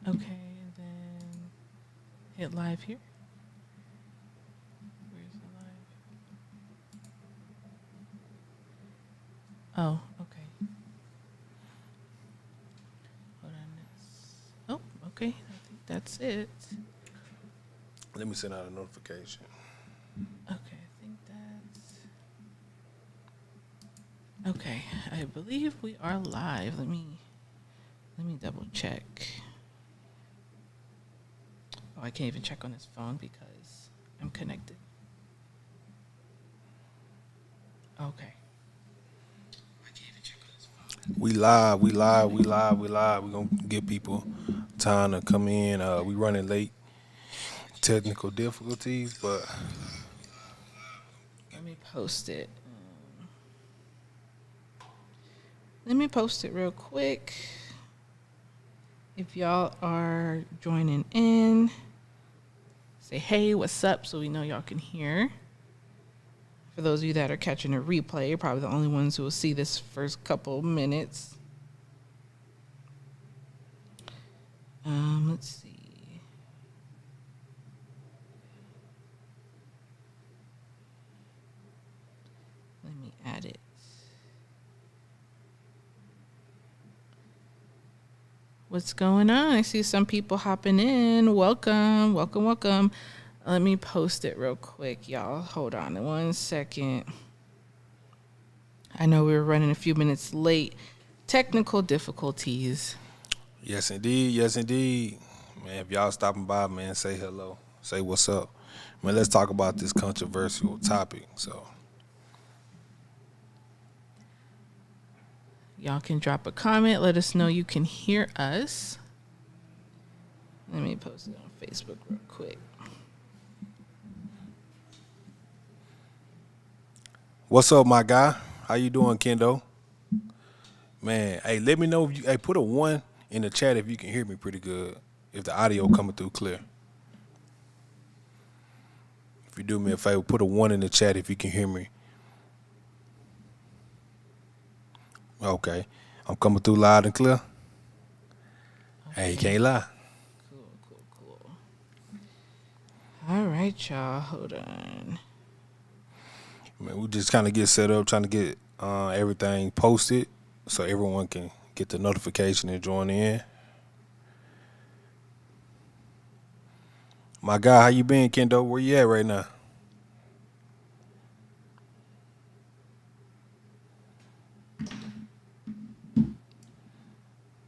Okay, and then hit live here. Where's the live? Oh, okay. Hold on. Oh, okay. I think that's it. Let me send out a notification. Okay, I think that's okay. I believe we are live. Let me double check. Oh, I can't even check on this phone because I'm connected. Okay. We live, we live, we live, we live. We gonna give people time to come in. We running late, technical difficulties, but Let me post it. Let me post it real quick. If y'all are joining in, say hey, what's up, so we know y'all can hear. For those of you that are catching a replay, you're probably the only ones who will see this first couple minutes. Let's see. Let me add it. What's going on? I see some people hopping in. Welcome, welcome, welcome. Let me post it real quick, y'all. Hold on 1 second. I know we were running a few minutes late. Technical difficulties. yes indeed, yes indeed. Man, if y'all stopping by, man, say hello. Say what's up. Man, let's talk about this controversial topic. So Y'all can drop a comment. Let us know you can hear us. Let me post it on Facebook real quick. what's up, my guy? How you doing, Kendo? Man, hey, let me know if you hey put a one in the chat if you can hear me pretty good. If the audio coming through clear. If you do me a favor, put a one in the chat if you can hear me. Okay. I'm coming through loud and clear. Hey, you Okay. can't lie. Cool, cool, cool. All right, y'all. Hold on. Man, we just kind of get set up, trying to get everything posted so everyone can get the notification and join in. My guy, how you been, Kendo? Where you at right now?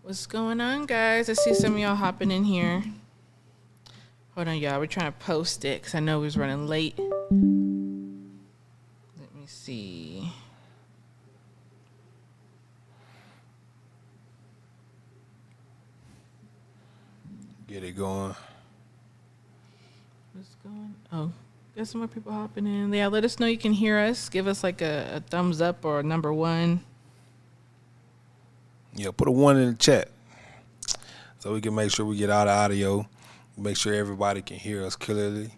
What's going on, guys? I see some of y'all hopping in here. Hold on, y'all. We're trying to post it because I know we was running late. Let me see. Get it going. What's going? Oh, got some more people hopping in. Yeah, let us know you can hear us. Give us like a thumbs up or a number one. Yeah, put a one in the chat so we can make sure we get all the audio, make sure everybody can hear us clearly,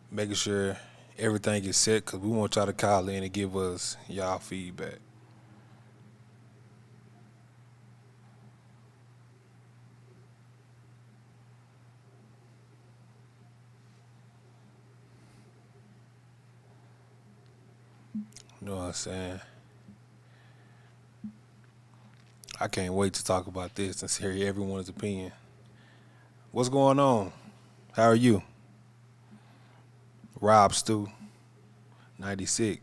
making sure everything is set because we want y'all to call in and give us y'all feedback. You know what I'm saying? I can't wait to talk about this and hear everyone's opinion. What's going on? How are you? Rob Stu, 96.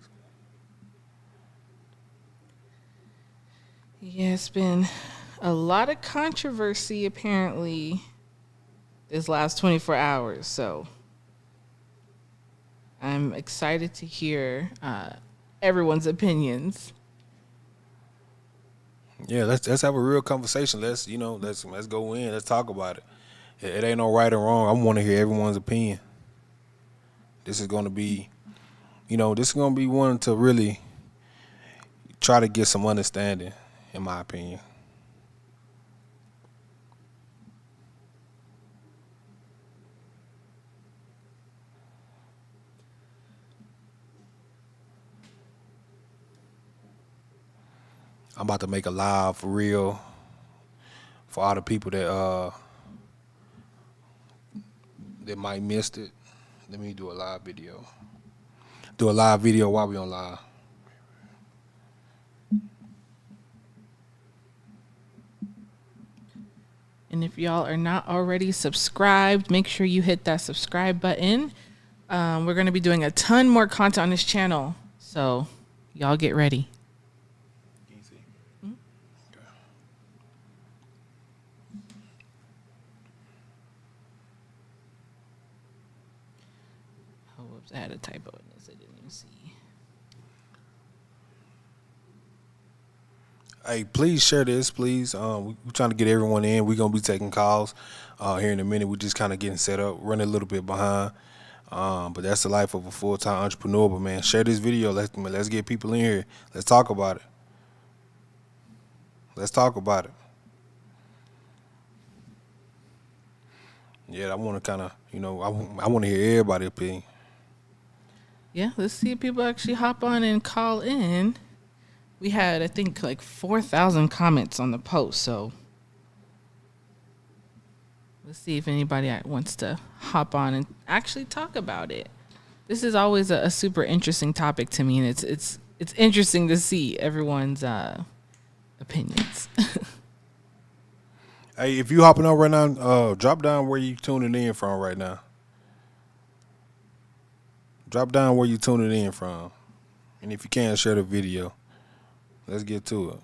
Yeah, it's been a lot of controversy apparently this last 24 hours. So I'm excited to hear everyone's opinions. Yeah, let's have a real conversation. Let's go in. Let's talk about it. It ain't no right or wrong. I want to hear everyone's opinion. This is going to be, this is going to be one to really try to get some understanding, in my opinion. I'm about to make a live for real for all the people that that might missed it, let me do a live video. Do a live video while we on live. And if y'all are not already subscribed, make sure you hit that subscribe button. We're going to be doing a ton more content on this channel. So y'all get ready. Can you see? Okay. Oh, whoops. I had a typo in this. I didn't even see. Hey, please share this, please. We're trying to get everyone in. We're gonna be taking calls here in a minute. We're just kind of getting set up, running a little bit behind. But that's the life of a full-time entrepreneur. But man, share this video. Let's get people in here. Let's talk about it. Let's talk about it. Yeah, I want to kind of, I want to hear everybody's opinion. Yeah, let's see if people actually hop on and call in. We had, I think, like 4,000 comments on the post. So let's see if anybody wants to hop on and actually talk about it. This is always a super interesting topic to me, and it's interesting to see everyone's opinions. Hey, if you hopping on right now, drop down where you tuning in from right now. Drop down where you tuning in from, and if you can, share the video. Let's get to it.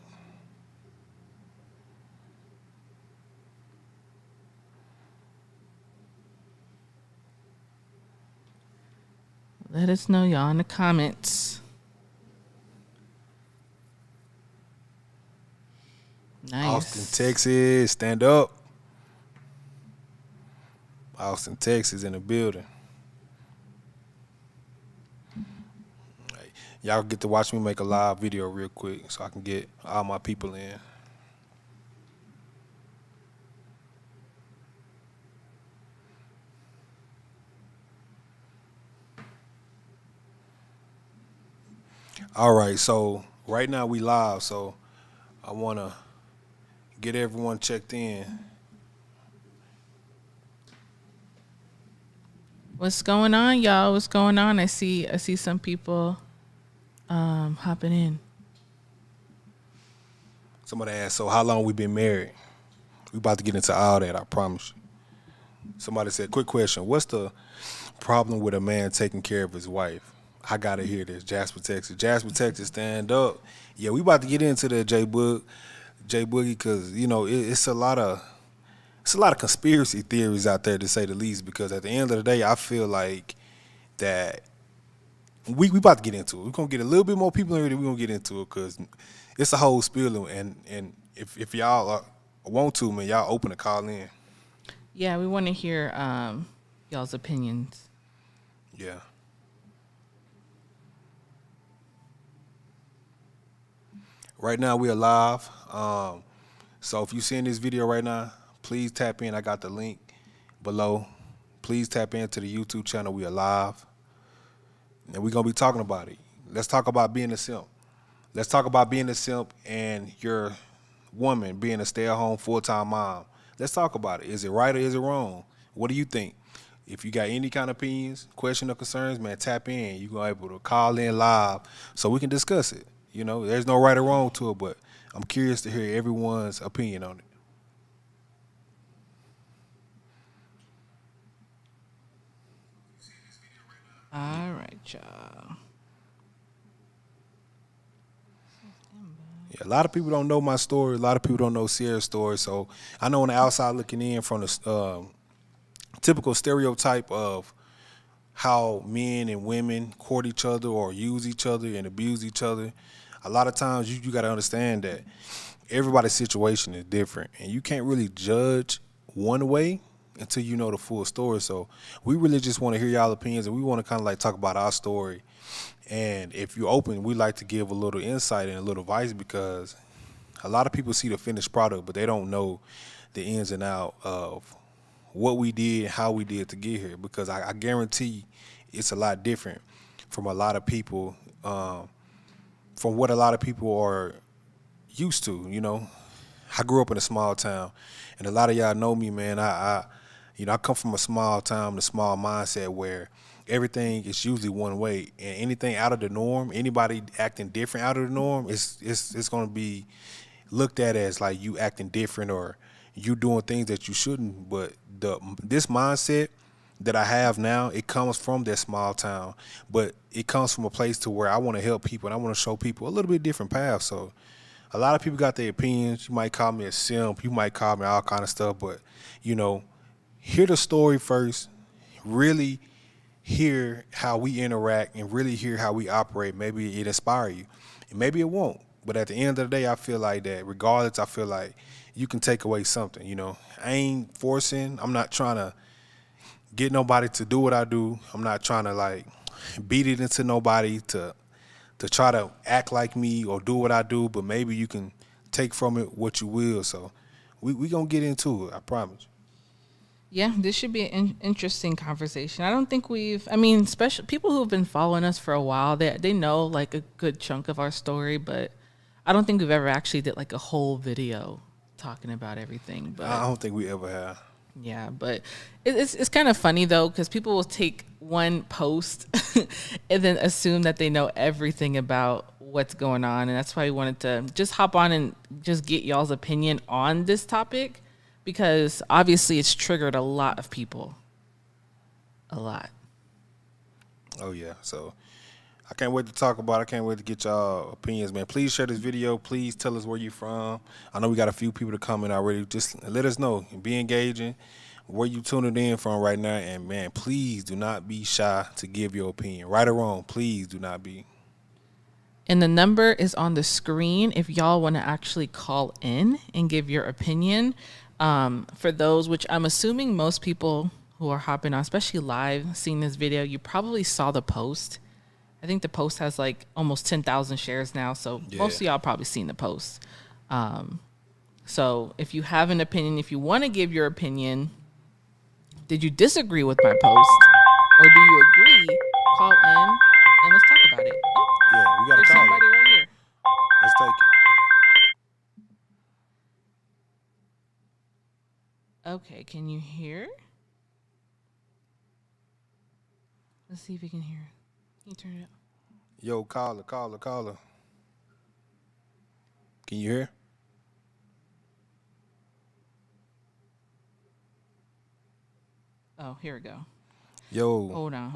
Let us know, y'all, in the comments. Nice. Austin, Texas, stand up. Austin, Texas, in the building. Hey, y'all get to watch me make a live video real quick so I can get all my people in. All right, so right now we live, so I want to get everyone checked in. What's going on, y'all? What's going on? I see some people hopping in. Somebody asked, so how long we been married? We about to get into all that, I promise you. Somebody said, quick question, what's the problem with a man taking care of his wife? I gotta hear this. Jasper, Texas. Jasper, Texas, stand up. Yeah, we about to get into the J Boogie, because it's a lot of conspiracy theories out there, to say the least. Because at the end of the day, I feel like that we about to get into it. We're gonna get a little bit more people in here. We're gonna get into it because it's a whole spiel. And if y'all want to, man, y'all open to call in. Yeah, we want to hear y'all's opinions. Yeah. Right now we are live. So if you're seeing this video right now, please tap in. I got the link below. Please tap into the YouTube channel. We are live. And we're going to be talking about it. Let's talk about being a simp. Let's talk about being a simp and your woman being a stay-at-home full-time mom. Let's talk about it. Is it right or is it wrong? What do you think? If you got any kind of opinions, question or concerns, man, tap in. You're going to be able to call in live so we can discuss it. There's no right or wrong to it, but I'm curious to hear everyone's opinion on it. All right, y'all. Yeah, a lot of people don't know my story. A lot of people don't know Sierra's story. So I know on the outside looking in from the typical stereotype of how men and women court each other or use each other and abuse each other. A lot of times you got to understand that everybody's situation is different, and you can't really judge one way until you know the full story. So we really just want to hear y'all opinions, and we want to kind of like talk about our story. And if you're open, we like to give a little insight and a little advice, because a lot of people see the finished product, but they don't know the ins and out of what we did and how we did to get here. Because I guarantee it's a lot different from a lot of people, from what a lot of people are used to. I grew up in a small town, and a lot of y'all know me, man. I come from a small town, a small mindset where everything is usually one way, and anything out of the norm, anybody acting different out of the norm, it's going to be looked at as like you acting different or you doing things that you shouldn't. But this mindset that I have now, it comes from that small town, but it comes from a place to where I want to help people and I want to show people a little bit different path. So a lot of people got their opinions. You might call me a simp, you might call me all kind of stuff, but you know, hear the story first, really hear how we interact and really hear how we operate. Maybe it inspire you, and maybe it won't. But at the end of the day, I feel like that regardless, I feel like you can take away something. I ain't forcing. I'm not trying to get nobody to do what I do. I'm not trying to like beat it into nobody to try to act like me or do what I do. But maybe you can take from it what you will. So we gonna get into it. I promise. Yeah, this should be an interesting conversation. I don't think I mean, special people who have been following us for a while, they know like a good chunk of our story, but I don't think we've ever actually did like a whole video talking about everything. But I don't think we ever have. yeah, but it's kind of funny though, because people will take one post and then assume that they know everything about what's going on, and that's why we wanted to just hop on and just get y'all's opinion on this topic, because obviously it's triggered a lot of people. A lot. Oh yeah. So I can't wait to talk about it. I can't wait to get y'all opinions, man. Please share this video. Please tell us where you're from. I know we got a few people to comment already. Just let us know. Be engaging. Where you tuning in from right now. And, man, please do not be shy to give your opinion. Right or wrong, please do not be. And the number is on the screen if y'all want to actually call in and give your opinion. For those, which I'm assuming most people who are hopping on, especially live, seeing this video, you probably saw the post. I think the post has like almost 10,000 shares now, so most of y'all probably seen the post. So if you have an opinion, if you want to give your opinion, did you disagree with my post, or do you agree? Call in and let's talk about it. Oh, Yeah, we got to there's call somebody it. right here. Let's take it. Okay, can you hear? Let's see if you can hear. Can you turn it up? Yo, caller. Can you hear? Oh, here we go. Yo. Hold on.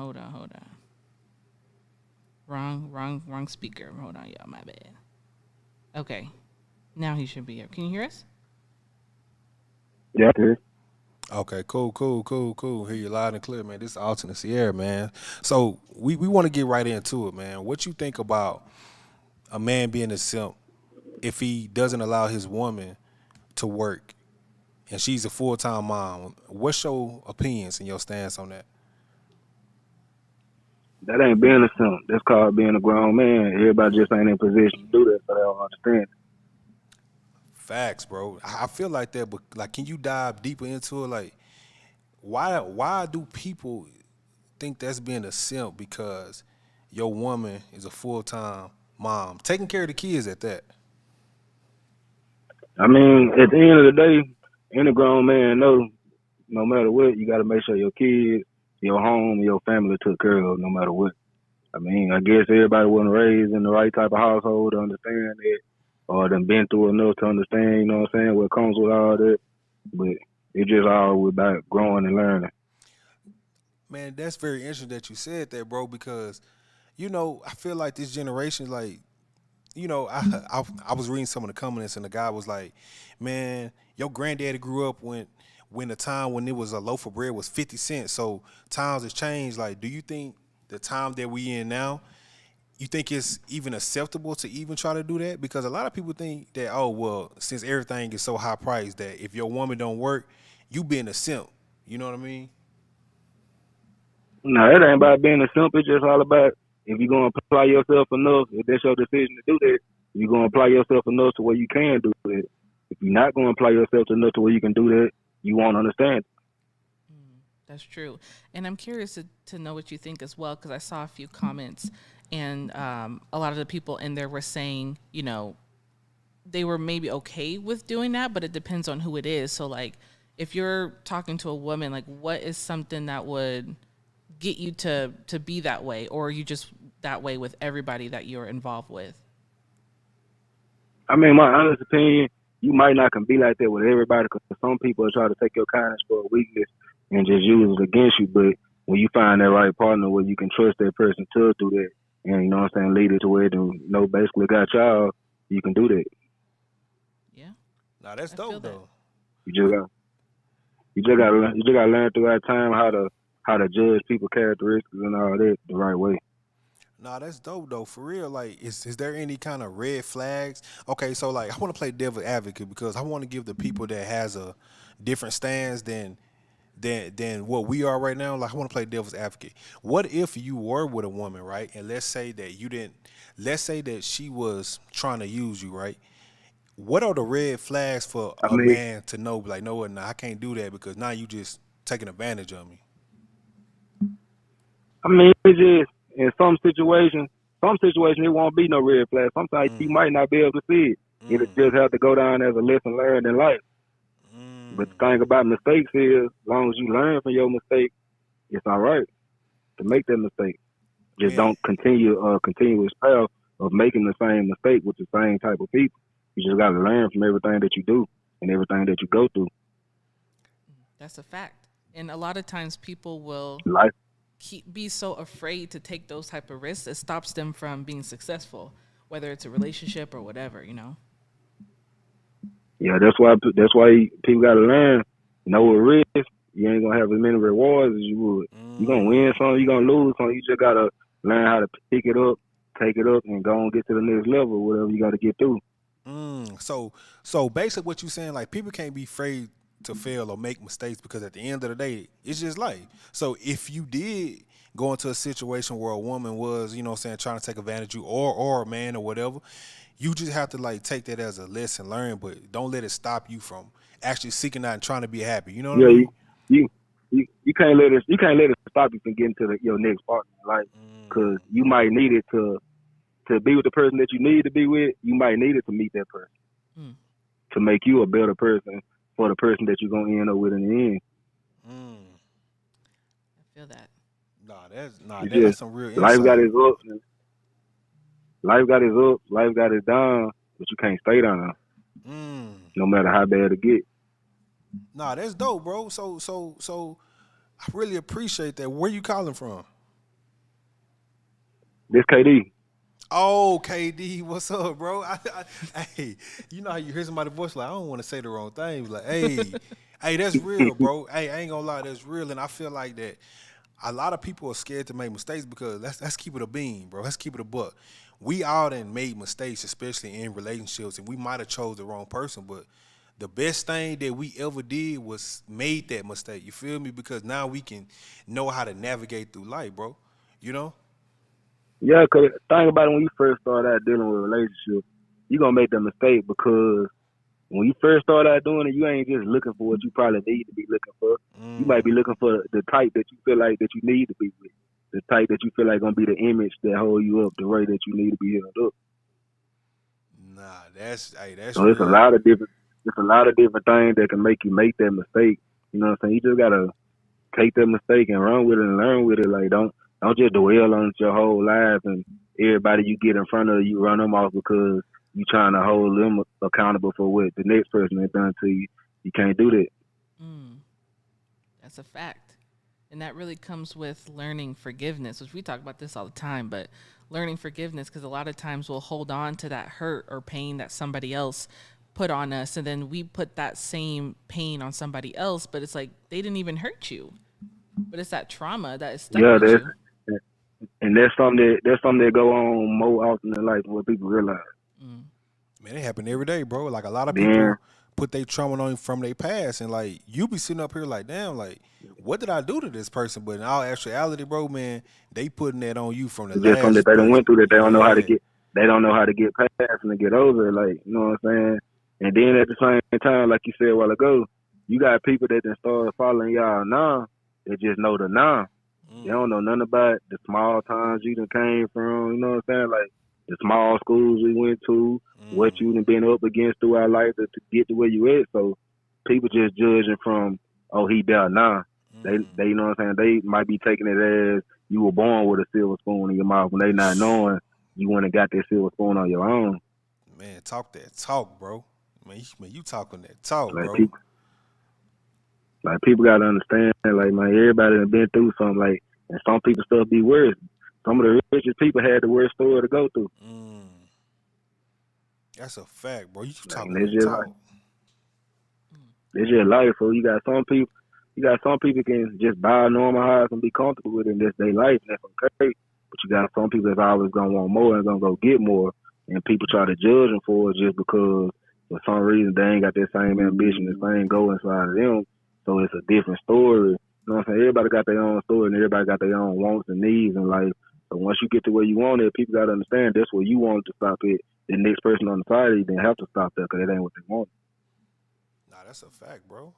Wrong speaker. Hold on, y'all. My bad. Okay. Now he should be here. Can you hear us? Yeah, I hear. Okay, cool. Hear you loud and clear, man. This is Alternate Sierra, man. So we want to get right into it, man. What you think about a man being a simp if he doesn't allow his woman to work and she's a full-time mom? What's your opinions and your stance on that? That ain't being a simp. That's called being a grown man. Everybody just ain't in position to do that, so they don't understand. Facts, bro. I feel like that, but like, can you dive deeper into it? Like, why do people think that's being a simp because your woman is a full-time mom, taking care of the kids at that? I mean, at the end of the day, any grown man knows no matter what, you got to make sure your kids, your home, your family took care of no matter what. I mean, I guess everybody wasn't raised in the right type of household to understand that, or done been through enough to understand, you know what I'm saying, what comes with all that. But it's just all about growing and learning. Man, that's very interesting that you said that, bro, because I feel like this generation, like, I was reading some of the comments and the guy was like, man, your granddaddy grew up when the time when it was a loaf of bread was 50 cents. So times has changed. Like, do you think the time that we in now, you think it's even acceptable to even try to do that? Because a lot of people think that, oh, well, since everything is so high priced that if your woman don't work, you being a simp. You know what I mean? No, it ain't about being a simp. It's just all about if you're going to apply yourself enough, if that's your decision to do that, you're going to apply yourself enough to where you can do it. If you're not going to apply yourself enough to where you can do that, you won't understand. That's true. And I'm curious to know what you think as well, because I saw a few comments and a lot of the people in there were saying, they were maybe okay with doing that, but it depends on who it is. So like if you're talking to a woman, like what is something that would get you to be that way, or are you just that way with everybody that you're involved with? I mean, my honest opinion, you might not can be like that with everybody because some people try to take your kindness for a weakness and just use it against you. But when you find that right partner where you can trust that person to do that, and you know what I'm saying, lead it to where it basically got y'all, you can do that. Yeah, Nah, that's I feel dope that. though. You just got you just got to learn throughout time how to judge people characteristics and all that the right way. Nah, that's dope though. For real, like, is there any kind of red flags? Okay, so like, I want to play devil advocate because I want to give the people that has a different stance than what we are right now. Like, I want to play devil's advocate. What if you were with a woman, right? And let's say that you didn't. Let's say that she was trying to use you, right? What are the red flags for I a mean, man to know? Like, no, nah, I can't do that because now you just taking advantage of me. it's just in some situations it won't be no red flag. Sometimes you Mm, might not be able to see it. It'll mm, just have to go down as a lesson learned in life. But mm. the thing about mistakes is, as long as you learn from your mistake, it's all right to make that mistake. Just Man, don't continue continuous path of making the same mistake with the same type of people. You just got to learn from everything that you do and everything that you go through. That's a fact. And a lot of times people will Life, be so afraid to take those type of risks, it stops them from being successful, whether it's a relationship or whatever, you know. yeah, that's why people got to learn. Know what risk. You ain't gonna have as many rewards as you would. You gonna mm, win some, you gonna lose some. You just gotta learn how to pick it up, take it up, and go and get to the next level. Whatever you got to get through. so basically, what you saying, like, people can't be afraid to fail or make mistakes because at the end of the day, it's just life. So if you did go into a situation where a woman was, you know, what I'm saying, trying to take advantage of you, or a man or whatever, you just have to like take that as a lesson learned, but don't let it stop you from actually seeking out and trying to be happy. You know what I Yeah, mean? you you can't let it stop you from getting to your next partner in life, because you might need it to be with the person that you need to be with. You might need it to meet that person Mm, to make you a better person for the person that you're gonna end up with in the end. Mm. I feel that. It's That's just some real life got insight. its ups, and life got its downs, but you can't stay down Mm. no matter how bad it get. Nah, that's dope, bro. So I really appreciate that. Where you calling from? This KD. Oh, KD, what's up, bro? Hey, you know how you hear somebody's voice like I don't want to say the wrong things. Like, hey, that's real, bro. Hey, I ain't gonna lie, that's real, and I feel like that a lot of people are scared to make mistakes because let's keep it a bean, bro. Let's keep it a buck. We all done made mistakes, especially in relationships, and we might have chose the wrong person, but the best thing that we ever did was made that mistake. You feel me? Because now we can know how to navigate through life, bro. You know? Yeah, cause think about it, when you first start out dealing with a relationship, you gonna make that mistake because when you first start out doing it, you ain't just looking for what you probably need to be looking for. You might Mm. be looking for the type that you feel like that you need to be with, the type that you feel like gonna be the image that hold you up, the way that you need to be held up. Nah, that's So real. it's a lot of different things that can make you make that mistake. You know what I'm saying? You just gotta take that mistake and run with it and learn with it. Like don't just dwell on it your whole life and everybody you get in front of you run them off because you trying to hold them accountable for what the next person has done to you. You can't do that. Mm, that's a fact. And that really comes with learning forgiveness, which we talk about this all the time, but learning forgiveness, because a lot of times we'll hold on to that hurt or pain that somebody else put on us, and then we put that same pain on somebody else, but it's like they didn't even hurt you. But it's that trauma that is stuck Yeah, with you. that's something that go on more often in life than what people realize. Mm, Man, it happen every day, bro. Like a lot of Then people put their trauma on from their past, and like you be sitting up here like, damn, like what did I do to this person? But in all actuality, bro, man, they putting that on you from the it's just something that last they don't person. went through that Yeah. they don't know how to get past and to get over it, like, you know what I'm saying? And then at the same time, like you said a while ago, you got people that then start following y'all now that just know the now. They Mm, don't know nothing about the small towns you done came from, you know what I'm saying? Like the small schools we went to, what mm. you done been up against throughout life to get to where you at. So people just judging from, oh, he there now. They you know what I'm saying, they might be taking it as you were born with a silver spoon in your mouth when they not knowing you went and got that silver spoon on your own. Man, talk that talk, bro. Man, you talking that talk, Like bro. people like people gotta understand, like man, everybody done been through something, like, and some people stuff be worse. Some of the richest people had the worst story to go through. Mm, that's a fact, bro. You Like, talking and that talk. it's just life. So you got some people can just buy a normal house and be comfortable with it, and that's their life, and that's okay. But you got some people that's always gonna want more and gonna go get more, and people try to judge them for it just because for some reason they ain't got that same ambition, the same goal inside of them. So it's a different story. You know what I'm saying? Everybody got their own story, and everybody got their own wants and needs in life. So once you get to where you want it, people gotta understand that's where you want to stop it. The next person on the side, you didn't have to stop there because it ain't what they want. Nah, that's a fact, bro.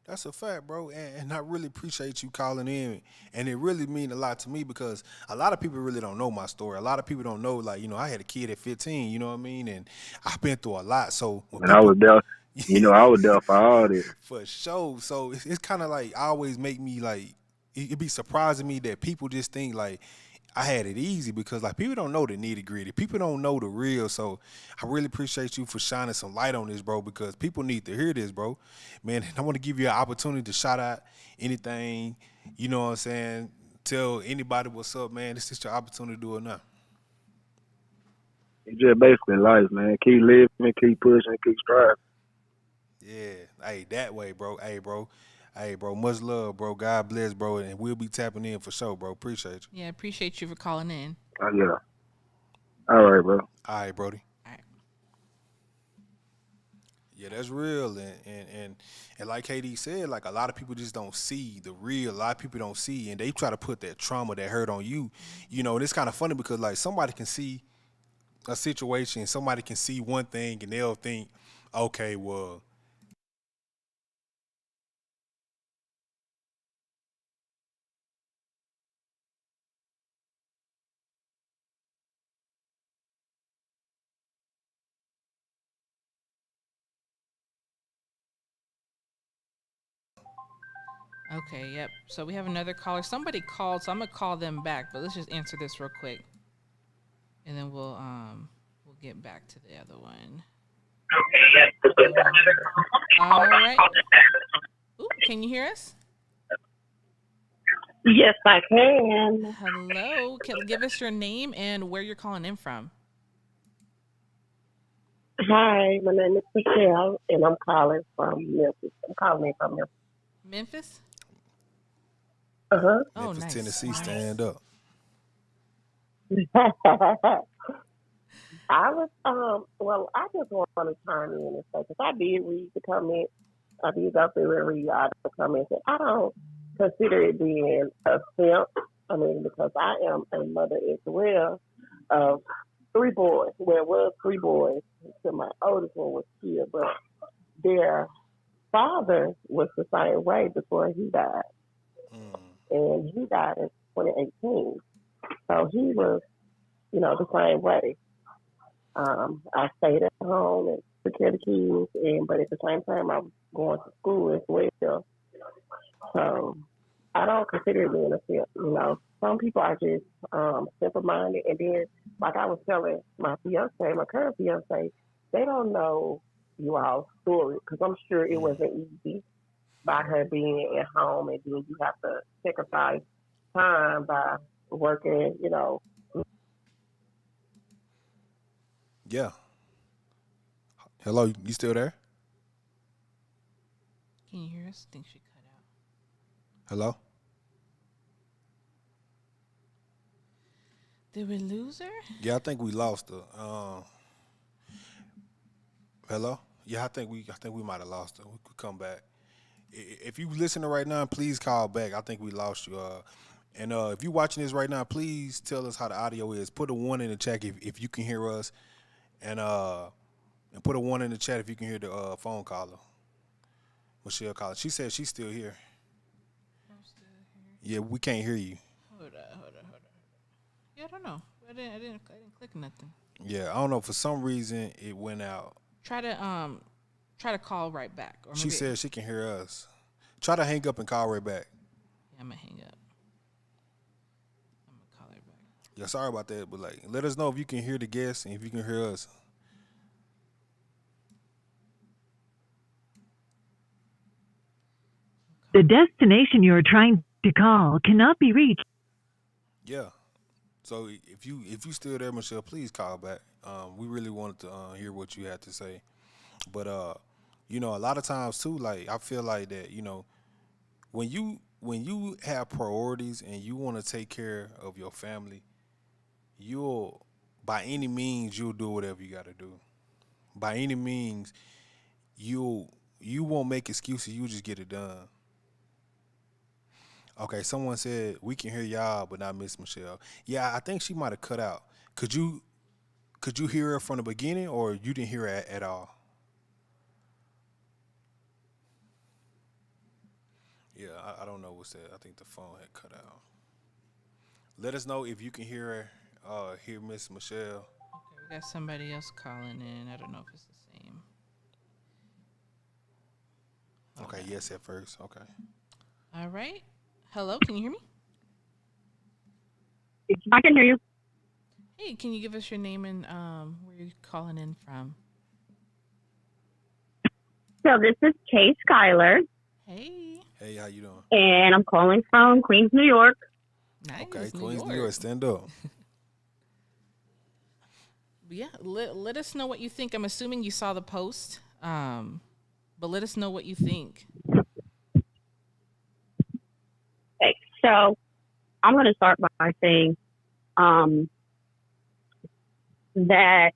That's a fact, bro. And I really appreciate you calling in. And it really mean a lot to me because a lot of people really don't know my story. A lot of people don't know, like, I had a kid at 15, you know what I mean? And I've been through a lot. So when And I people, was there, I was there for all this. for sure. So it's kind of like, always make me like, it be surprising me that people just think like, I had it easy because like people don't know the nitty gritty. People don't know the real. So I really appreciate you for shining some light on this, bro, because people need to hear this, bro. Man, I want to give you an opportunity to shout out anything, you know what I'm saying? Tell anybody what's up, man. This is your opportunity to do it now. It's just basically life, man. Keep living, keep pushing, keep striving. Yeah. Hey, that way, bro. Hey, bro. Hey, bro. Much love, bro. God bless, bro. And we'll be tapping in for sure, bro. Appreciate you. Yeah, appreciate you for calling in. Oh, yeah. All right, bro. All right, Brody. All right. Yeah, that's real, and like KD said, like a lot of people just don't see the real. A lot of people don't see, and they try to put that trauma, that hurt on you. And it's kind of funny because like somebody can see a situation, somebody can see one thing, and they'll think, okay, well, Okay, yep. So we have another caller. Somebody called, so I'm gonna call them back. But let's just answer this real quick, and then we'll get back to the other one. All right. Ooh, can you hear us? Yes, I can. Hello. Can give us your name and where you're calling in from. Hi, my name is Michelle, and I'm calling from Memphis. I'm calling in from Memphis. Memphis. Uh Oh, Memphis, nice, Tennessee, nice. stand up. huh. Well, I just want to chime in and say, because I did read the comment. I did go through and read all the comments, and I don't consider it being a simp. I mean, because I am a mother as well of three boys. Well, it was three boys. So my oldest one was killed, but their father was the same way before he died, Mm, and he died in 2018. So he was, the same way. I stayed at home and took care of the kids, and but at the same time, I was going to school as well. So I don't consider it being a simp. Some people are just simple minded, and then like I was telling my fiance, my current fiance, they don't know you all's story because I'm sure it mm. wasn't easy by her being at home, and then you have to sacrifice time by working. Yeah. Hello, you still there? Can you hear us? I think she cut out. Hello. Did we lose her? Yeah, I think we lost her. Hello. Yeah, I think we might have lost her. We could come back. If you listening right now, please call back. I think we lost you. And if you watching this right now, please tell us how the audio is. Put a one in the chat if you can hear us, and put a one in the chat if you can hear the phone caller, Michelle caller. She said she's still here. I'm still here. Yeah, we can't hear you. Hold on. Yeah, I don't know. I didn't click nothing. Yeah, I don't know. For some reason, it went out. Try to Try to call right back. Or She maybe said she can hear us. Try to hang up and call right back. yeah, I'm gonna hang up. I'm gonna call her back. Yeah, sorry about that, but like, let us know if you can hear the guests and if you can hear us. The destination you are trying to call cannot be reached. Yeah. So if you still there, Michelle, please call back. We really wanted to hear what you had to say. But you know, a lot of times too, like I feel like that, you know, when you have priorities and you want to take care of your family, you'll by any means you'll do whatever you got to do. By any means, you'll you won't make excuses. You just get it done. Okay, someone said we can hear y'all, but not Miss Michelle. Yeah, I think she might have cut out. Could you hear her from the beginning, or you didn't hear her at all? Yeah, I don't know what's that. I think the phone had cut out. Let us know if you can hear her, hear Miss Michelle. Okay, we got somebody else calling in. I don't know if it's the same. Okay, yes at first. Okay. All right. Hello, can you hear me? I can hear you. Hey, can you give us your name and where you're calling in from? So this is Kay Schuyler, Hey, Hey, how you doing? and I'm calling from Queens, New York. nice. Okay, New Queens, New York. York, stand up. But yeah, let us know what you think. I'm assuming you saw the post, but let us know what you think. Okay, so I'm going to start by saying that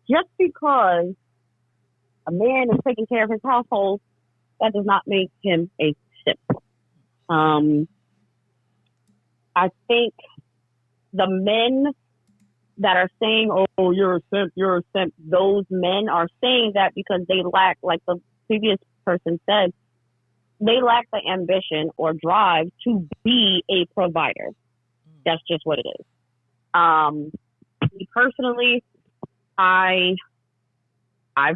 just because a man is taking care of his household, that does not make him a simp. I think the men that are saying, "Oh, you're a simp," those men are saying that because they lack, like the previous person said, they lack the ambition or drive to be a provider. That's just what it is. Me personally, I've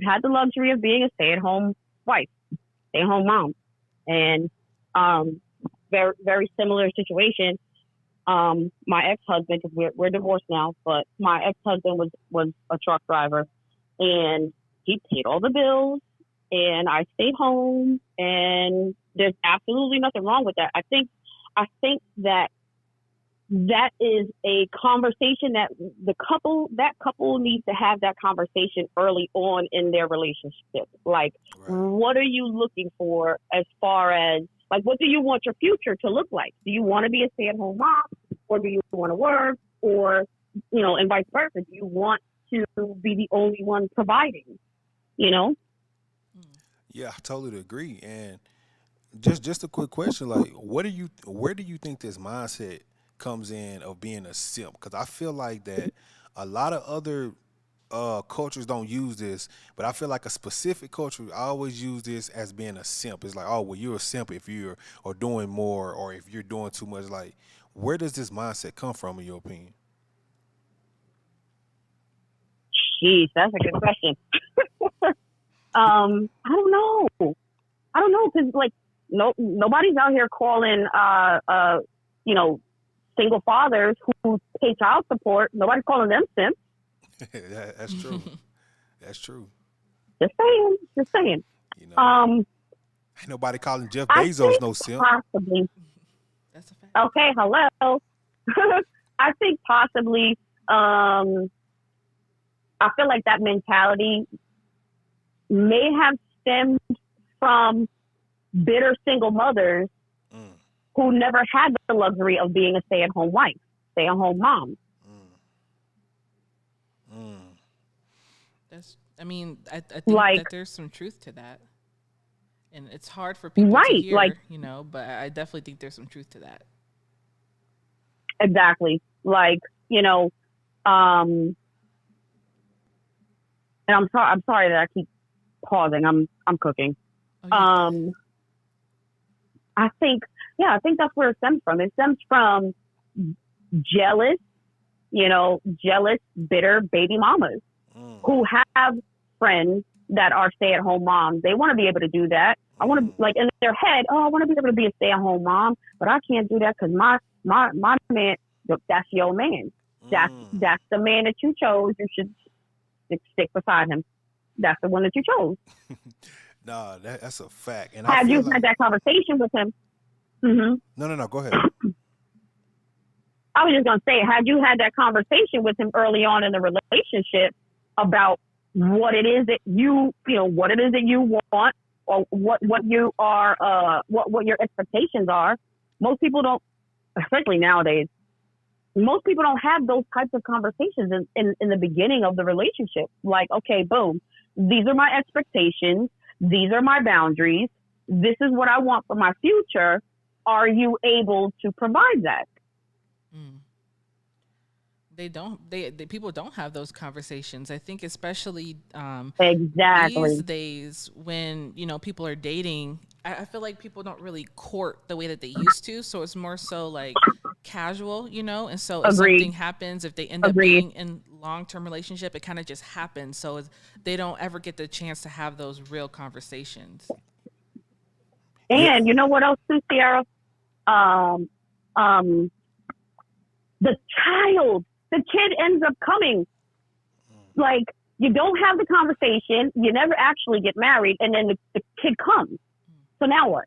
had the luxury of being a stay-at-home wife, stay-at-home mom, and very very similar situation. My ex-husband, because we're divorced now, but my ex-husband was a truck driver, and he paid all the bills, and I stayed home, and there's absolutely nothing wrong with that. I think that is a conversation that that couple needs to have that conversation early on in their relationship. Like, Right. what are you looking for as far as, like, what do you want your future to look like? Do you want to be a stay-at-home mom, or do you want to work, or, and vice versa? Do you want to be the only one providing, you know? Yeah, I totally agree. And just a quick question, like, where do you think this mindset comes in of being a simp? Because I feel like that a lot of other cultures don't use this, but I feel like a specific culture I always use this as being a simp. It's like, oh, well, you're a simp if you're or doing more, or if you're doing too much. Like, where does this mindset come from, in your opinion? Jeez, that's a good question. I don't know, because like nobody's out here calling single fathers who pay child support. Nobody's calling them simps. That's true. That's true. Just saying. You know, Um, ain't nobody calling Jeff I Bezos think no simp. possibly. That's a fact. Okay, hello. I think possibly. I feel like that mentality may have stemmed from bitter single mothers Mm, who never had the luxury of being a stay-at-home wife, stay-at-home mom. mm. I think Like- that there's some truth to that. And it's hard for people to Right, hear, like- but I definitely think there's some truth to that. Exactly. Like, and I'm sorry that I keep pausing. I'm cooking. Oh, yeah. I think that's where it stems from. It stems from jealous, jealous, bitter baby mamas Mm. who have friends, that are stay-at-home moms. They want to be able to do that. I want to, like, in their head, oh, I want to be able to be a stay-at-home mom, but I can't do that because my man, that's your man. That's the man that you chose. You should stick beside him. That's the one that you chose. Nah, that's a fact. And had you had that conversation with him? Mm-hmm. No. Go ahead. I was just gonna say, had you had that conversation with him early on in the relationship about what it is that what it is that you want, or what you are, what your expectations are. Most people don't, especially nowadays. Most people don't have those types of conversations in the beginning of the relationship. Like, okay, boom, these are my expectations. These are my boundaries. This is what I want for my future. Are you able to provide that? They don't. They people don't have those conversations. I think especially exactly these days when people are dating. I feel like people don't really court the way that they used to. So it's more so like casual, And so if something happens, if they end up being in long-term relationship, it kind of just happens. So they don't ever get the chance to have those real conversations. And you know what else too, Sierra? The kid ends up coming. Like, you don't have the conversation, you never actually get married, and then the kid comes. So now what?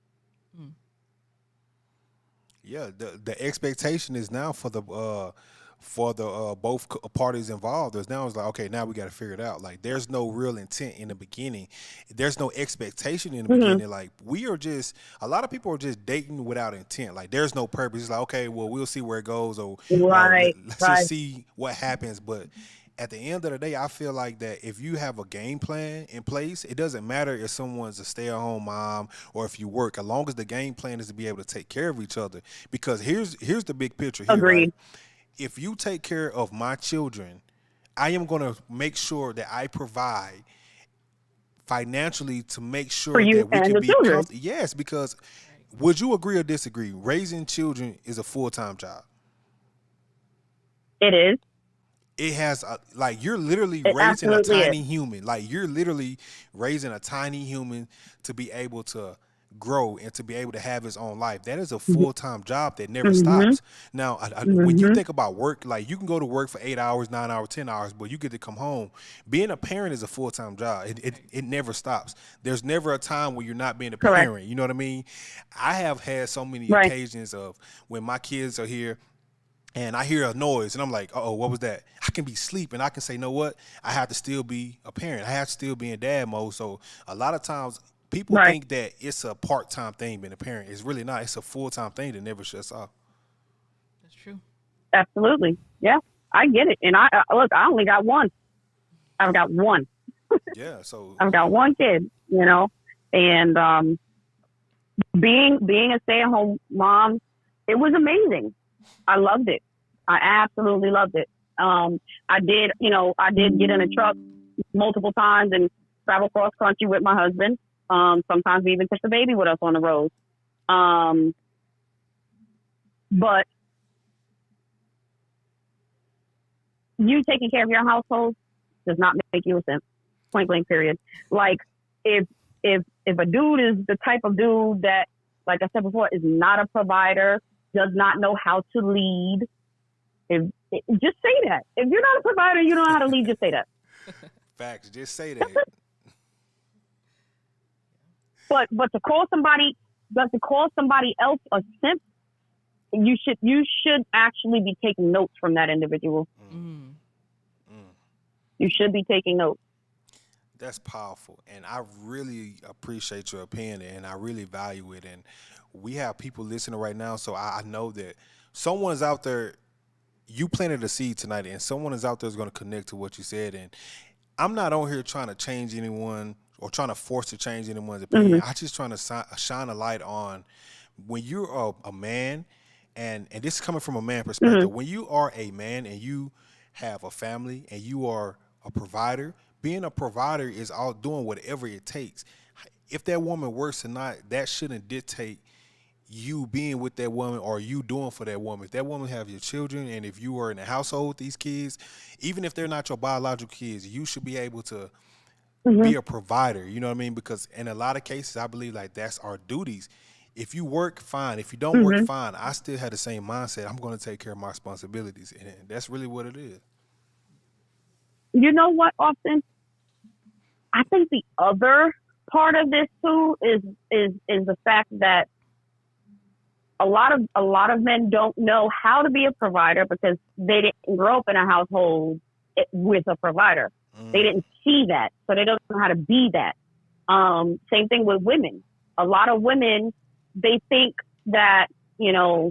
Yeah, the expectation is now for the both parties involved. It's like, okay, now we got to figure it out. Like, there's no real intent in the beginning. There's no expectation in the beginning. Like, a lot of people are just dating without intent. Like, there's no purpose. It's like, okay, well, we'll see where it goes, or let's just see what happens. But at the end of the day, I feel like that if you have a game plan in place, it doesn't matter if someone's a stay-at-home mom or if you work, as long as the game plan is to be able to take care of each other. Because here's the big picture here. Agreed. Right? If you take care of my children, I am going to make sure that I provide financially to make sure that we can be comfortable. Yes, because would you agree or disagree? Raising children is a full-time job. It is. It has you're literally raising a tiny human. Like, you're literally raising a tiny human to be able to grow and to be able to have his own life. That is a full-time job that never stops. Now, when you think about work, like, you can go to work for 8 hours, 9 hours, 10 hours, but you get to come home. Being a parent is a full-time job. It never stops. There's never a time when you're not being a parent. You know what I mean? I have had so many occasions of when my kids are here and I hear a noise, and I'm like, uh-oh, what was that? I can be asleep, and I can say, you know what? I have to still be a parent. I have to still be in dad mode. So a lot of times people think that it's a part-time thing being a parent. It's really not. It's a full-time thing that never shuts off. That's true. Absolutely. Yeah, I get it. And I only got one. I've got one. Yeah, so I've got one kid, and being a stay-at-home mom, it was amazing. I loved it. I absolutely loved it. I did get in a truck multiple times and travel cross country with my husband. Sometimes we even took the baby with us on the road. But you taking care of your household does not make you a simp. Point blank, period. Like, if a dude is the type of dude that, like I said before, is not a provider, does not know how to lead, just say that. If you're not a provider, you don't know how to lead, just say that. Facts, just say that. But to call somebody else a simp, you should actually be taking notes from that individual. You should be taking notes. That's powerful, and I really appreciate your opinion, and I really value it. And we have people listening right now, so I know that someone's out there. You planted a seed tonight, and someone is out there is going to connect to what you said. And I'm not on here trying to change anyone or trying to force to change anyone's opinion. I'm just trying to shine a light on when you're a man, and this is coming from a man perspective. When you are a man and you have a family and you are a provider, being a provider is all doing whatever it takes. If that woman works or not, that shouldn't dictate you being with that woman or you doing for that woman. If that woman have your children, and if you are in a household with these kids, even if they're not your biological kids, you should be able to Mm-hmm. be a provider. You know what I mean? Because in a lot of cases, I believe like that's our duties. If you work, fine. If you don't work, Mm-hmm. fine. I still had the same mindset. I'm going to take care of my responsibilities, and that's really what it is. You know what, Austin? I think the other part of this too is the fact that a lot of men don't know how to be a provider because they didn't grow up in a household with a provider. They didn't see that, so they don't know how to be that. Same thing with women. A lot of women, they think that, I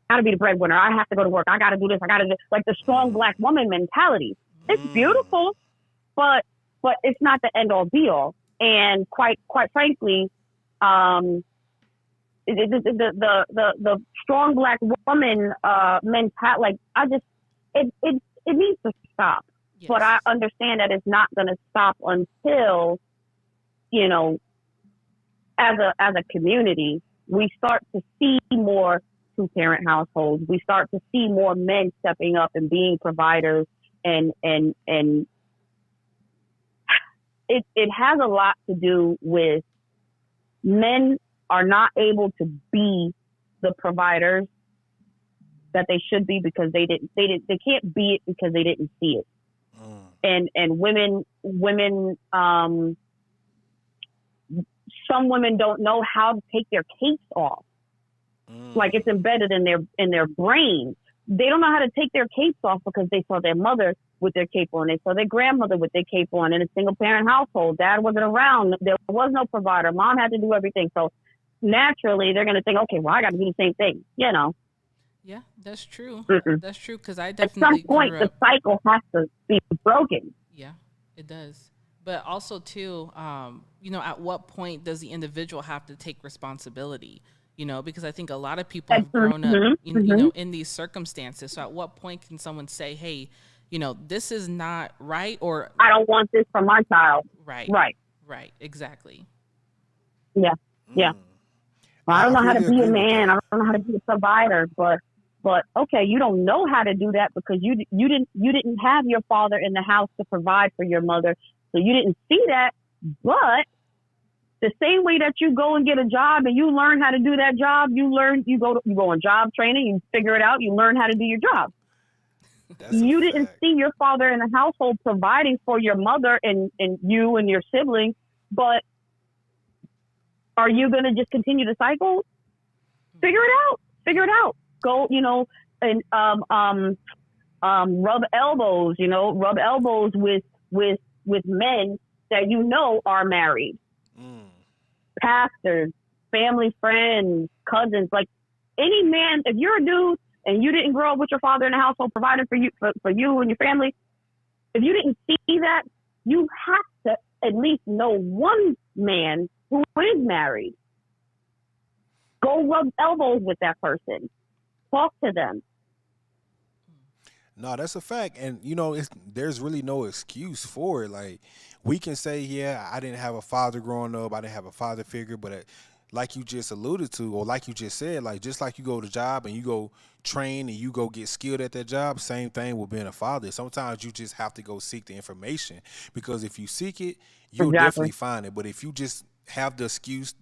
got to be the breadwinner. I have to go to work. I got to do this. I got to do like the strong black woman mentality. It's beautiful, but it's not the end all be all. And quite frankly, the strong black woman mentality, like it needs to stop. Yes. But I understand that it's not going to stop until, as a community, we start to see more two-parent households. We start to see more men stepping up and being providers, and it has a lot to do with men are not able to be the providers that they should be because they can't be it because they didn't see it. And women, some women don't know how to take their capes off. Like it's embedded in their brain. They don't know how to take their capes off because they saw their mother with their cape on. They saw their grandmother with their cape on in a single parent household. Dad wasn't around. There was no provider. Mom had to do everything. So naturally, they're going to think, okay, well, I got to do the same thing. Yeah, that's true. Mm-mm. That's true because I At definitely some point, grew the up. cycle has to be broken. Yeah, it does. But also too, at what point does the individual have to take responsibility? Because I think a lot of people have grown up, in these circumstances. So at what point can someone say, hey, this is not right, or I don't want this for my child. right, Right. exactly. Yeah. Yeah. Well, I don't know how to really be a agree with man. that. I don't know how to be a provider, but okay, you don't know how to do that because you didn't have your father in the house to provide for your mother, so you didn't see that. But the same way that you go and get a job and you learn how to do that job, you go on job training, you figure it out, you learn how to do your job. That's You a didn't fact. see your father in the household providing for your mother and you and your siblings, but are you going to just continue to cycle? Figure it out. Go, and rub elbows, with men that are married, pastors, family, friends, cousins, like any man. If you're a dude and you didn't grow up with your father in the household providing for you and your family, if you didn't see that, you have to at least know one man who is married. Go rub elbows with that person. Talk to them. No, that's a fact, and there's really no excuse for it. Like we can say, yeah, I didn't have a father growing up, I didn't have a father figure, but like you just alluded to, or like you just said, like just like you go to job and you go train and you go get skilled at that job, same thing with being a father. Sometimes you just have to go seek the information because if you seek it, you'll Exactly. definitely find it. But if you just have the excuse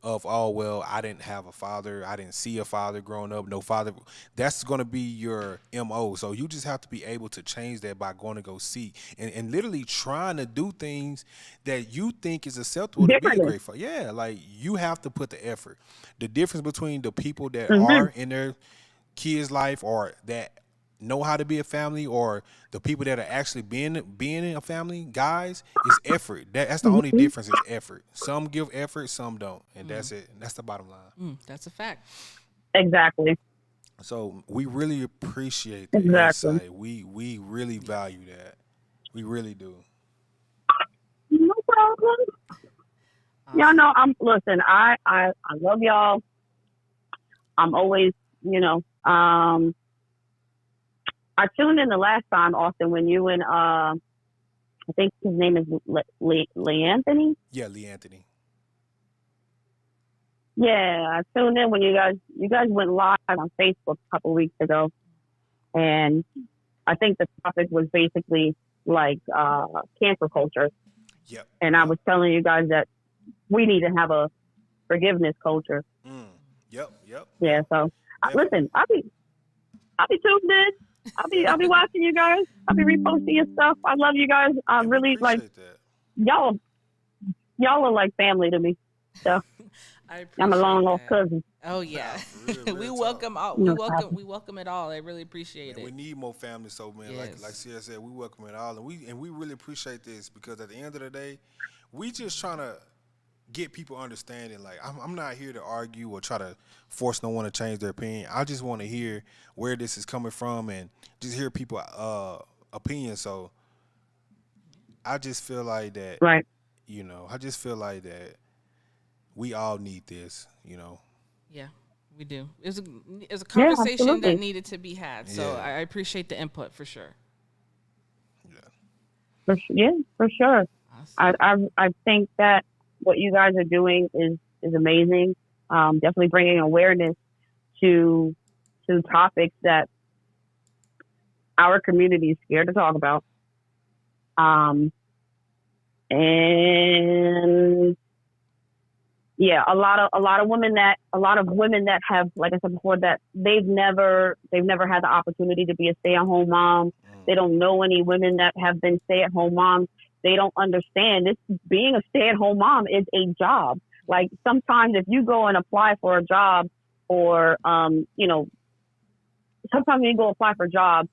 of, oh well, I didn't have a father, I didn't see a father growing up, no father, that's going to be your MO. So you just have to be able to change that by going to go seek and literally trying to do things that you think is acceptable to be a Differently. great father. Yeah, like you have to put the effort. The difference between the people that Mm-hmm. are in their kids' life or that know how to be a family or the people that are actually being in a family, guys, is effort. That's the only difference is effort. Some give effort, some don't, and that's it. And that's the bottom line. That's a fact. Exactly. So we really appreciate the Exactly. insight. We really value that. We really do. No problem. Y'all Awesome. know listen, I love y'all. I'm always, I tuned in the last time, Austin, when you and I think his name is Lee Anthony. Yeah, Lee Anthony. Yeah, I tuned in when you guys went live on Facebook a couple weeks ago, and I think the topic was basically like cancel culture. Yep. And I was telling you guys that we need to have a forgiveness culture. Yep. Yeah. So listen, I'll be tuned in. I'll be watching you guys. I'll be reposting your stuff. I love you guys. I really like that. y'all. Y'all are like family to me. So I'm a long lost cousin. Oh yeah, real we talk. welcome all. We welcome it all. I really appreciate it. We need more family, so man, like Sierra said, we welcome it all, and we really appreciate this because at the end of the day, we just trying to get people understanding. Like I'm not here to argue or try to force no one to change their opinion. I just want to hear where this is coming from and just hear people opinions. So I just feel like that. Right. I just feel like that we all need this. Yeah, we do. It's a conversation that absolutely. needed to be had. So Yeah. I appreciate the input for sure. For sure. Awesome. I think that what you guys are doing is amazing. Definitely bringing awareness to topics that our community is scared to talk about. And yeah, a lot of women that have, like I said before, that they've never had the opportunity to be a stay-at-home mom. They don't know any women that have been stay-at-home moms. They don't understand this. Being a stay-at-home mom is a job. Like sometimes if you go and apply for a job, or sometimes when you go apply for a job,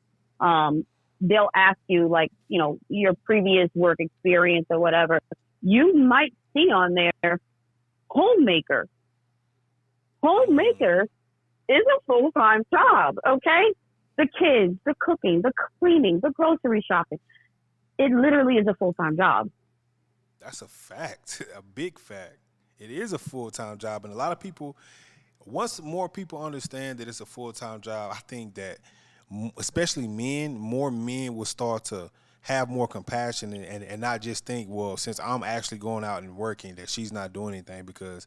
they'll ask you like your previous work experience or whatever. You might see on there homemaker. Homemaker is a full-time job. Okay, the kids, the cooking, the cleaning, the grocery shopping. It literally is a full-time job. That's a fact, a big fact. It is a full-time job, and a lot of people, once more people understand that it's a full-time job, I think that especially more men will start to have more compassion and not just think, well, since I'm actually going out and working, that she's not doing anything, because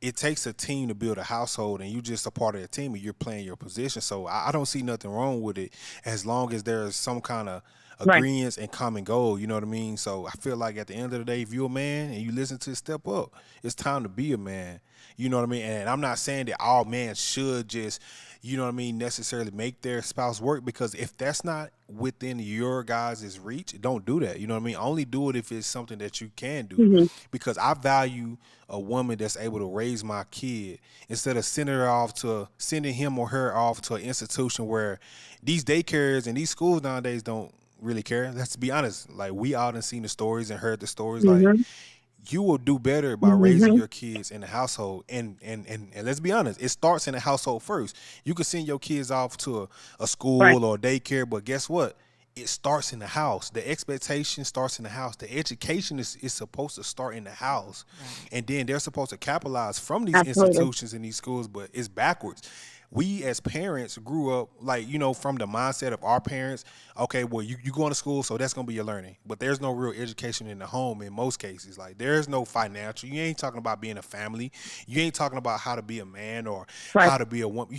it takes a team to build a household, and you just a part of the team and you're playing your position. So I don't see nothing wrong with it as long as there's some kind of agreements and common goal, you know what I mean? So I feel like at the end of the day, if you're a man and you listen to Step Up, it's time to be a man. You know what I mean? And I'm not saying that all men should just, you know what I mean, necessarily make their spouse work, because if that's not within your guys' reach, don't do that. You know what I mean? Only do it if it's something that you can do, because I value a woman that's able to raise my kid instead of sending him or her off to an institution where these daycares and these schools nowadays don't really care. Let's be honest. Like, we all done seen the stories and heard the stories. Like, you will do better by raising your kids in the household. And let's be honest, it starts in the household first. You can send your kids off to a school or a daycare, but guess what? It starts in the house. The expectation starts in the house. The education is supposed to start in the house. And then they're supposed to capitalize from these institutions and these schools, but it's backwards. We as parents grew up like, from the mindset of our parents. Okay, well, you going to school, so that's going to be your learning. But there's no real education in the home in most cases. Like, there's no financial. You ain't talking about being a family. You ain't talking about how to be a man or how to be a woman.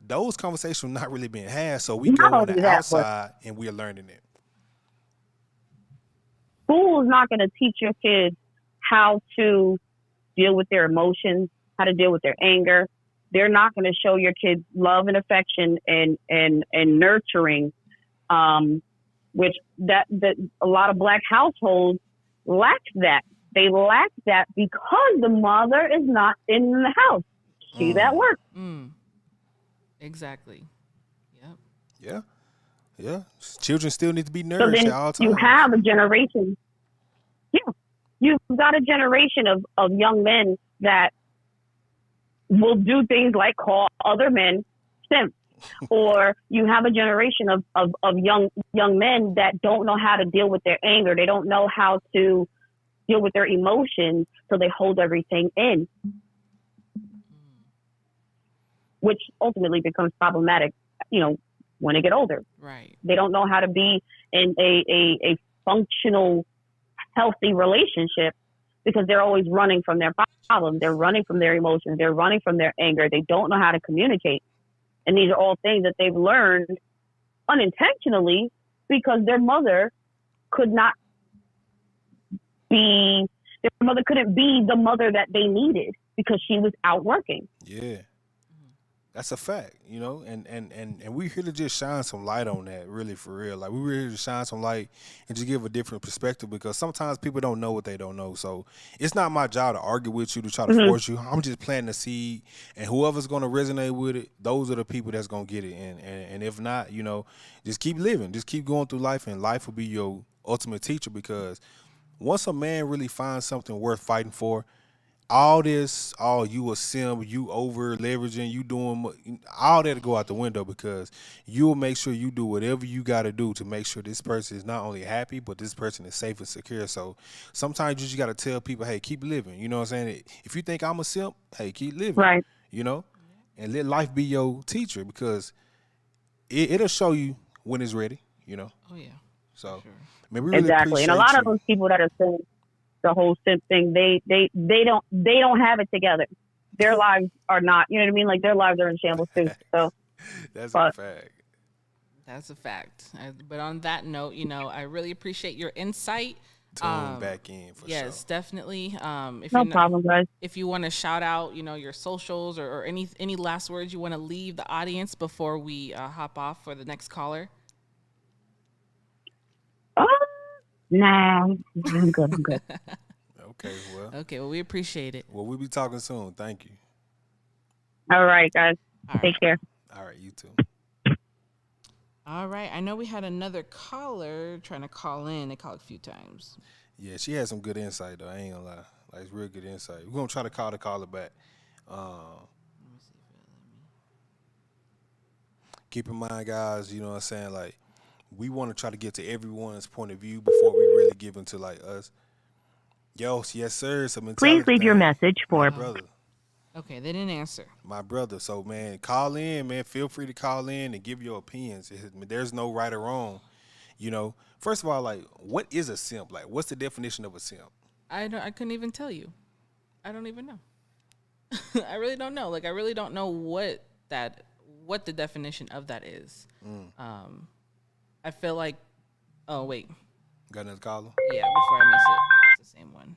Those conversations are not really being had. So we go on the outside and we're learning it. School is not going to teach your kids how to deal with their emotions, how to deal with their anger. They're not going to show your kids love and affection and nurturing, which that a lot of Black households lack that. They lack that because the mother is not in the house. She's at work. Exactly. Yep. Yeah. Children still need to be nourished at all times. You have a generation. Yeah. You've got a generation of young men that will do things like call other men simp, or you have a generation of young men that don't know how to deal with their anger. They don't know how to deal with their emotions, so they hold everything in, which ultimately becomes problematic, when they get older. Right. They don't know how to be in a functional, healthy relationship, because they're always running from their problems. They're running from their emotions. They're running from their anger. They don't know how to communicate. And these are all things that they've learned unintentionally because their mother could not be, their mother couldn't be the mother that they needed because she was out working. Yeah. That's a fact, and we're here to just shine some light on that, really, for real. Like, we're here to shine some light and just give a different perspective, because sometimes people don't know what they don't know. So it's not my job to argue with you, to try to force you. I'm just planting the seed, and whoever's going to resonate with it, those are the people that's going to get it. And if not, just keep living, just keep going through life, and life will be your ultimate teacher, because once a man really finds something worth fighting for, all this, you a simp, you over leveraging, you doing all that to go out the window, because you'll make sure you do whatever you got to do to make sure this person is not only happy, but this person is safe and secure. So sometimes you just got to tell people, hey, keep living. You know what I'm saying? If you think I'm a simp, hey, keep living. Right. And let life be your teacher, because it'll show you when it's ready. Oh yeah. So, Sure. man, we really Exactly. And a lot of those people that are saying the whole simp thing, they don't have it together. Their lives are not, you know what I mean? Like, their lives are in shambles too. So that's a fact. That's a fact. But on that note, I really appreciate your insight. Tune back in for sure. Yes, definitely. If no problem, guys. If you want to shout out, your socials or any last words you want to leave the audience before we hop off for the next caller. Nah, I'm good. Okay, well, we appreciate it. Well, we'll be talking soon. Thank you. All right, guys. All Take care. All right, you too. All right. I know we had another caller trying to call in. They called a few times. Yeah, she had some good insight, though. I ain't gonna lie. Like, it's real good insight. We're gonna try to call the caller back. Let me see if it'll let me. Keep in mind, guys, you know what I'm saying? Like, we want to try to get to everyone's point of view before we really give into, like, us. Yo, yes, sir. Please leave your message for my brother. Okay, they didn't answer. My brother. So, man, call in, man. Feel free to call in and give your opinions. There's no right or wrong. First of all, like, what is a simp? Like, what's the definition of a simp? I couldn't even tell you. I don't even know. I really don't know. Like, I really don't know what the definition of that is. I feel like, oh wait, got another caller? Yeah, before I miss it, it's the same one.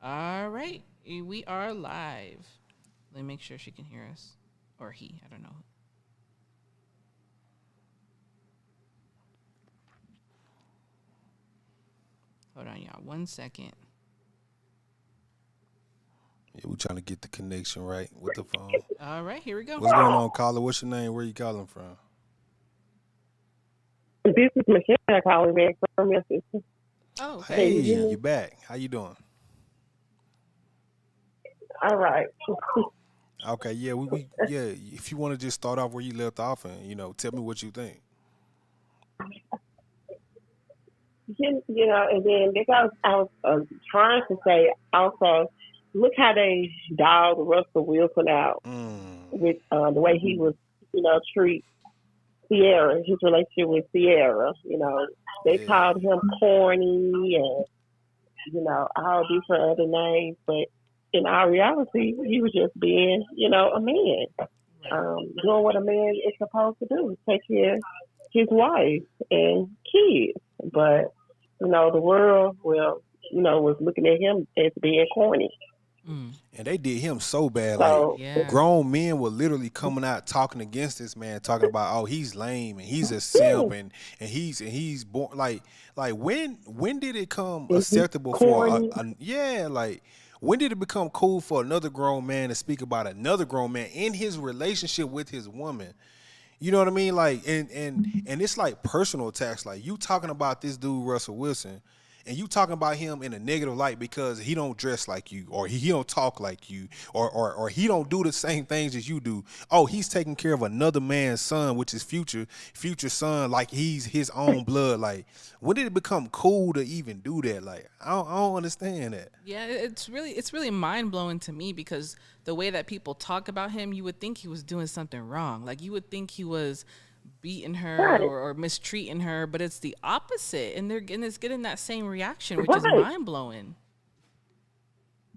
All right, we are live. Let me make sure she can hear us, or he. I don't know. Hold on, y'all. 1 second. Yeah, we're trying to get the connection right with the phone. All right, here we go. What's going on, caller? What's your name? Where you calling from? This is Michelle calling back from your sister. Oh, hey, you back. How you doing? All right. Okay, yeah, yeah. If you want to just start off where you left off, and tell me what you think. And then because I was trying to say also, look how they dogged Russell Wilson out with the way he was, treat Sierra, his relationship with Sierra. They called him corny and, all different other names. But in our reality, he was just being, a man. Doing what a man is supposed to do, take care of his wife and kids. But, the world, was looking at him as being corny. And they did him so bad. So, grown men were literally coming out talking against this man, talking about, oh, he's lame and he's a simp and he's born like when did it come acceptable for when did it become cool for another grown man to speak about another grown man in his relationship with his woman? You know what I mean? Like, and it's like personal attacks. Like, you talking about this dude Russell Wilson, and you talking about him in a negative light because he don't dress like you, or he don't talk like you, or he don't do the same things as you do. Oh, he's taking care of another man's son, which is future son, like he's his own blood. Like, when did it become cool to even do that? Like, I don't understand that. Yeah, it's really mind blowing to me, because the way that people talk about him, you would think he was doing something wrong. Like, you would think he was beating her or mistreating her, but it's the opposite, and it's getting that same reaction, which is mind blowing.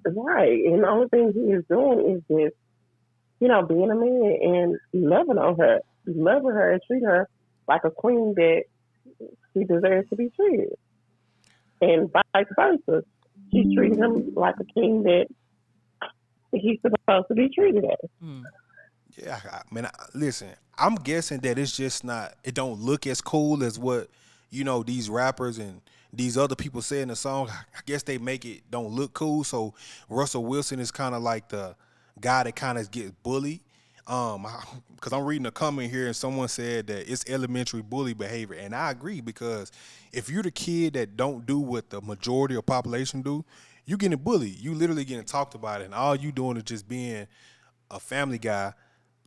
Right, and the only thing he is doing is just, being a man and loving her and treat her like a queen that he deserves to be treated. And vice versa. She's treating him like a king that he's supposed to be treated as. Mm. Yeah, man. Listen, I'm guessing that it's just not. It don't look as cool as what these rappers and these other people say in the song. I guess they make it don't look cool. So Russell Wilson is kind of like the guy that kind of gets bullied. Because I'm reading a comment here and someone said that it's elementary bully behavior, and I agree because if you're the kid that don't do what the majority of population do, you getting bullied. You literally getting talked about, and all you doing is just being a family guy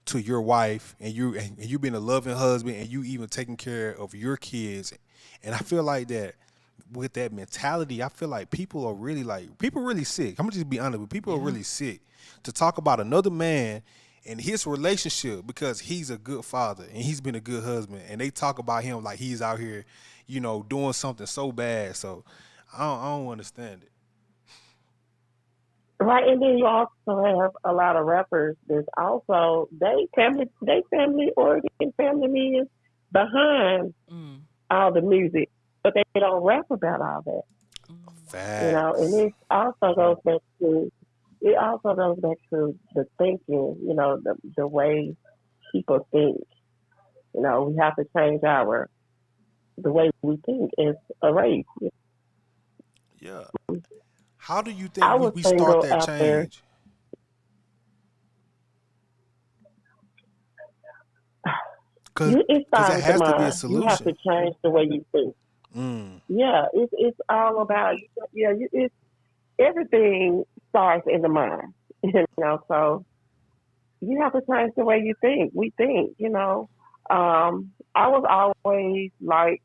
to your wife, and you being a loving husband, and you even taking care of your kids. And I feel like that with that mentality, I feel like people are really sick. I'm gonna just be honest, but people are really sick to talk about another man and his relationship because he's a good father and he's been a good husband, and they talk about him like he's out here, doing something so bad. So I don't understand it. Right, and then you also have a lot of rappers that's also they family oriented family men behind Mm. all the music, but they don't rap about all that. And Facts. it also goes back to the thinking, the way people think. We have to change the way we think as a race. Yeah. How do you I think we, was we start single that after change? Cause, it cause it started with the has to be a mind. You have solution. to change the way you think. Mm, Yeah, it's all about it's everything starts in the mind. So you have to change the way you think. We think. I was always like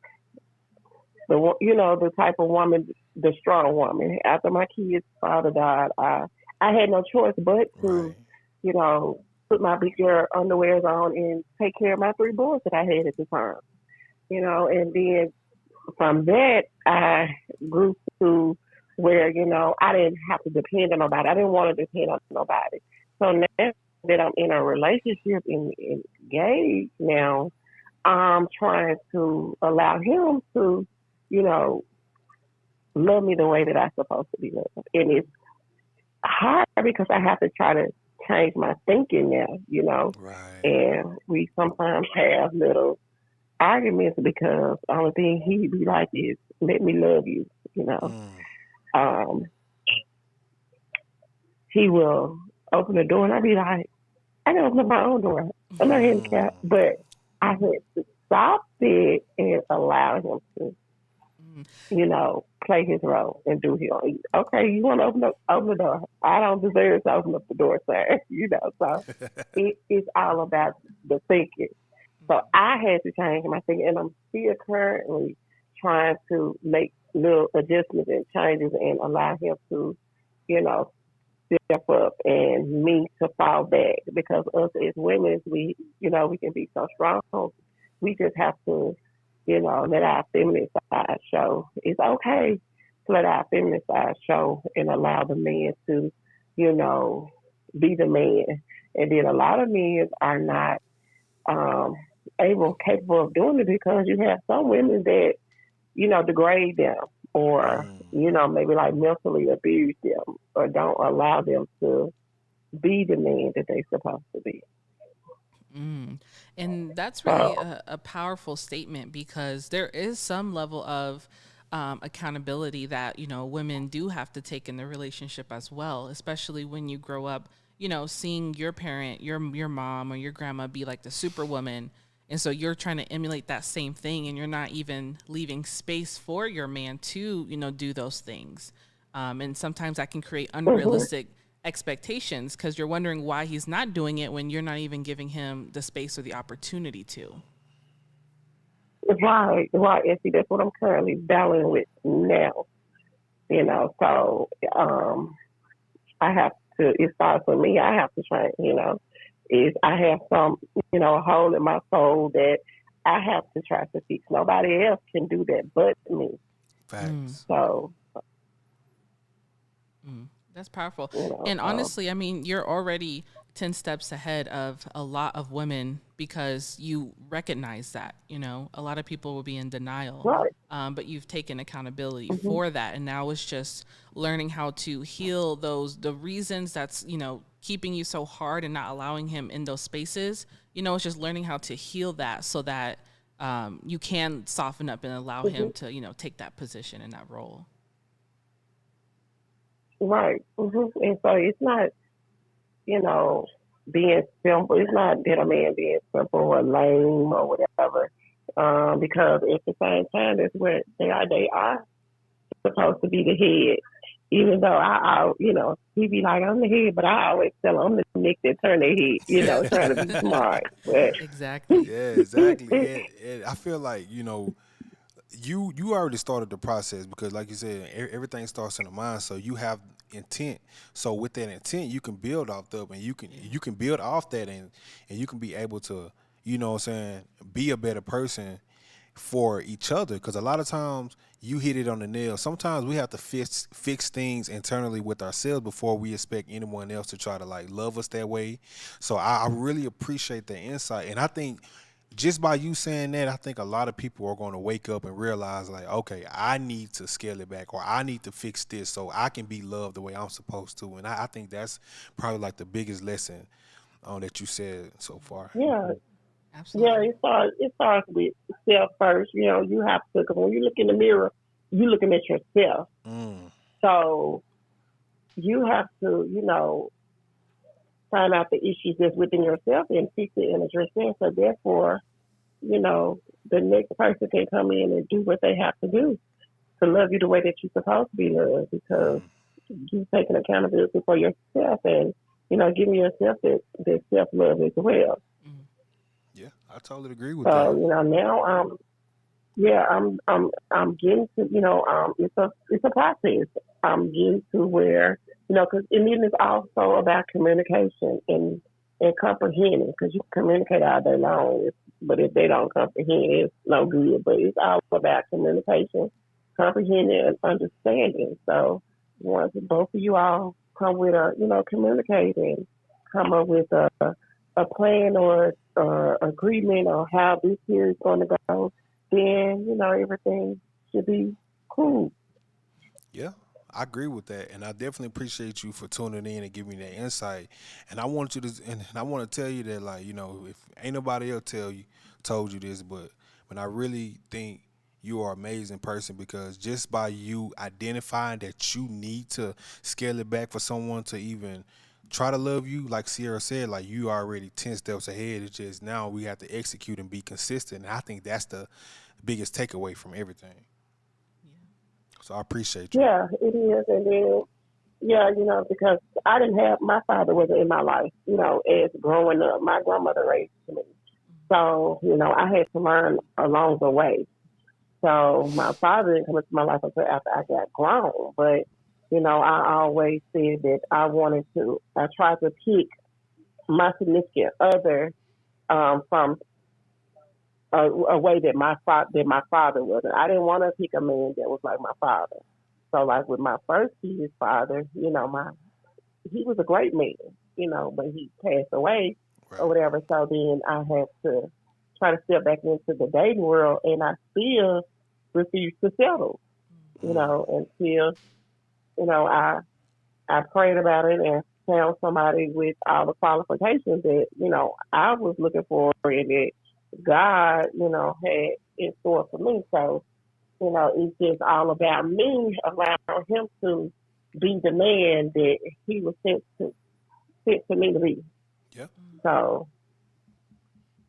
the type of woman, the strong woman. After my kid's father died, I had no choice but to, right. you know, put my big girl underwears on and take care of my three boys that I had at the time. And then from that I grew to where, I didn't have to depend on nobody. I didn't want to depend on nobody. So now that I'm in a relationship and engaged now, I'm trying to allow him to, you know, love me the way that I'm supposed to be loved. And it's hard because I have to try to change my thinking now. Right. And we sometimes have little arguments because the only thing he be like is, let me love you. Mm, Um, he will open the door and I'll be like, I can open up my own door. I'm not handicapped, mm. but I had to stop it and allow him to, Mm. play his role and do his. Okay, you want to open the door. I don't deserve to open up the door, sir. So it's all about the thinking. So I had to change my thinking, and I'm still currently trying to make little adjustments and changes and allow him to, you know, step up and me to fall back because us as women, we can be so strong. We just have to, let our feminine side show. It's okay to let our feminine side show and allow the man to, you know, be the man. And then a lot of men are not um, capable of doing it because you have some women that, degrade them or, Mm. maybe like mentally abuse them or don't allow them to be the man that they're supposed to be. Mm. And that's really So, a powerful statement because there is some level of accountability that, women do have to take in the relationship as well, especially when you grow up, seeing your parent, your mom or your grandma be like the superwoman. And so you're trying to emulate that same thing and you're not even leaving space for your man to, do those things. And sometimes that can create mhm. unrealistic expectations because you're wondering why he's not doing it when you're not even giving him the space or the opportunity to. Right, right. And see, that's what I'm currently battling with now. So I have to. It starts with me. I have to try. Is I have some, a hole in my soul that I have to try to fix. Nobody else can do that but me. Mm, Facts. So mm. That's powerful. You know, And honestly, I mean, you're already 10 steps ahead of a lot of women because you recognize that, a lot of people will be in denial, right. but you've taken accountability Hmm. for that. And now it's just learning how to heal the reasons that's, keeping you so hard and not allowing him in those spaces. It's just learning how to heal that so that you can soften up and allow Hmm. him to, take that position and that role. Right. And so it's not, you know, being simple. It's not that a man being simple or lame or whatever. Because at the same time, that's what they are supposed to be the head. Even though he be like, I'm the head, but I always tell him I'm the neck that turn their head, trying to be smart. But Exactly. Yeah, exactly. And I feel like you already started the process because, like you said, everything starts in the mind. So you have intent. So with that intent, you can build off of, and you can build off that, and you can be able to, what I'm saying, be a better person for each other. Because a lot of times you hit it on the nail. Sometimes we have to fix things internally with ourselves before we expect anyone else to try to like love us that way. So I really appreciate the insight, and I think just by you saying that, I think a lot of people are going to wake up and realize, like, okay, I need to scale it back, or I need to fix this so I can be loved the way I'm supposed to. And I think that's probably like the biggest lesson that you said so far. yeah, yeah, Absolutely. it starts with self first. You have to, because when you look in the mirror, you looking at yourself. Mm, So you have to, find out the issues that's within yourself and fix it and address them. So therefore, you know, the next person can come in and do what they have to do to love you the way that you're supposed to be loved, because mm, you've taken accountability for yourself and, giving yourself that self love as well. Mhm. yeah, I totally agree with So, that. now yeah, I'm getting to, it's a process. I'm getting to where, because it is also about communication and comprehending, because you can communicate all day long, but if they don't comprehend, it's no good. But it's all about communication, comprehending, and understanding. So once both of you all come with communicating, come up with a plan or agreement on how this year is going to go, then everything should be cool. Yeah, I agree with that, and I definitely appreciate you for tuning in and giving me that insight. And I want you to, and I want to tell you that, like, if ain't nobody else told you this, but I really think you are an amazing person because just by you identifying that you need to scale it back for someone to even try to love you, like Sierra said, like you already 10 steps ahead. It's just now we have to execute and be consistent. And I think that's the biggest takeaway from everything. So I appreciate you. Yeah, it is. And then, yeah, because I didn't have, my father wasn't in my life, as growing up. My grandmother raised me. So, I had to learn along the way. So my father didn't come into my life until after I got grown. But, I always said that I tried to pick my significant other from a way that my father wasn't. I didn't want to pick a man that was like my father. So like with my first kid's father, he was a great man, but he passed away or Right. whatever. So then I had to try to step back into the dating world, and I still refused to settle, Mm, until I prayed about it and found somebody with all the qualifications that I was looking for and that God had in store for me. So it's just all about me allowing him to be the man that he was sent to me to be. yeah. So,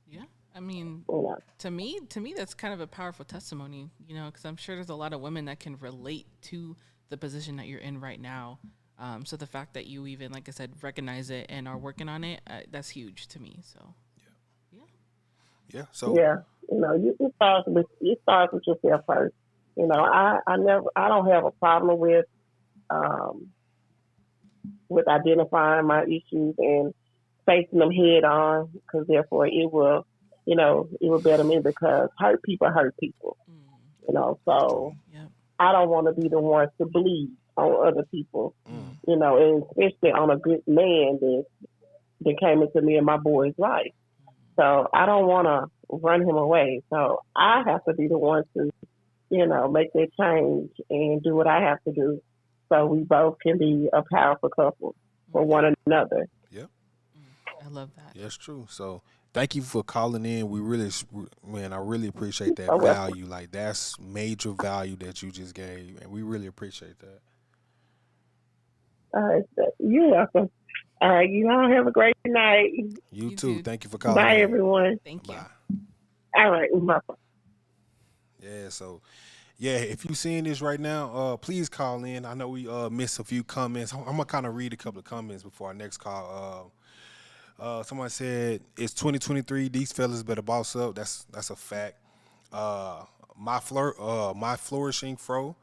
Yeah. I mean, you know, to me, that's kind of a powerful testimony, because I'm sure there's a lot of women that can relate to the position that you're in right now. So the fact that you even, like I said, recognize it and are working on it, that's huge to me. So, yeah. Yeah. So yeah, it starts with yourself first. I don't have a problem um, with identifying my issues and facing them head on, because therefore it will better me, because hurt people hurt people. Mm, that's true. So yep. I don't want to be the one to bleed. on other people, and especially on a good man that came into me and my boy's life. So I don't want to run him away. So I have to be the one to, make that change and do what I have to do so we both can be a powerful couple for one another. Yep. I love that. That's true. So thank you for calling in. We really, man, I really appreciate that Oh, well. value. Like that's major value that you just gave, and we really appreciate that. All right. You're welcome. All right. You all have a great night. You You too. too. Thank you for calling Bye, in. everyone. Thank you. Bye. All right. Bye. Yeah. So, yeah, if you seeing this right now, please call in. I know we missed a few comments. I'm gonna kind of read a couple of comments before our next call. Someone said it's 2023. These fellas better boss up. That's a fact. Uh, my flourishing fro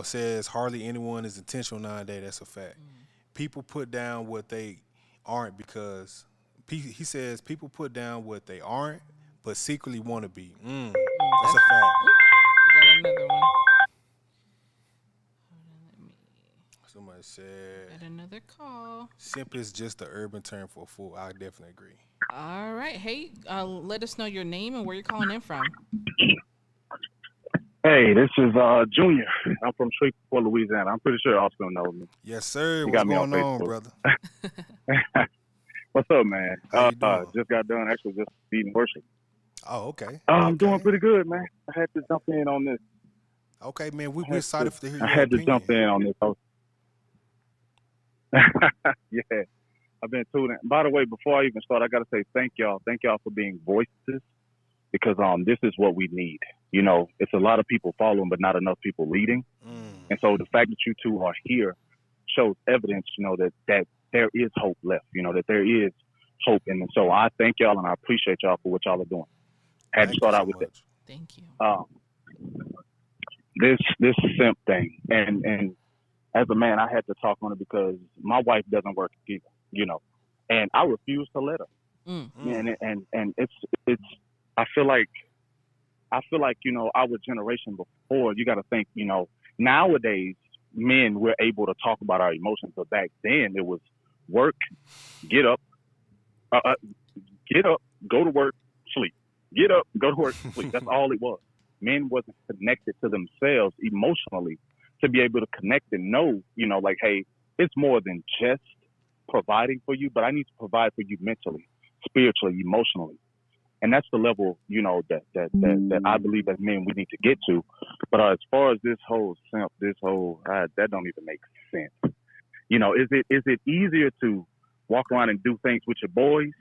says hardly anyone is intentional nowadays. That's a fact. People put down what they aren't because he says people put down what they aren't, but secretly want to be. That's a fact. We got another one. Hold on, let me. Somebody said Got another call. simp is just the urban term for a fool. I definitely agree. All right. Hey, let us know your name and where you're calling in from. Hey, this is Junior. I'm from Shreveport, Louisiana. I'm pretty sure Austin knows me. Yes, sir. You What's got me on going on, Facebook. brother? What's up, man? How you doing? Just got done actually just leading worship. Oh, okay. I'm doing Okay. pretty good, man. I had to jump in on this. Okay, man. We're excited to hear your I had to opinion. jump in on this. Yeah, I've been tuning. By the way, before I even start, I got to say thank y'all. Thank y'all for being voices because this is what we need. It's a lot of people following, but not enough people leading. And so the fact that you two are here shows evidence, that there is hope left, that there is hope. And so I thank y'all and I appreciate y'all for what y'all are doing. Had to Thank start you out so with much. Thank you. this simp thing. And as a man, I had to talk on it because my wife doesn't work either, and I refuse to let her. And it's I feel like our generation before, you got to think, nowadays men we're able to talk about our emotions, but back then it was work, get up, go to work, sleep, get up, go to work, sleep. That's all it was. Men wasn't connected to themselves emotionally to be able to connect and know, like, hey, it's more than just providing for you, but I need to provide for you mentally, spiritually, emotionally. And that's the level, that I believe as men we need to get to. But as far as this whole simp, that don't even make sense. Is it easier to walk around and do things with your boys?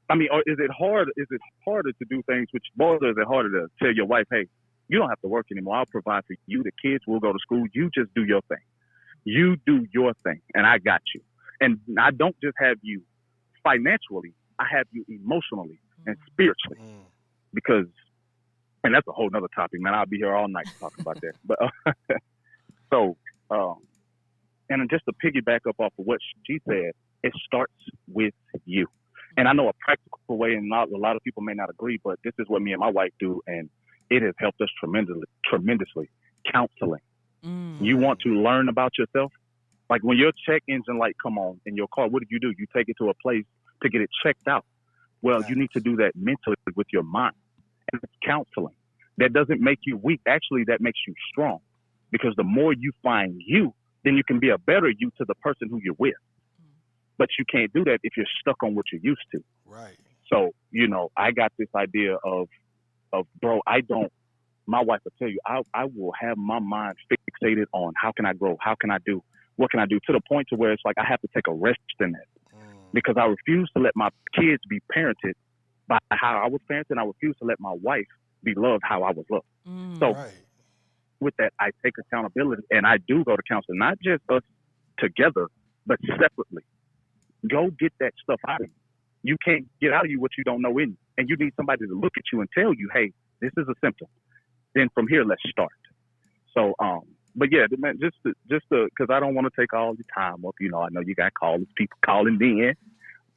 I mean, or is it harder to do things with your boys, or is it harder to tell your wife, hey, you don't have to work anymore. I'll provide for you. The kids will go to school. You just do your thing. You do your thing, and I got you. And I don't just have you financially. I have you emotionally and spiritually, because, and that's a whole nother topic, man. I'll be here all night talking about that. But so, and just to piggyback up off of what she said, it starts with you. And I know a practical way, and a lot of people may not agree, but this is what me and my wife do, and it has helped us tremendously. Counseling. You want to learn about yourself? Like when your check engine light come on in your car, what do? You take it to a place to get it checked out. Well, you need to do that mentally with your mind. And it's counseling. That doesn't make you weak. Actually, that makes you strong. Because the more you find you, then you can be a better you to the person who you're with. But you can't do that if you're stuck on what you're used to. Right. So, I got this idea of bro, my wife will tell you, I will have my mind fixated on how can I grow? How can I do? What can I do? To the point to where it's like I have to take a rest in that. Because I refuse to let my kids be parented by how I was parented. I refuse to let my wife be loved how I was loved. So with that, I take accountability, and I do go to counseling, not just us together, but separately. Go get that stuff out of you. You can't get out of you what you don't know in you. And you need somebody to look at you and tell you, hey, this is a symptom. Then from here, let's start. So, but yeah, man, just to, because I don't want to take all the time up. I know you got callers, people calling in.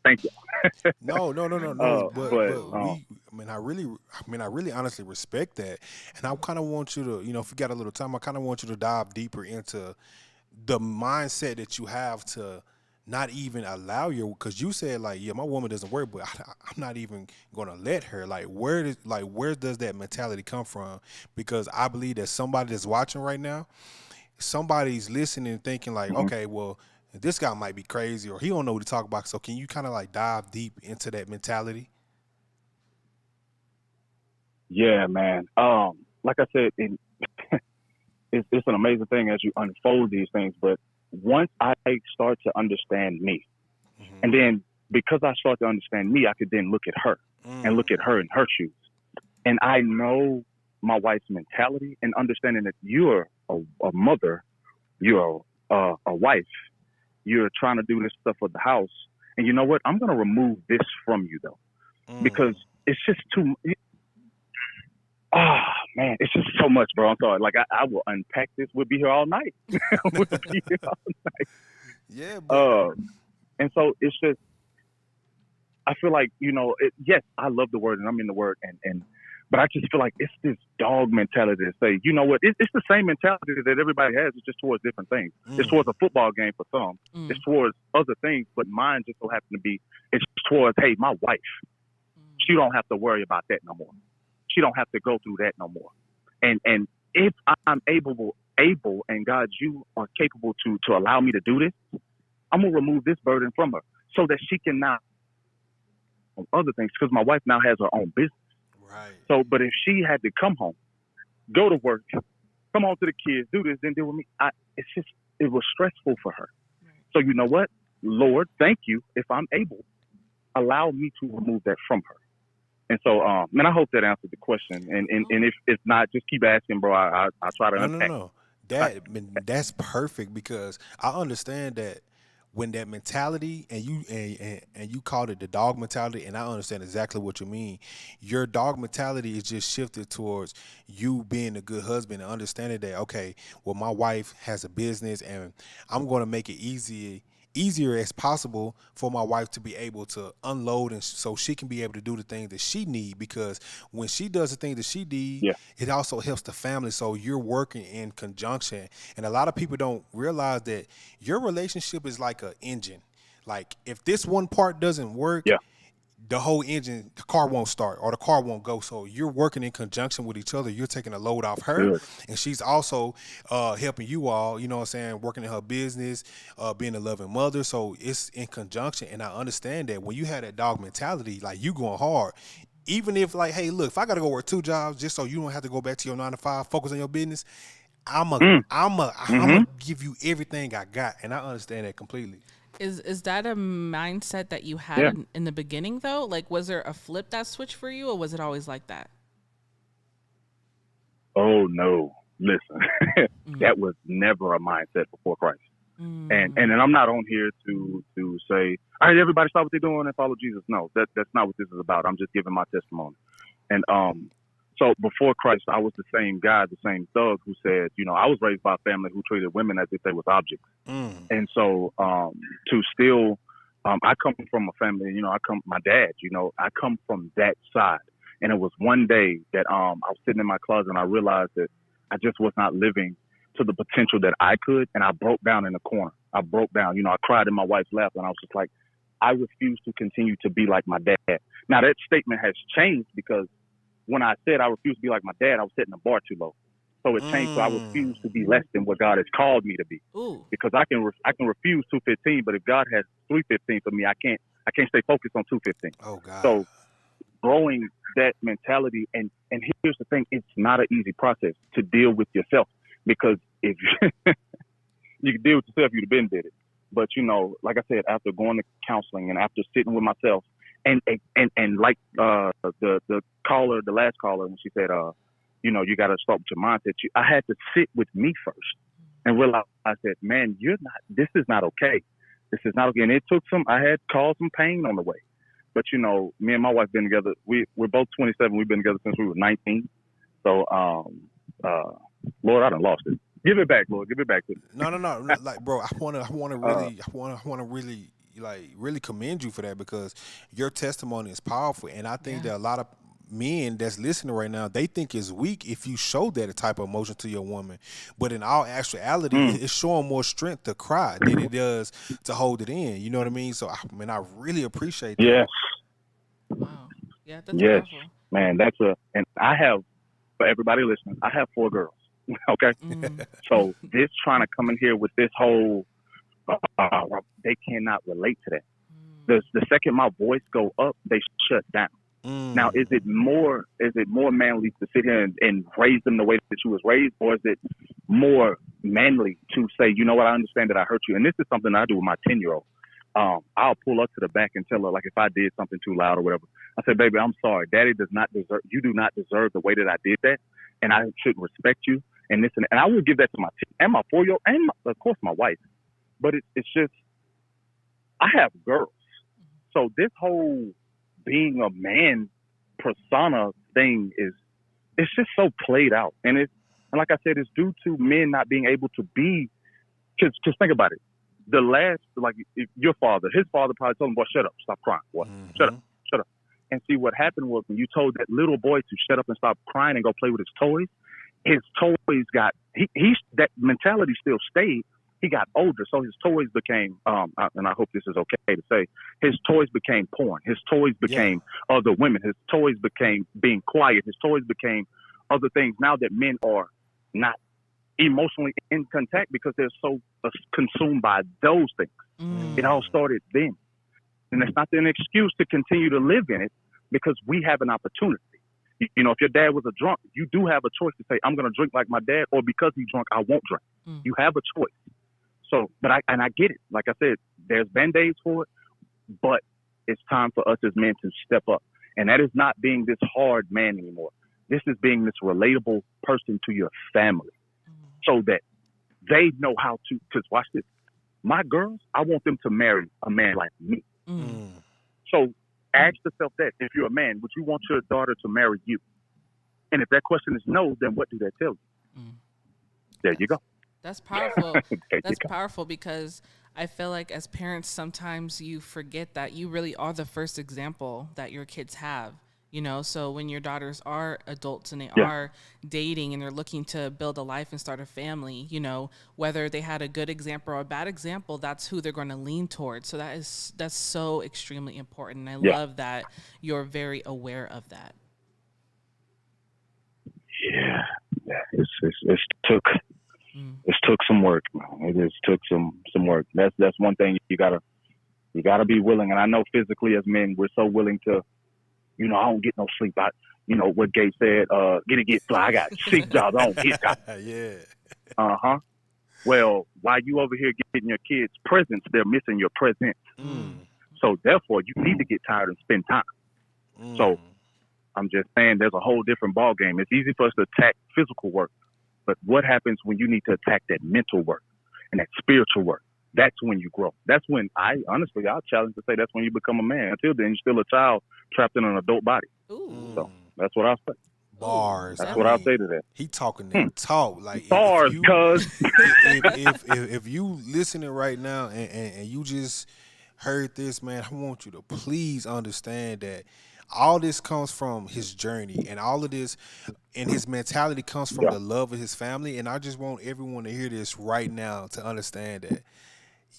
Thank you. No. But But I really honestly respect that, and I kind of want you to, if you got a little time, I kind of want you to dive deeper into the mindset that you have to not even allow because you said like, yeah, my woman doesn't work, but I'm not even gonna let her. Like, where does that mentality come from? Because I believe that somebody that's watching right now, somebody's listening and thinking like, mhm. okay, well, this guy might be crazy or he don't know what to talk about. So can you kind of like dive deep into that mentality? Yeah, man. Like I said, it's an amazing thing as you unfold these things. But once I start to understand me, Mm-hmm. and then because I start to understand me, I could then look at her and look at her in her shoes. And I know my wife's mentality and understanding that you're a mother, you're a wife, you're trying to do this stuff for the house. And you know what? I'm going to remove this from you, though, because it's just too. Oh man, it's just so much, bro. I'm sorry. Like I will unpack this. We'll be here all night. We'll be here all night. Yeah, but And so it's just, I feel like, yes, I love the word and I'm in the word, but I just feel like it's this dog mentality to say, you know what, it's the same mentality that everybody has. It's just towards different things. It's towards a football game for some. It's towards other things, but mine just so happen to be, it's towards, hey, my wife, she don't have to worry about that no more. She don't have to go through that no more. And if I'm able, and God, you are capable to allow me to do this, I'm gonna remove this burden from her so that she can now on other things, because my wife now has her own business. right. So, but if she had to come home, go to work, come home to the kids, do this, then deal with me, it was stressful for her. So you know what, Lord, thank you. If I'm able, allow me to remove that from her. And so, man, I hope that answered the question. And if not, just keep asking, bro. I'll try to unpack. No. That's perfect because I understand that when that mentality and you called it the dog mentality, and I understand exactly what you mean. Your dog mentality is just shifted towards you being a good husband and understanding that, okay, well, my wife has a business and I'm going to make it easier as possible for my wife to be able to unload and so she can be able to do the things that she need, because when she does the things that she need, Yeah. it also helps the family. So you're working in conjunction, and a lot of people don't realize that your relationship is like an engine. Like if this one part doesn't work, Yeah. the whole engine, the car won't start or the car won't go. So you're working in conjunction with each other. You're taking a load off her, Good. and she's also helping you all, you know what I'm saying, working in her business, being a loving mother. So it's in conjunction. And I understand that when you have that dog mentality, like you going hard, even if like, hey, look, if I got to go work 2 jobs just so you don't have to go back to your 9 to 5, focus on your business, I'm give you everything I got. And I understand that completely. Is that a mindset that you had Yeah. in the beginning though? Like, was there a flip that switched for you, or was it always like that? Oh no, listen, that was never a mindset before Christ. And I'm not on here to say, all right, everybody stop what they're doing and follow Jesus. No, that's not what this is about. I'm just giving my testimony. And so before Christ, I was the same guy, the same thug who said, I was raised by a family who treated women as if they was objects. And so to still, I come from a family, my dad, I come from that side. And it was one day that I was sitting in my closet and I realized that I just was not living to the potential that I could. And I broke down in the corner. I broke down, I cried in my wife's lap, and I was just like, I refuse to continue to be like my dad. Now that statement has changed, because when I said I refuse to be like my dad, I was setting the bar too low. So it changed. So I refuse to be less than what God has called me to be. Ooh. Because I can refuse 215, but if God has 315 for me, I can't stay focused on 215. Oh God. So growing that mentality, and here's the thing, it's not an easy process to deal with yourself, because if you can deal with yourself, you'd have been did it. But like I said, after going to counseling and after sitting with myself, and like the caller, the last caller, when she said, you got to start with your mindset. I had to sit with me first and realize, I said, man, this is not okay. This is not okay. And it took I had caused some pain on the way. But me and my wife been together. We're both 27. We've been together since we were 19. So, Lord, I done lost it. Give it back, Lord. Give it back to me. No. Like, bro, I wanna really really commend you for that because your testimony is powerful, and I think that a lot of men that's listening right now, they think it's weak if you show that type of emotion to your woman, but in all actuality, it's showing more strength to cry than it does to hold it in. You know what I mean? So, I really appreciate that. Yes. Wow. Yeah, that's Yes, powerful. man. And I have, for everybody listening, I have 4 girls. Okay. So this trying to come in here with this whole, they cannot relate to that. The second my voice go up, they shut down. Now, is it more manly to sit here and raise them the way that you was raised, or is it more manly to say, you know what, I understand that I hurt you, and this is something I do with my 10-year-old. I'll pull up to the back and tell her, like, if I did something too loud or whatever, I said, baby, I'm sorry. Daddy you do not deserve the way that I did that, and I should respect you. And this and I will give that to my 10 and my 4-year-old and of course my wife. But it's just, I have girls, so this whole being a man persona thing it's just so played out, and like I said, it's due to men not being able to be. Because think about it. If your father, his father probably told him, boy, shut up, stop crying, boy, shut up. And see, what happened was when you told that little boy to shut up and stop crying and go play with his toys got, that mentality still stayed. He got older, so his toys became, and I hope this is okay to say, his toys became porn. His toys became other women. His toys became being quiet. His toys became other things. Now that men are not emotionally in contact because they're so consumed by those things. It all started then. And it's not an excuse to continue to live in it because we have an opportunity. You know, if your dad was a drunk, you do have a choice to say, I'm going to drink like my dad, or because he's drunk, I won't drink. You have a choice. So, I get it. Like I said, there's Band-Aids for it, but it's time for us as men to step up. And that is not being this hard man anymore. This is being this relatable person to your family so that they know how to, because watch this. My girls, I want them to marry a man like me. So ask yourself that. If you're a man, would you want your daughter to marry you? And if that question is no, then what do that tell you? There you go. That's powerful. That's powerful because I feel like as parents, sometimes you forget that you really are the first example that your kids have. You know, so when your daughters are adults and they are dating and they're looking to build a life and start a family, you know, whether they had a good example or a bad example, that's who they're going to lean towards. So that's so extremely important. And I love that you're very aware of that. Yeah. It took some work. It just took some work. That's one thing you gotta be willing. And I know physically as men, we're so willing to, you know, I don't get no sleep. You know what Gates said, get fly. I got 6 jobs, I don't get that. Well, while you over here getting your kids presents, they're missing your present. So therefore you need to get tired and spend time. So I'm just saying there's a whole different ball game. It's easy for us to attack physical work, but what happens when you need to attack that mental work and that spiritual work? That's when you grow. That's when I'll challenge to say that's when you become a man. Until then, you're still a child trapped in an adult body. So that's what I'll say. Bars. That's what I'll say to that. He talking that talk. Like bars, cuz. if you listening right now and you just heard this, man, I want you to please understand that all this comes from his journey, and all of this and his mentality comes from the love of his family. And I just want everyone to hear this right now to understand that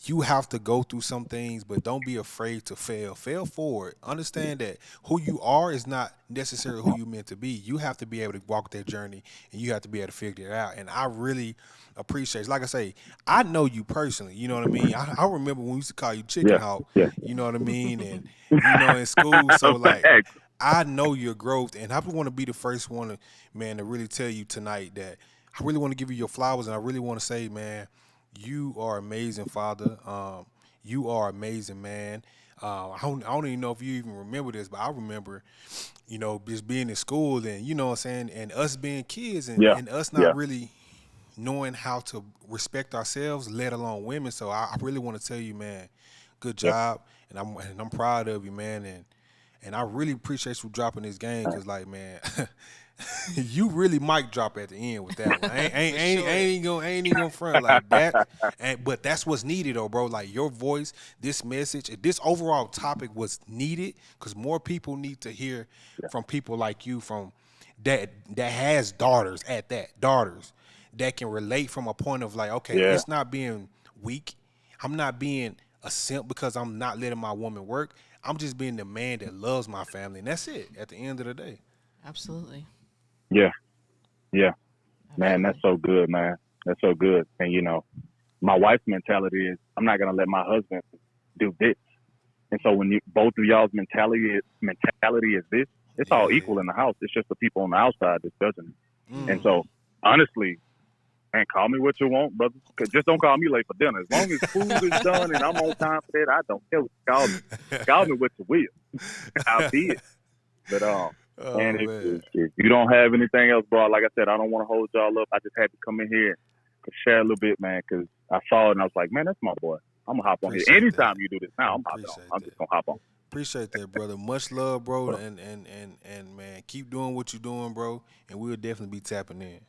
you have to go through some things, but don't be afraid to fail. Fail forward. Understand that who you are is not necessarily who you're meant to be. You have to be able to walk that journey, and you have to be able to figure it out. And I really appreciate it. Like I say, I know you personally. You know what I mean? I remember when we used to call you Chicken Hawk. You know what I mean? And, you know, in school. So, like, I know your growth, and I want to be the first one, man, to really tell you tonight that I really want to give you your flowers, and I really want to say, man, you are amazing, father. You are amazing, man. I don't even know if you even remember this, but I remember, you know, just being in school and, you know what I'm saying, and us being kids and us not really knowing how to respect ourselves, let alone women. So I really want to tell you, man, good job, and I'm proud of you, man, and I really appreciate you dropping this game because, like, man, You really mic drop at the end with that one. Sure. Ain't even gonna front like that. But that's what's needed, though, bro. Like your voice, this message, this overall topic was needed because more people need to hear from people like you, from that has daughters at that daughters that can relate from a point of like, okay, Yeah. it's not being weak. I'm not being a simp because I'm not letting my woman work. I'm just being the man that loves my family, and that's it. At the end of the day. Absolutely. Yeah. Yeah. Man, Absolutely. that's so good, man. That's so good. And my wife's mentality is I'm not gonna let my husband do this. And so when both of y'all's mentality is this, it's all Yeah. equal in the house. It's just the people on the outside that's judging it. Mm. And so honestly, man, call me what you want, brother. 'Cause just don't call me late for dinner. As long as food is done and I'm on time for that, I don't care what you call me. Call me what you will. I'll be it. But Oh, and man. if you don't have anything else, bro, like I said, I don't want to hold y'all up. I just had to come in here to share a little bit, man, because I saw it and I was like, man, that's my boy. I'm gonna hop on Appreciate here. Anytime that. you do this now, I'm hopping on. Appreciate I'm that. just gonna hop on. Appreciate that, brother. Much love, bro, and man, keep doing what you're doing, bro, and we'll definitely be tapping in.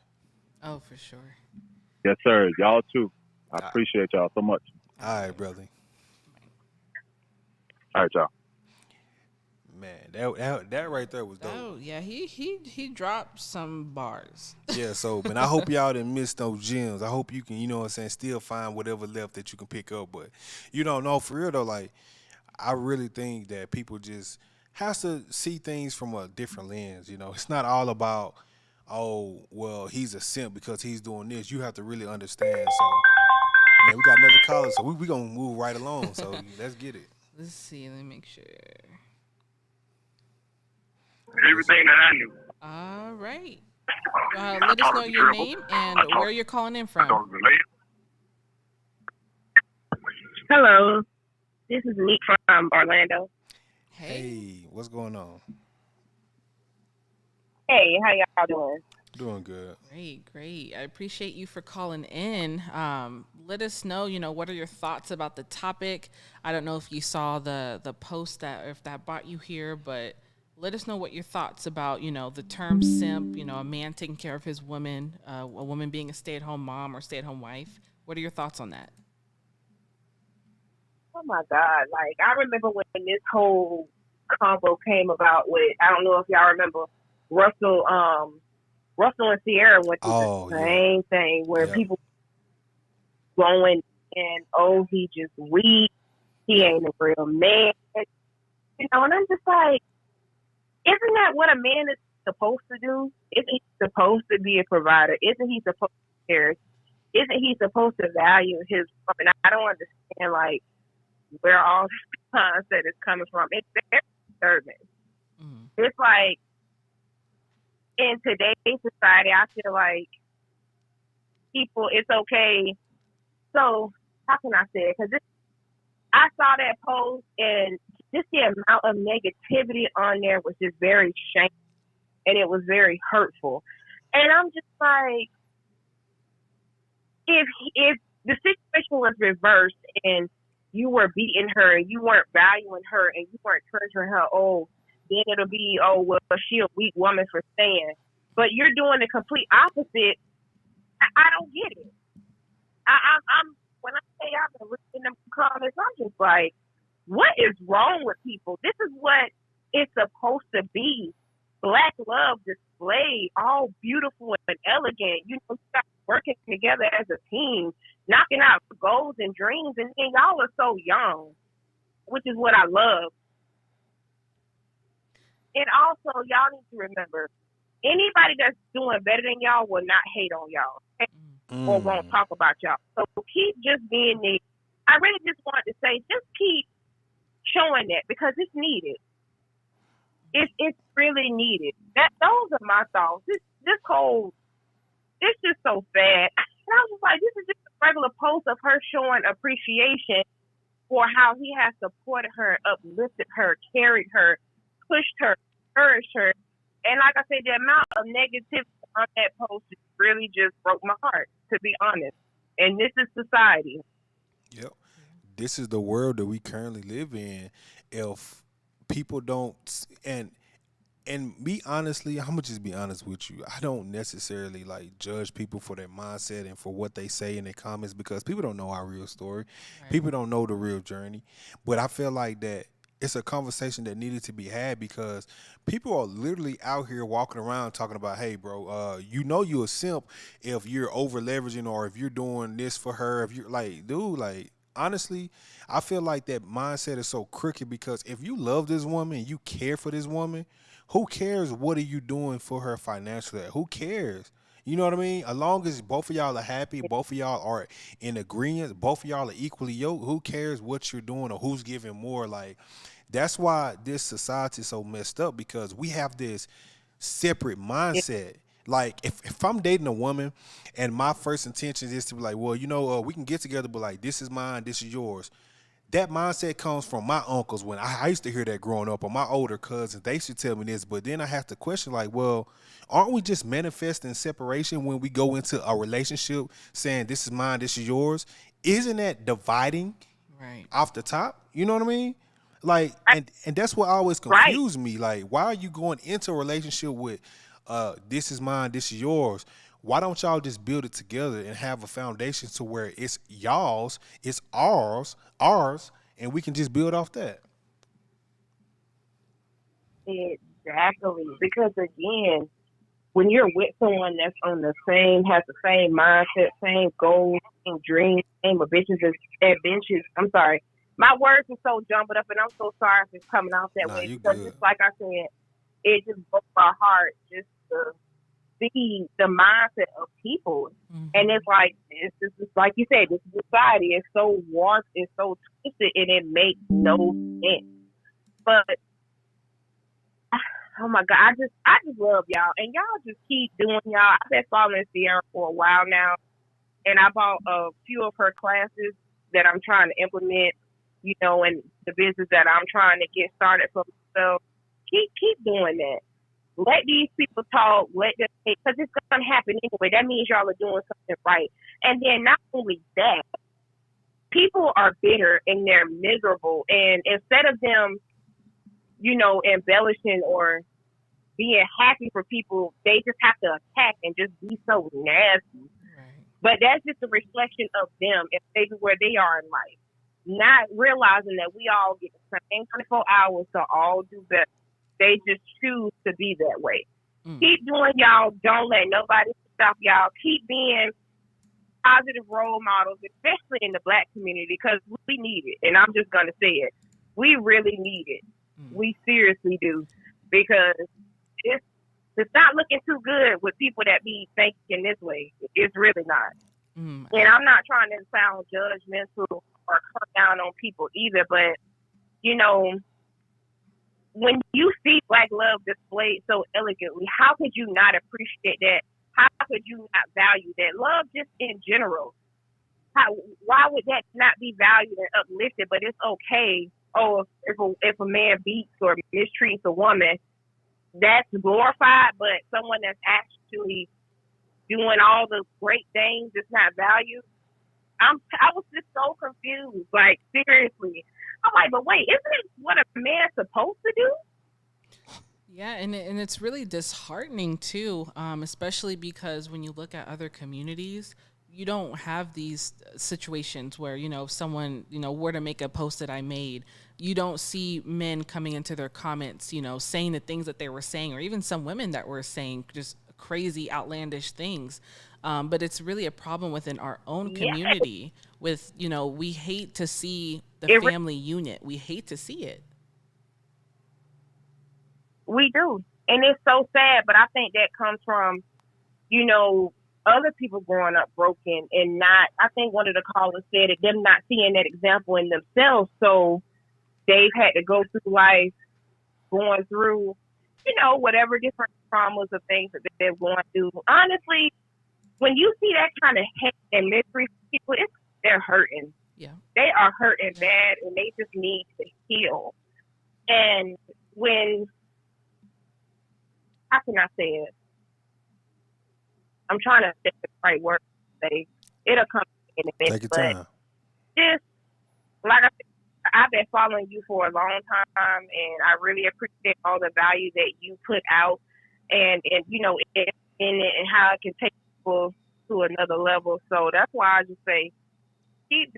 Oh, for sure. Yes, sir. Y'all too. I All appreciate y'all so much. right, brother. All right, y'all. Man, that right there was dope. Oh yeah, he dropped some bars. Yeah, so, man, I hope y'all didn't miss those gems. I hope you can, you know what I'm saying, still find whatever left that you can pick up. But you don't know, for real though, like, I really think that people just has to see things from a different lens. You know, it's not all about, oh, well, he's a simp because he's doing this. You have to really understand. So, man, we got another caller, so we gonna move right along. So let's get it. Let's see. Let me make sure. Everything that I knew. All right. Let us know your name and where you're calling in from. Hello, this is Meek from Orlando. Hey, what's going on? Hey, how y'all doing? Doing good. Great, great. I appreciate you for calling in. Let us know, what are your thoughts about the topic? I don't know if you saw the post if that brought you here, but let us know what your thoughts about, the term simp, a man taking care of his woman, a woman being a stay-at-home mom or stay-at-home wife. What are your thoughts on that? Oh my God! Like I remember when this whole combo came about with. I don't know if y'all remember Russell. Russell and Sierra went through Oh, the yeah. same thing where Yep. people going and he just weak. He ain't a real man. And I'm just like, isn't that what a man is supposed to do? Isn't he supposed to be a provider? Isn't he supposed to care? Isn't he supposed to value his woman? I don't understand like where all this concept is coming from. It's very disturbing. Mm-hmm. It's like in today's society, I feel like people, it's okay. So how can I say it? Because I saw that post and just the amount of negativity on there was just very shameful and it was very hurtful. And I'm just like, if the situation was reversed and you were beating her and you weren't valuing her and you weren't treasuring her, then it'll be, well, she a weak woman for staying. But you're doing the complete opposite. I don't get it. I'm when I say I've been reading them comments, I'm just like, what is wrong with people? This is what it's supposed to be. Black love displayed, all beautiful and elegant. Start working together as a team, knocking out goals and dreams, and y'all are so young, which is what I love. And also, y'all need to remember, anybody that's doing better than y'all will not hate on y'all. Okay? Or won't talk about y'all. So keep just being the. I really just wanted to say, just keep showing that because it's needed. It's really needed. Those are my thoughts. This whole, it's just so sad. And I was just like, this is just a regular post of her showing appreciation for how he has supported her, uplifted her, carried her, pushed her, encouraged her. And like I said, the amount of negativity on that post really just broke my heart, to be honest. And this is society. Yep. This is the world that we currently live in. If people don't, and and be honestly, I'm gonna just be honest with you. I don't necessarily like judge people for their mindset and for what they say in their comments because people don't know our real story. Right. People don't know the real journey. But I feel like that it's a conversation that needed to be had because people are literally out here walking around talking about, hey, bro, you know you a simp if you're over leveraging or if you're doing this for her. If you're like, dude, like honestly, I feel like that mindset is so crooked because if you love this woman and you care for this woman, who cares what are you doing for her financially? Who cares? You know what I mean? As long as both of y'all are happy, both of y'all are in agreement, both of y'all are equally yoked, who cares what you're doing or who's giving more? Like, that's why this society is so messed up because we have this separate mindset. Like, if I'm dating a woman and my first intention is to be like, well, we can get together, but like, this is mine, this is yours. That mindset comes from my uncles when I used to hear that growing up, or my older cousins. They should tell me this, but then I have to question, like, well, aren't we just manifesting separation when we go into a relationship saying this is mine, this is yours? Isn't that dividing Right. off the top? You know what I mean? Like, and that's what always Right. confused me. Like, why are you going into a relationship with this is mine, this is yours? Why don't y'all just build it together and have a foundation to where it's y'all's, it's ours, and we can just build off that? Exactly. Because again, when you're with someone that's on the same, has the same mindset, same goals, same dreams, same adventures. I'm sorry. My words are so jumbled up and I'm so sorry if it's coming out that Nah, way you because good. just like I said, it just broke my heart just to see the mindset of people. Mm-hmm. And it's like it's like you said, this society is so warped, it's so twisted and it makes no sense. But oh my God, I just love y'all. And y'all just keep doing y'all. I've been following Sierra for a while now and I bought a few of her classes that I'm trying to implement, in the business that I'm trying to get started for myself. Keep doing that. Let these people talk. Let them, because it's gonna happen anyway. That means y'all are doing something right. And then not only that, people are bitter and they're miserable. And instead of them, embellishing or being happy for people, they just have to attack and just be so nasty. Right. But that's just a reflection of them and maybe where they are in life. Not realizing that we all get the same 24 hours to all do better. They just choose to be that way. Keep doing y'all. Don't let nobody stop y'all. Keep being positive role models, especially in the Black community, because we need it. And I'm just going to say it. We really need it. We seriously do. Because it's not looking too good with people that be thinking this way. It's really not. And I'm not trying to sound judgmental or come down on people either, but, when you see Black love displayed so elegantly, how could you not appreciate that? How could you not value that? Love just in general. Why would that not be valued and uplifted? But it's okay. Oh, if a man beats or mistreats a woman, that's glorified, but someone that's actually doing all the great things is not valued. I was just so confused. Like, seriously. I'm like, but wait, isn't it what a man's supposed to do? Yeah, and it's really disheartening too, especially because when you look at other communities, you don't have these situations where, if someone, were to make a post that I made, you don't see men coming into their comments, saying the things that they were saying, or even some women that were saying just crazy, outlandish things. But it's really a problem within our own community with, we hate to see the family unit. We hate to see it. We do. And it's so sad, but I think that comes from, other people growing up broken and not, I think one of the callers said it, them not seeing that example in themselves. So they've had to go through life going through, whatever different traumas or things that they're going through. Honestly, when you see that kind of hate and misery for people, they're hurting. Yeah. They are hurting bad and they just need to heal. And how can I say it? I'm trying to say the right word to say. It'll come in a minute. Take your time. Just, like I said, I've been following you for a long time, and I really appreciate all the value that you put out, and in it, and how it can take people to another level. So that's why I just say keep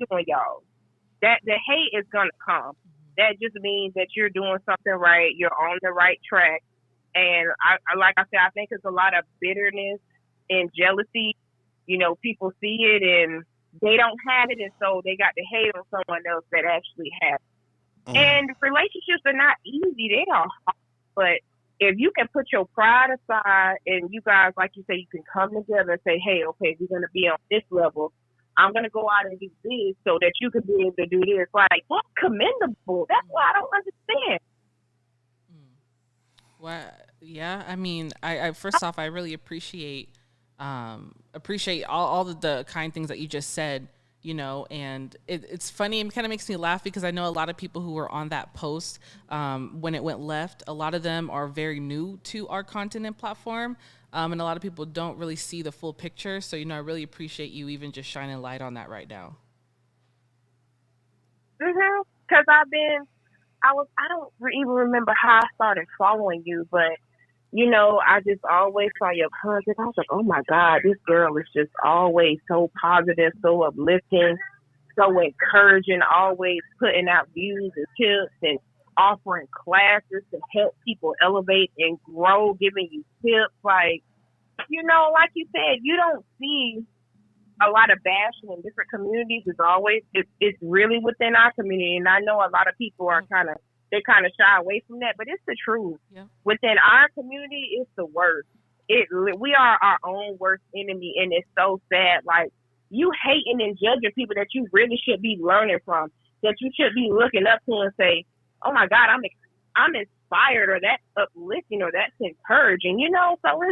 doing y'all. That the hate is gonna come. That just means that you're doing something right. You're on the right track. And like I said, I think it's a lot of bitterness and jealousy. People see it and they don't have it, and so they got to hate on someone else that actually has it. And relationships are not easy. They are hard. But if you can put your pride aside and you guys, like you say, you can come together and say, hey, okay, we're going to be on this level. I'm going to go out and do this so that you can be able to do this. Like, that's commendable. That's why I don't understand. Well, yeah. I mean, I first off, I really appreciate all of the kind things that you just said, and it's funny. It kind of makes me laugh because I know a lot of people who were on that post when it went left. A lot of them are very new to our content and platform, and a lot of people don't really see the full picture. So, I really appreciate you even just shining light on that right now. Because I don't even remember how I started following you, but I just always saw your content. I was like, oh my God, this girl is just always so positive, so uplifting, so encouraging, always putting out views and tips and offering classes to help people elevate and grow, giving you tips. Like, like you said, you don't see a lot of bashing in different communities. It's really within our community. And I know a lot of people are kind of shy away from that, but it's the truth. Yeah. Within our community, it's the worst. We are our own worst enemy, and it's so sad. Like, you hating and judging people that you really should be learning from, that you should be looking up to and say, oh my God, I'm inspired, or that's uplifting, or that's encouraging, So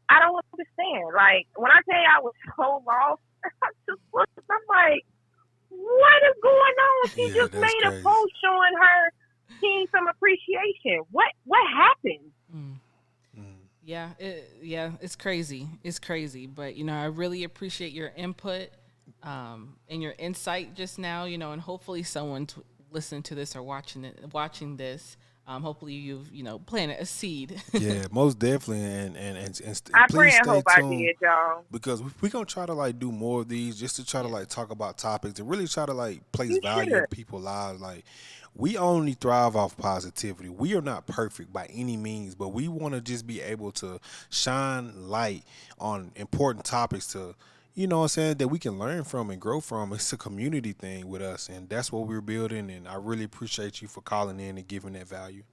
I don't understand. Like, when I tell you I was so lost, I'm like, what is going on? She just made crazy. a post showing her seeing some appreciation. What happened? Yeah, it's crazy. It's crazy. But, I really appreciate your input and your insight just now, and hopefully someone listening to this or watching this, hopefully you've, planted a seed. Yeah, most definitely. And I please pray and stay hope tuned, I did, y'all. because we're going to try to, do more of these, just to try to, talk about topics and really try to, place You value should. in people's lives. We only thrive off positivity. We are not perfect by any means, but we want to just be able to shine light on important topics to, that we can learn from and grow from. It's a community thing with us, and that's what we're building, and I really appreciate you for calling in and giving that value.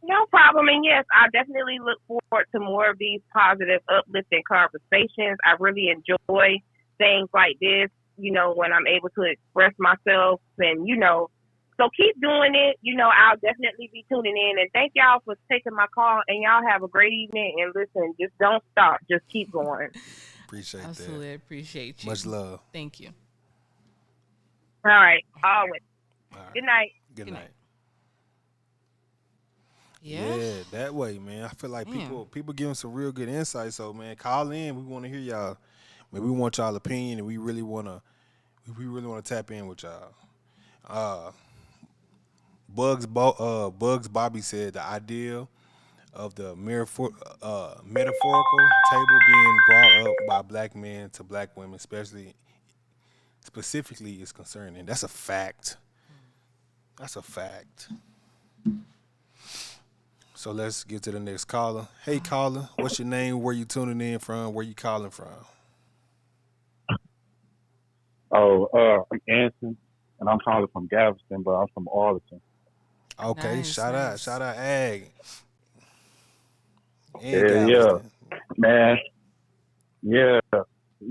No problem. And yes, I definitely look forward to more of these positive, uplifting conversations. I really enjoy things like this, when I'm able to express myself, and, so keep doing it. I'll definitely be tuning in, and thank y'all for taking my call, and y'all have a great evening. And listen, just don't stop. Just keep going. Appreciate that. Absolutely appreciate you. Much love. Thank you. All right. Always. All right. Good night. Good night. Yeah, that way, man. I feel like Man. people giving some real good insight. So, man, call in. We want to hear y'all. Man, we want y'all opinion, and we really want to tap in with y'all. Bugs Bobby said the idea of the metaphorical table being brought up by black men to black women, specifically, is concerning. That's a fact. That's a fact. So let's get to the next caller. Hey, caller, what's your name? Where you tuning in from? Where you calling from? I'm Anson, and I'm calling from Galveston, but I'm from Arlington. Okay, Nice, shout nice. out, Ag. And Yeah, Galveston. man. Yeah,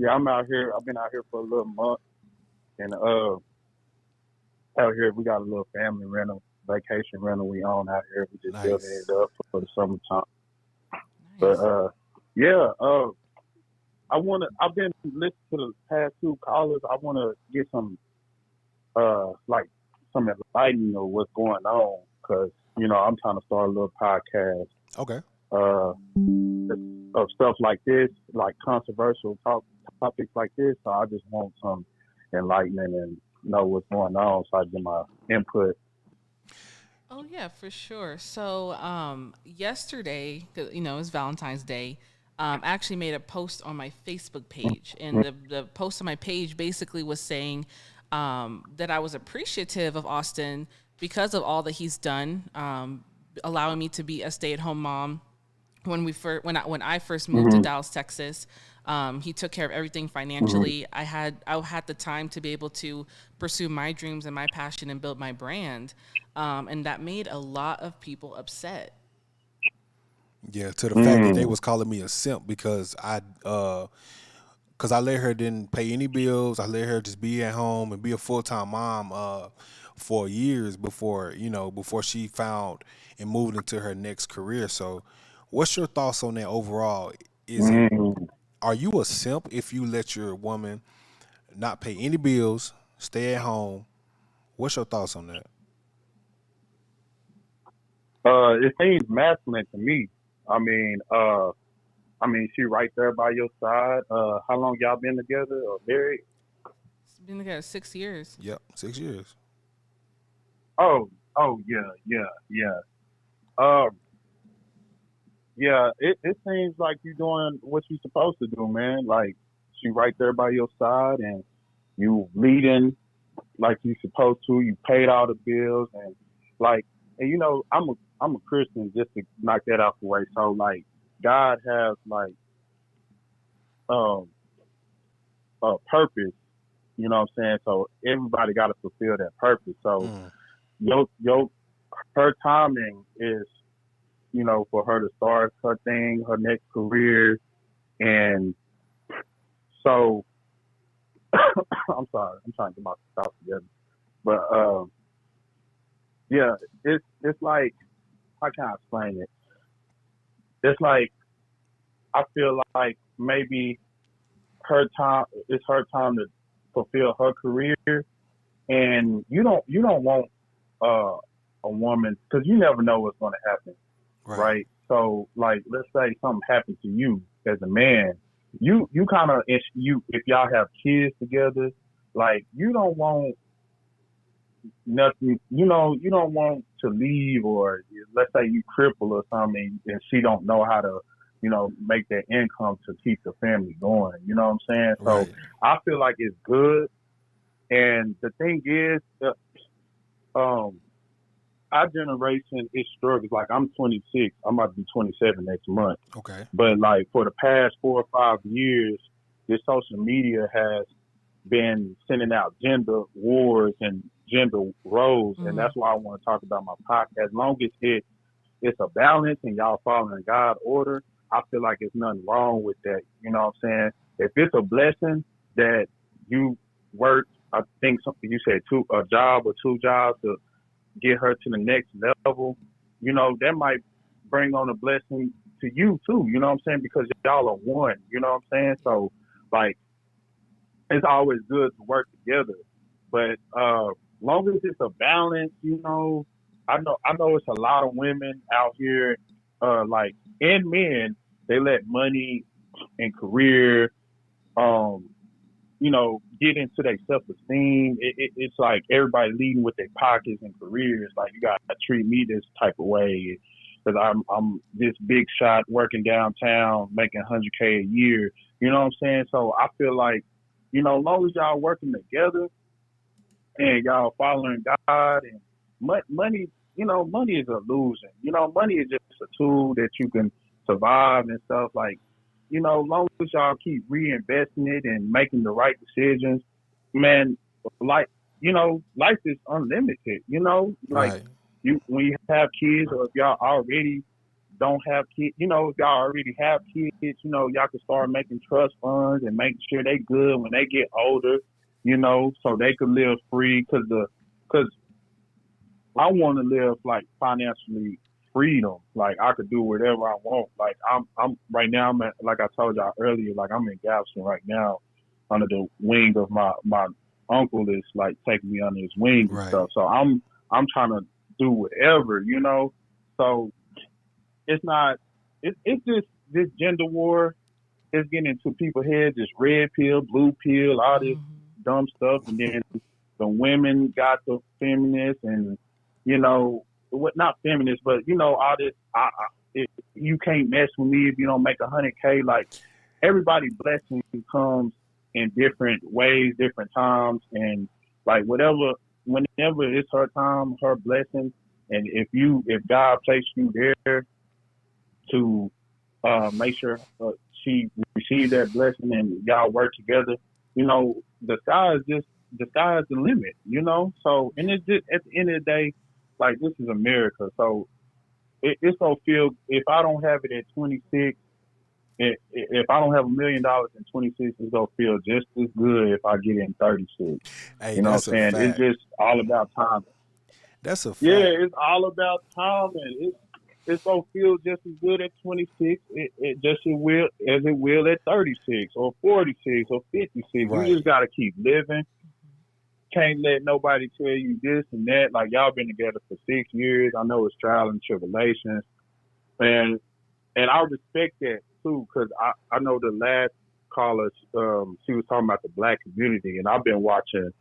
I'm out here. I've been out here for a little month, and out here we got a little family rental, vacation rental we own out here. We just Nice. building it up for the summertime. Nice. But I've been listening to the past two callers. I wanna get some some enlightenment of what's going on, because I'm trying to start a little podcast Okay. of stuff like this, like controversial topics like this. So I just want some enlightenment and know what's going on, so I get my input. Oh yeah, for sure. So yesterday, 'cause, it's Valentine's Day. I actually made a post on my Facebook page, and the post on my page basically was saying that I was appreciative of Austin because of all that he's done, allowing me to be a stay-at-home mom when I first moved to Dallas, Texas. He took care of everything financially. I had the time to be able to pursue my dreams and my passion and build my brand, and that made a lot of people upset. Yeah, to the fact that they was calling me a simp because I let her didn't pay any bills. I let her just be at home and be a full time mom for years before she found and moved into her next career. So, what's your thoughts on that overall? Is it Mm. Are you a simp if you let your woman not pay any bills, stay at home? What's your thoughts on that? It seems masculine to me. I mean, she right there by your side. How long y'all been together or married? It's been together 6 years. Yep, 6 years. Oh, oh yeah, yeah, yeah. Um, yeah. It seems like you doing what you supposed to do, man. Like she right there by your side, and you leading like you supposed to. You paid all the bills, and like, and I'm a Christian, just to knock that out the way. So like, God has like um a purpose. You know what I'm saying? So everybody got to fulfill that purpose. So Mm, your her timing is, for her to start her thing, her next career, and so I'm sorry, I'm trying to get my thoughts together. But yeah, it's like, how can I explain it? It's like I feel like maybe it's her time to fulfill her career, and you don't want uh, a woman, because you never know what's going to happen, right. right? So like, let's say something happened to you as a man, you kind of, if y'all have kids together, like you don't want nothing, you don't want to leave, or let's say you cripple or something, and she don't know how to, make that income to keep the family going. You know what I'm saying? So Right. I feel like it's good. And the thing is, um, our generation is struggles. Like I'm 26, I'm about to be 27 next month. Okay. But like for the past 4 or 5 years, this social media has been sending out gender wars and gender roles, and Mm-hmm. that's why I want to talk about my podcast. As long as it's a balance and y'all following God order, I feel like it's nothing wrong with that. You know what I'm saying? If it's a blessing that you work, I think something you said, a job or two jobs to get her to the next level, that might bring on a blessing to you too. You know what I'm saying? Because y'all are one. You know what I'm saying? So like, it's always good to work together. But long as it's a balance, I know it's a lot of women out here, like, and men, they let money and career, um, get into their self esteem. It's like everybody leading with their pockets and careers. Like you gotta treat me this type of way because I'm this big shot working downtown, making 100K a year. You know what I'm saying? So I feel like, as long as y'all working together and y'all following God, and money, money is an illusion. Money is just a tool that you can survive and stuff. Like, as long as y'all keep reinvesting it and making the right decisions, man, like, life is unlimited. Like Right. when you have kids, or if y'all already don't have kids, if y'all already have kids, y'all can start making trust funds and making sure they good when they get older, so they could live free. Cause I want to live like financially freedom. Like I could do whatever I want. Like I'm right now. I'm at, like I told y'all earlier. Like I'm in Galveston right now, under the wing of my uncle is like taking me under his wing and Right. stuff. So I'm trying to do whatever. So it's not. It's just this gender war is getting into people's heads. This red pill, blue pill, all this Mm-hmm. dumb stuff, and then the women got the feminists, and what, not feminists, but all this. You can't mess with me if you don't make 100K. Like, everybody blessing comes in different ways, different times, and like whenever it's her time, her blessing, and if God placed you there to make sure she received that blessing and y'all work together, the sky is the limit, So, and it's just, at the end of the day, like, this is America, so it's gonna feel, if I don't have it at 26. If I don't have $1 million in 26, it's gonna feel just as good if I get in 36. Hey, You know what I'm that's a saying? fact. It's just all about timing. That's a fact. Yeah, it's all about timing. It's gonna feel just as good at 26. It will as it will at 36 or 46 or 56. Right. You just gotta keep living. Can't let nobody tell you this and that. Like, y'all been together for 6 years. I know it's trial and tribulations, and I respect that too, because I know the last caller, she was talking about the black community, and I've been watching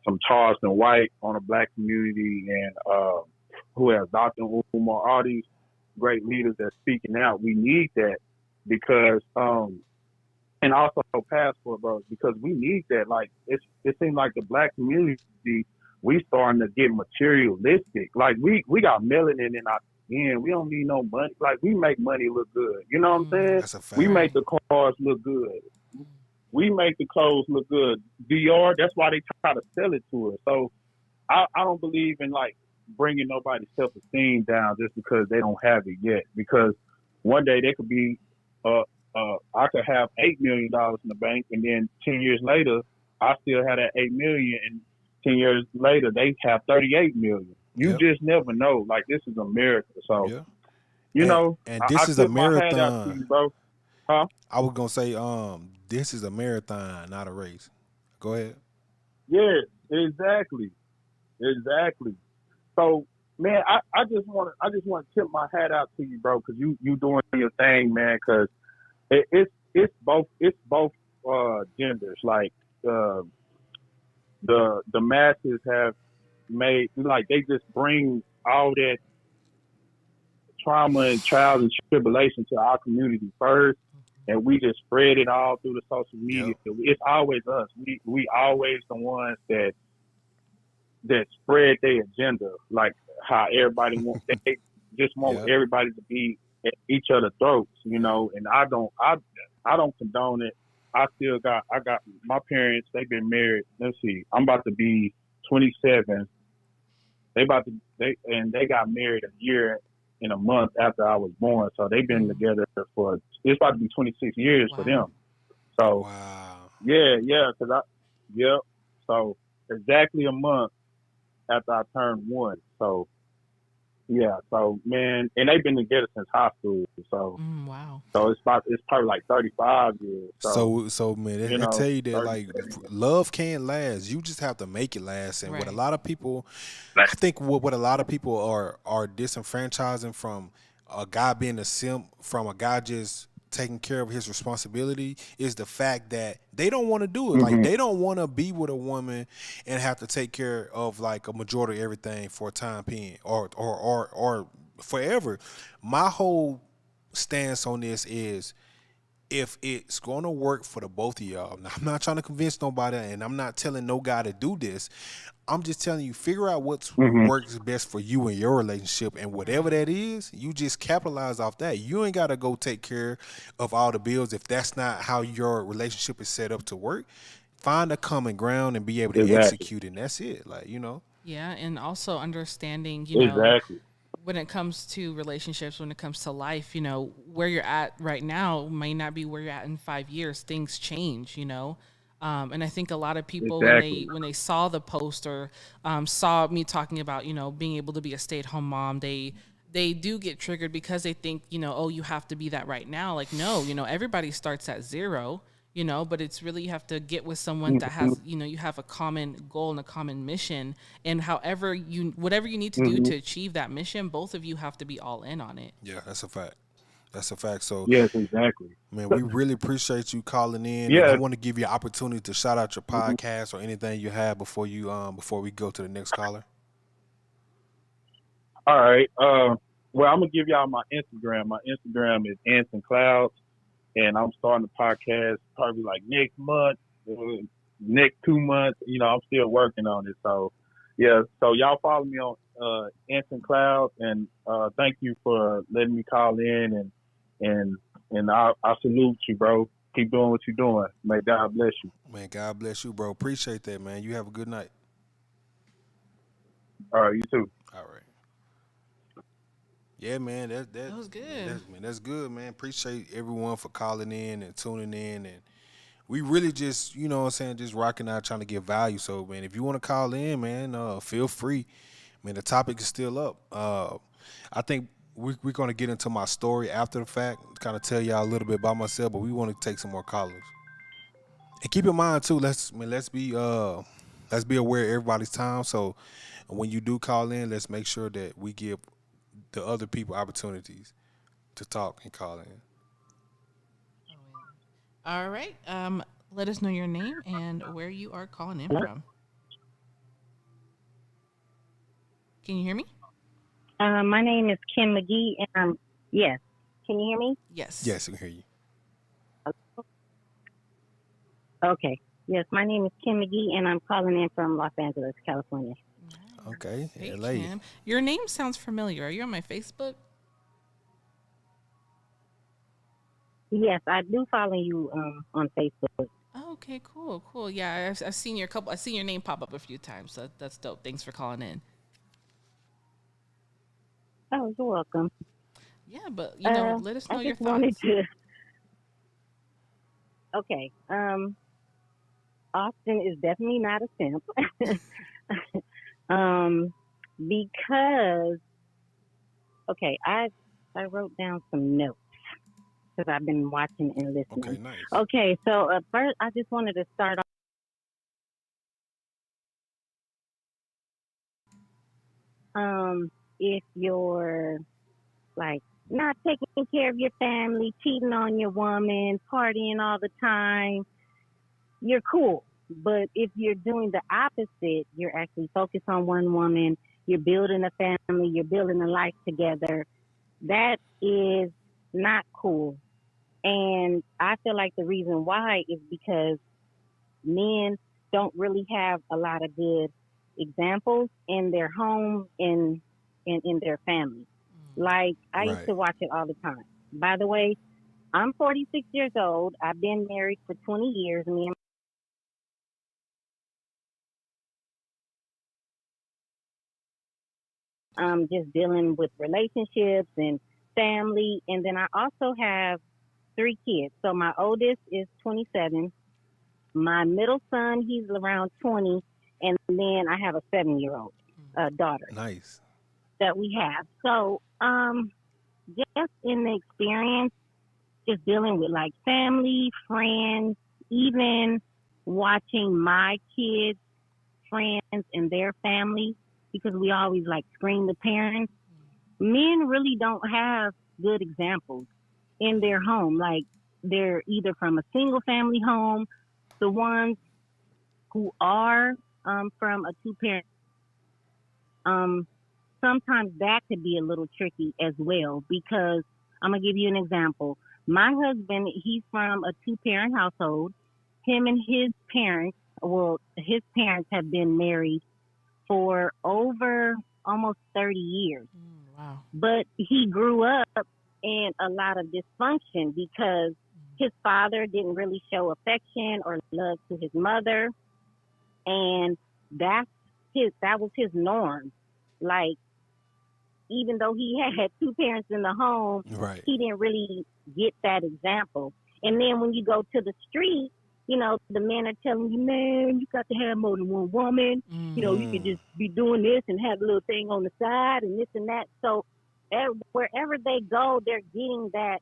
some Charleston White on the black community, and who has Dr. Umar, all these great leaders that's speaking out. We need that because, and also Passport Bros, because we need that. Like, it seems like the black community, we starting to get materialistic. Like, we got melanin in our skin. We don't need no money. Like, we make money look good. You know what I'm saying? That's a fact. We make the cars look good. We make the clothes look good. Dior, that's why they try to sell it to us. So I don't believe in, like, bringing nobody's self-esteem down just because they don't have it yet. Because one day they could be, I could have $8 million in the bank, and then 10 years later, I still have that $8 million, and 10 years later, they have $38 million. You just never know. Like, this is America. So, and this is a marathon. My hat out to you, bro. Huh? I was gonna say, this is a marathon, not a race. Go ahead. Yeah, exactly. So, man, I just want to tip my hat out to you, bro, because you doing your thing, man. Because it's both genders. Like, the masses have made, like, they just bring all that trauma and trials and tribulation to our community first, and we just spread it all through the social media. Yep. It's always us. We always the ones that spread their agenda, like how everybody wants. They just want everybody to be at each other's throats, and I don't condone it. I got my parents. They've been married. Let's see, I'm about to be 27. They got married a year in a month after I was born. So they've been together for, it's about to be 26 years for them. So, so exactly a month after I turned 1. So, so, man, and they've been together since high school. So, wow. So it's probably like 35 years. So man, I tell you that, like, love can't last. You just have to make it last. And what a lot of people, I think what a lot of people are disenfranchising from a guy being a simp, from a guy just taking care of his responsibility, is the fact that they don't want to do it. Mm-hmm. Like, they don't want to be with a woman and have to take care of, like, a majority of everything for a time period or forever. My whole stance on this is, if it's going to work for the both of y'all, now, I'm not trying to convince nobody, and I'm not telling no guy to do this. I'm just telling you, figure out what works best for you and your relationship, and whatever that is, you just capitalize off that. You ain't got to go take care of all the bills if that's not how your relationship is set up to work. Find a common ground and be able to execute it, and that's it. Like, Yeah, and also understanding, when it comes to relationships, when it comes to life, where you're at right now may not be where you're at in 5 years. Things change, and I think a lot of people, when they saw the post or saw me talking about, being able to be a stay-at-home mom, they do get triggered because they think, oh, you have to be that right now. Like, no, everybody starts at 0, but it's really, you have to get with someone that has, you have a common goal and a common mission, and whatever you need to do to achieve that mission, both of you have to be all in on it. Yeah, that's a fact. That's a fact. So, Yes, exactly. man, So, we really appreciate you calling in, and I yeah. want to give you an opportunity to shout out your Mhm. podcast or anything you have before we go to the next caller. All right. Well, I'm gonna give y'all my Instagram. My Instagram is Anson Clouds, and I'm starting the podcast probably like next month, next 2 months. I'm still working on it. So, yeah. So y'all follow me on Anson Clouds, and thank you for letting me call in, and I salute you, bro. Keep doing what you're doing. May God bless you. Man, God bless you, bro. Appreciate that, man. You have a good night. All right, you too. All right. Yeah, man. That was Man, good. that's good, man. Appreciate everyone for calling in and tuning in, and we really just, what I'm saying, just rocking out, trying to get value. So, man, if you want to call in, man, feel free. Man, the topic is still up. I think we're gonna get into my story after the fact, kind of tell y'all a little bit about myself, but we want to take some more callers. And keep in mind too, let's be aware of everybody's time. So when you do call in, let's make sure that we give the other people opportunities to talk and call in. Oh, yeah. All right. Let us know your name and where you are calling in from. Can you hear me? My name is Kim McGee, and yes. Can you hear me? Yes. Yes, I can hear you. Okay. Yes, my name is Kim McGee, and I'm calling in from Los Angeles, California. Okay, Hey, LA. Kim. Your name sounds familiar. Are you on my Facebook? Yes, I do follow you on Facebook. Oh, okay, cool, cool. Yeah, I've seen your couple. I've seen your name pop up a few times. So that's dope. Thanks for calling in. Oh, you're welcome. Yeah, but let us I know your just wanted thoughts. to. Okay. Austin is definitely not a simp. um, because I wrote down some notes because I've been watching and Okay, listening. nice. Okay, so first I just wanted to start if you're like not taking care of your family, cheating on your woman, partying all the time, you're cool. But if you're doing the opposite, you're actually focused on one woman, you're building a family, you're building a life together, that is not cool. And I feel like the reason why is because men don't really have a lot of good examples in their home in their family. Like I used Right. to watch it all the time. By the way, I'm 46 years old. I've been married for 20 years. Me and just dealing with relationships and family. And then I also have 3 kids. So my oldest is 27. My middle son, he's around 20. And then I have a 7-year old daughter Nice. that we have. So, just in the experience, just dealing with like family, friends, even watching my kids, friends, and their family, because we always like screen the parents. Men really don't have good examples in their home. Like they're either from a single family home, the ones who are from a two parent. Um, Sometimes that could be a little tricky as well because I'm gonna give you an example. My husband, he's from a two-parent household. Him and his parents, well, his parents have been married for over almost 30 years. Wow. But he grew up in a lot of dysfunction because his father didn't really show affection or love to his mother, and that's that was his norm. Like even though he had two parents in the home, Right. he didn't really get that example. And then when you go to the street, the men are telling you, man, you got to have more than one woman. You could just be doing this and have a little thing on the side and this and that. So wherever they go, they're getting that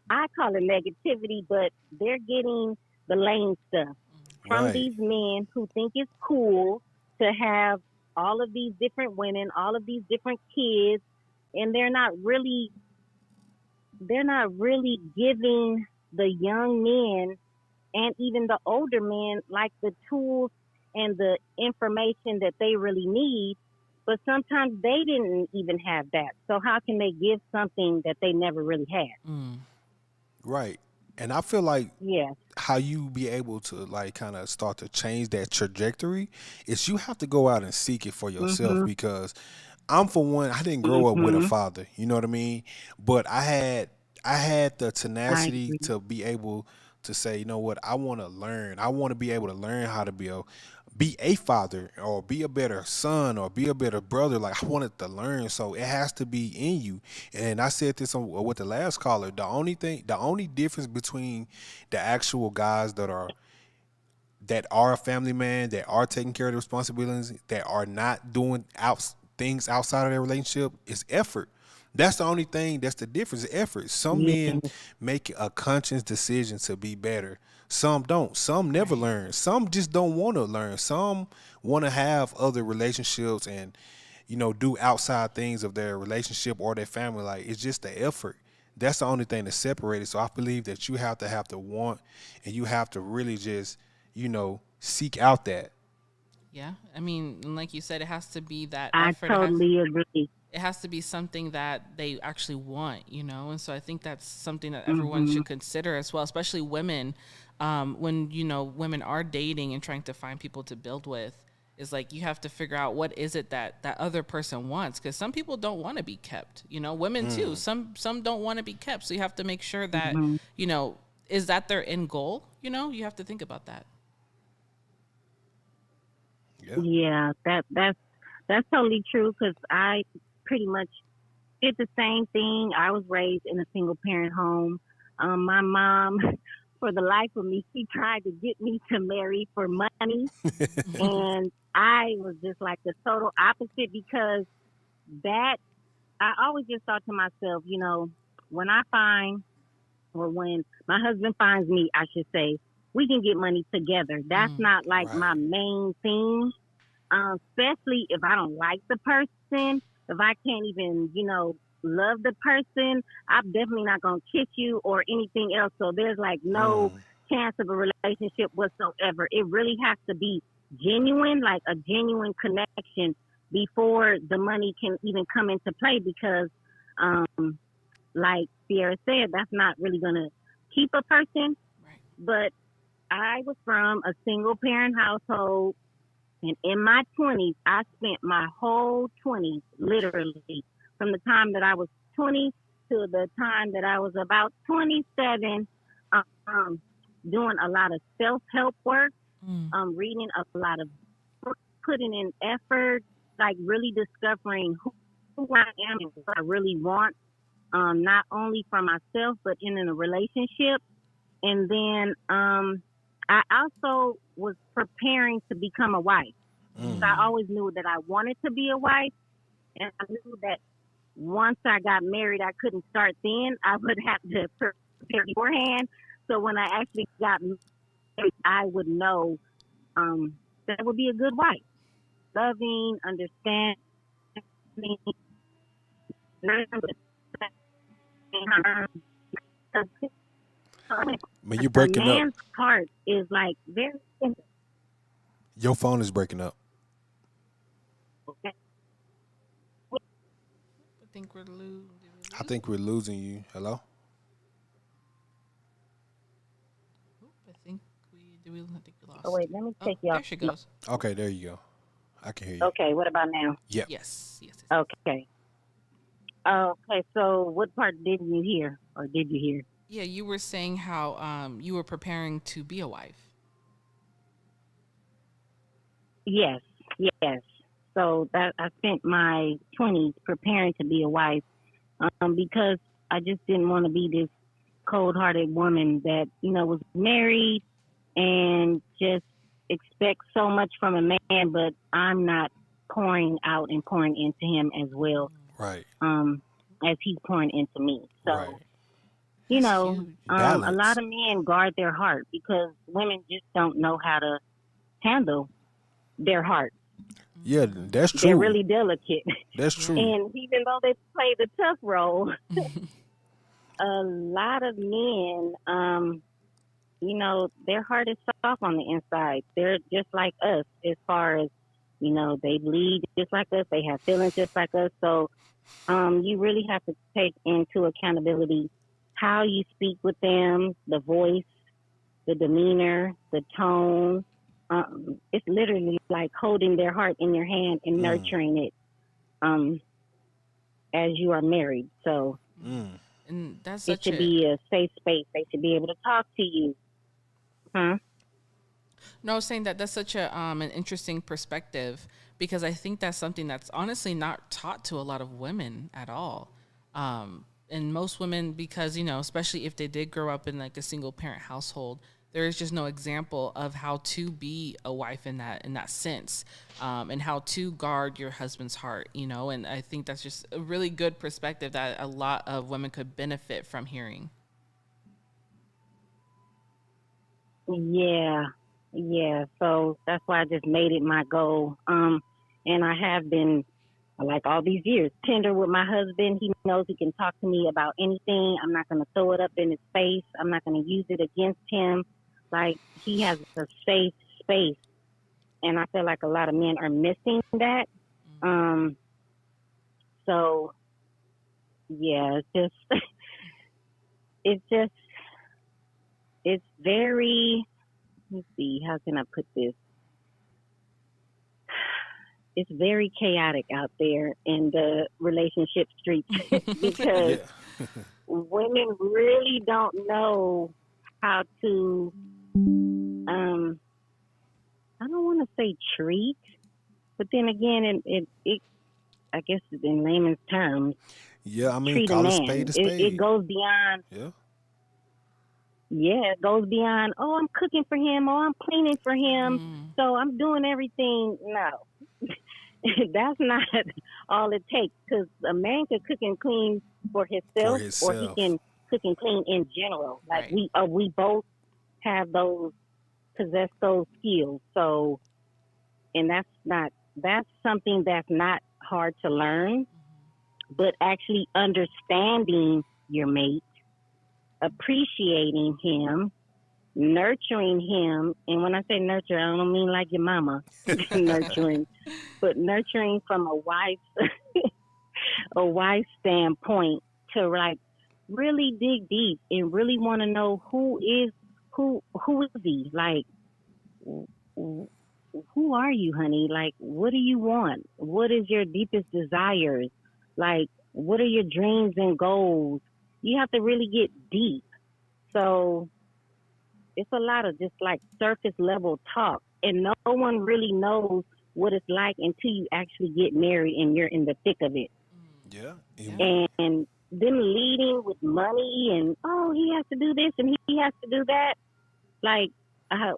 I call it negativity, but they're getting the lame stuff from Right. these men who think it's cool to have all of these different women, all of these different kids, and they're not really giving the young men and even the older men like the tools and the information that they really need. But sometimes they didn't even have that. So how can they give something that they never really had? Mm. Right. And I feel like Yeah. how you be able to like kind of start to change that trajectory is you have to go out and seek it for yourself Mhm. because I'm for one, I didn't grow up with a Mhm. father, you know what I mean? But I had the I tenacity agree. to be able to say, you know what, I want to learn. I want to be able to learn how to be a father or be a better son or be a better brother. Like I wanted to learn, so it has to be in you. And I said this with the last caller. The only difference between the actual guys that are a family man, that are taking care of the responsibilities, that are not doing things outside of their relationship is effort. That's the only thing that's the difference, is effort. Some Yeah. men make a conscious decision to be better. Some don't. Some never Right. learn. Some just don't want to learn. Some want to have other relationships and do outside things of their relationship or their family. Like it's just the effort. That's the only thing that separates. So I believe that you have to want, and you have to really just seek out that. Yeah. I mean, and like you said, it has to be that I effort. totally agree. It has to be something that they actually want. And so I think that's something that everyone Mhm. should consider as well, especially women. When women are dating and trying to find people to build with, is like you have to figure out what is it that other person wants, because some people don't want to be kept. Women too. Mm, Some don't want to be kept, so you have to make sure that Mhm. you know is that their end goal. You have to think about that. yeah. Yeah, that's totally true because I pretty much did the same thing. I was raised in a single parent home. My mom, for the life of me, she tried to get me to marry for money, and I was just like the total opposite because that I always just thought to myself, when I find or when my husband finds me, I should say, we can get money together. That's Mm, not like Right. my main thing, especially if I don't like the person, if I can't even, love the person, I'm definitely not going to kiss you or anything else. So there's like no Mm, chance of a relationship whatsoever. It really has to be genuine, like a genuine connection before the money can even come into play because, um, like Sierra said, that's not really going to keep a person. right. But I was from a single parent household, and in my 20s, I spent my whole 20s, literally, from the time that I was 20 to the time that I was about 27, um, doing a lot of self help work, Mm, reading a lot of books, putting in effort, like really discovering who I am and what I really want, not only for myself, but in a relationship. And then I also was preparing to become a wife. mm. I mm, always knew that I wanted to be a wife, and I knew that once I got married, I couldn't start then. I would have to prepare beforehand. So when I actually got married, I would know that I would be a good wife, loving, understanding, Man, you're a breaking up. man's heart is like very simple. Your phone is breaking up. I think we're lose. Did we I lose? think we're losing you. Hello? Oop, I think we did. We I think we Oh lost. wait, let me Oh, take you there off. she goes. Okay, there you go. I can hear you. Okay, what about now? Yep. Yes, yes, yes. Okay. Okay, so what part didn't you hear or did you hear? Yeah, you were saying how you were preparing to be a wife. Yes, yes. So that I spent my 20s preparing to be a wife because I just didn't want to be this cold-hearted woman that, was married and just expect so much from a man, but I'm not pouring out and pouring into him as well Right. um, as he's pouring into me. So Right. That's huge. a lot Balance. of men guard their heart because women just don't know how to handle their heart. Yeah, that's true. They're really delicate. That's true. And even though they play the tough role, a lot of men, their heart is soft on the inside. They're just like us as far as, they bleed just like us. They have feelings just like us. So you really have to take into accountability how you speak with them, the voice, the demeanor, the tone. It's literally like holding their heart in your hand and nurturing it as you are married. So And that's it such should be a safe space. They should be able to talk to you. Huh? No, I was saying that that's such an interesting perspective, because I think that's something that's honestly not taught to a lot of women at all. And most women, because, especially if they did grow up in like a single parent household, there is just no example of how to be a wife in that sense, and how to guard your husband's heart, and I think that's just a really good perspective that a lot of women could benefit from hearing. Yeah. So that's why I just made it my goal. And I have been, like all these years, tender with my husband. He knows he can talk to me about anything. I'm not going to throw it up in his face. I'm not going to use it against him. Like, he has a safe space. And I feel like a lot of men are missing that. So, yeah, it's very, let's see, how can I put this? It's very chaotic out there in the relationship streets because women really don't know how to, I don't want to say treat, but then again, it I guess in layman's terms, Yeah, I mean, treat a call a man. spade a spade. It goes beyond. Yeah, it goes beyond, oh, I'm cooking for him, oh, I'm cleaning for him, so I'm doing everything. No, that's not all it takes, because a man can cook and clean for himself, or he can cook and clean in general. Like, we both have possess those skills. So, and that's something that's not hard to learn, but actually understanding your mate, appreciating him, nurturing him. And when I say nurture, I don't mean like your mama nurturing, but nurturing from a wife's standpoint, to like really dig deep and really want to know who is he? Like, who are you, honey? Like, what do you want? What is your deepest desires? Like, what are your dreams and goals? You have to really get deep. So it's a lot of just like surface level talk, and no one really knows what it's like until you actually get married and you're in the thick of it. Yeah. And them leading with money and, oh, he has to do this and he has to do that. Like,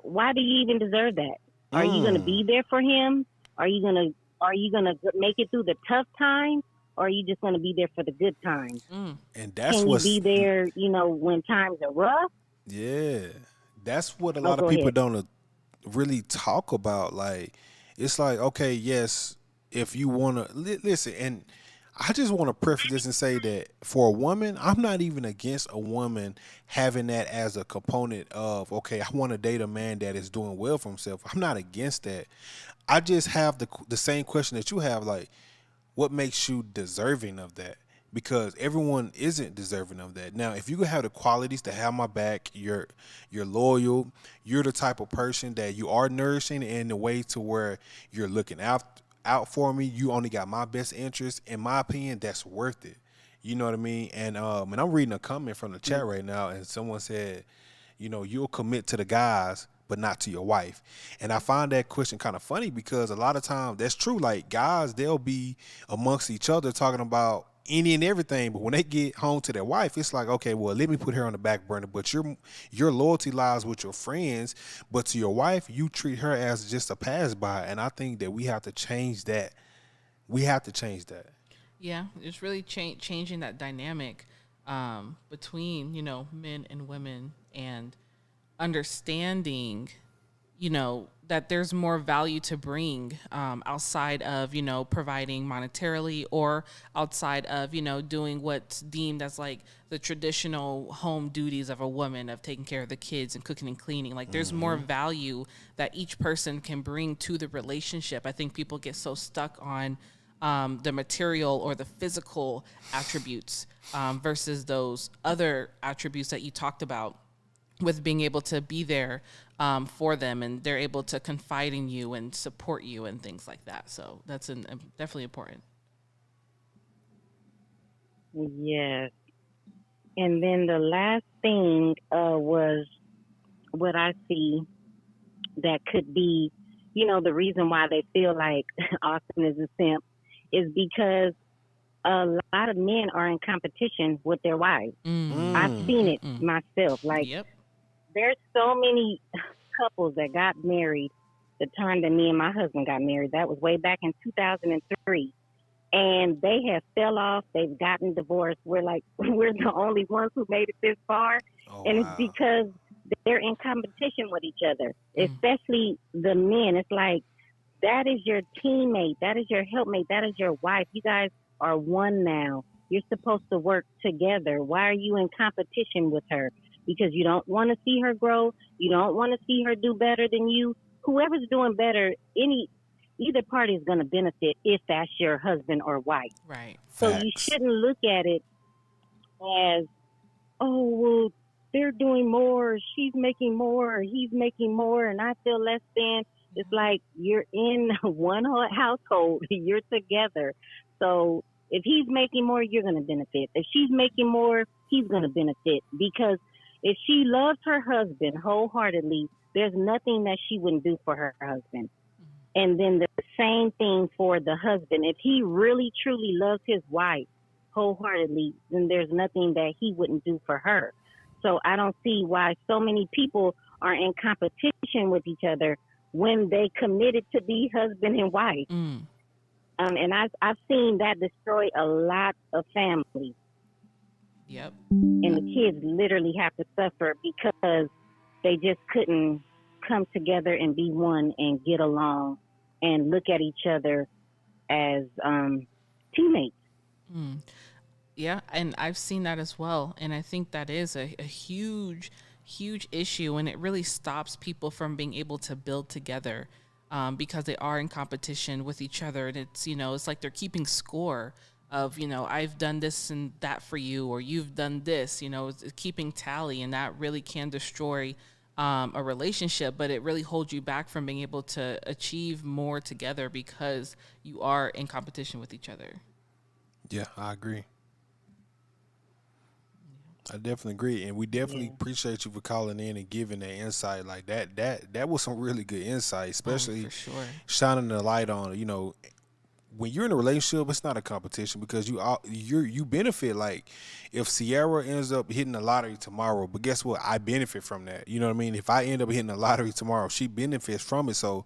why do you even deserve that? Are you going to be there for him? Are you going to make it through the tough times? Or are you just going to be there for the good times? And that's Can you be there, when times are rough? Yeah. That's what a lot of people don't really talk about. Like, it's like, okay, yes, if you want to listen, and I just want to preface this and say that for a woman, I'm not even against a woman having that as a component of, okay, I want to date a man that is doing well for himself. I'm not against that. I just have the same question that you have, like, what makes you deserving of that? Because everyone isn't deserving of that. Now, if you have the qualities to have my back, you're loyal, you're the type of person that you are nourishing in the way to where you're looking out for me, you only got my best interest, in my opinion, that's worth it. You know what I mean? And I'm reading a comment from the chat right now, and someone said, you'll commit to the guys, but not to your wife. And I find that question kind of funny, because a lot of times that's true. Like, guys, they'll be amongst each other talking about any and everything, but when they get home to their wife, it's like, okay, well, let me put her on the back burner. But your loyalty lies with your friends, but to your wife, you treat her as just a pass by. And I think that we have to change that. Yeah, it's really changing that dynamic between men and women, and understanding that there's more value to bring outside of, providing monetarily, or outside of, doing what's deemed as like the traditional home duties of a woman, of taking care of the kids and cooking and cleaning. Like there's more value that each person can bring to the relationship. I think people get so stuck on the material or the physical attributes versus those other attributes that you talked about, with being able to be there for them, and they're able to confide in you and support you and things like that. So that's definitely important. Yes. And then the last thing was what I see that could be, the reason why they feel like Austin is a simp is because a lot of men are in competition with their wives. I've seen it myself. Like, there's so many couples that got married the time that me and my husband got married. That was way back in 2003. And they have fell off. They've gotten divorced. We're the only ones who made it this far. And it's because they're in competition with each other, especially the men. It's like, that is your teammate. That is your helpmate. That is your wife. You guys are one now. You're supposed to work together. Why are you in competition with her? Because you don't want to see her grow. You don't want to see her do better than you. Whoever's doing better, either party is going to benefit if that's your husband or wife. Right. So you shouldn't look at it as, oh, well, they're doing more, she's making more, or he's making more, and I feel less than. It's like you're in one household. You're together. So if he's making more, you're going to benefit. If she's making more, he's going to benefit. Because if she loves her husband wholeheartedly, there's nothing that she wouldn't do for her husband. And then the same thing for the husband. If he really, truly loves his wife wholeheartedly, then there's nothing that he wouldn't do for her. So I don't see why so many people are in competition with each other when they committed to be husband and wife. And I've seen that destroy a lot of families. Yep. And the kids literally have to suffer because they just couldn't come together and be one and get along and look at each other as teammates. Yeah, and I've seen that as well. And I think that is a huge, huge issue, and it really stops people from being able to build together because they are in competition with each other. And it's, it's like they're keeping score of, I've done this and that for you, or you've done this, it's keeping tally, and that really can destroy a relationship, but it really holds you back from being able to achieve more together because you are in competition with each other. Yeah, I agree. I definitely agree, and we definitely appreciate you for calling in and giving that insight. Like that was some really good insight, especially for sure. Shining the light on, when you're in a relationship, it's not a competition because you benefit. Like if Sierra ends up hitting the lottery tomorrow, but guess what? I benefit from that. You know what I mean? If I end up hitting the lottery tomorrow, she benefits from it. So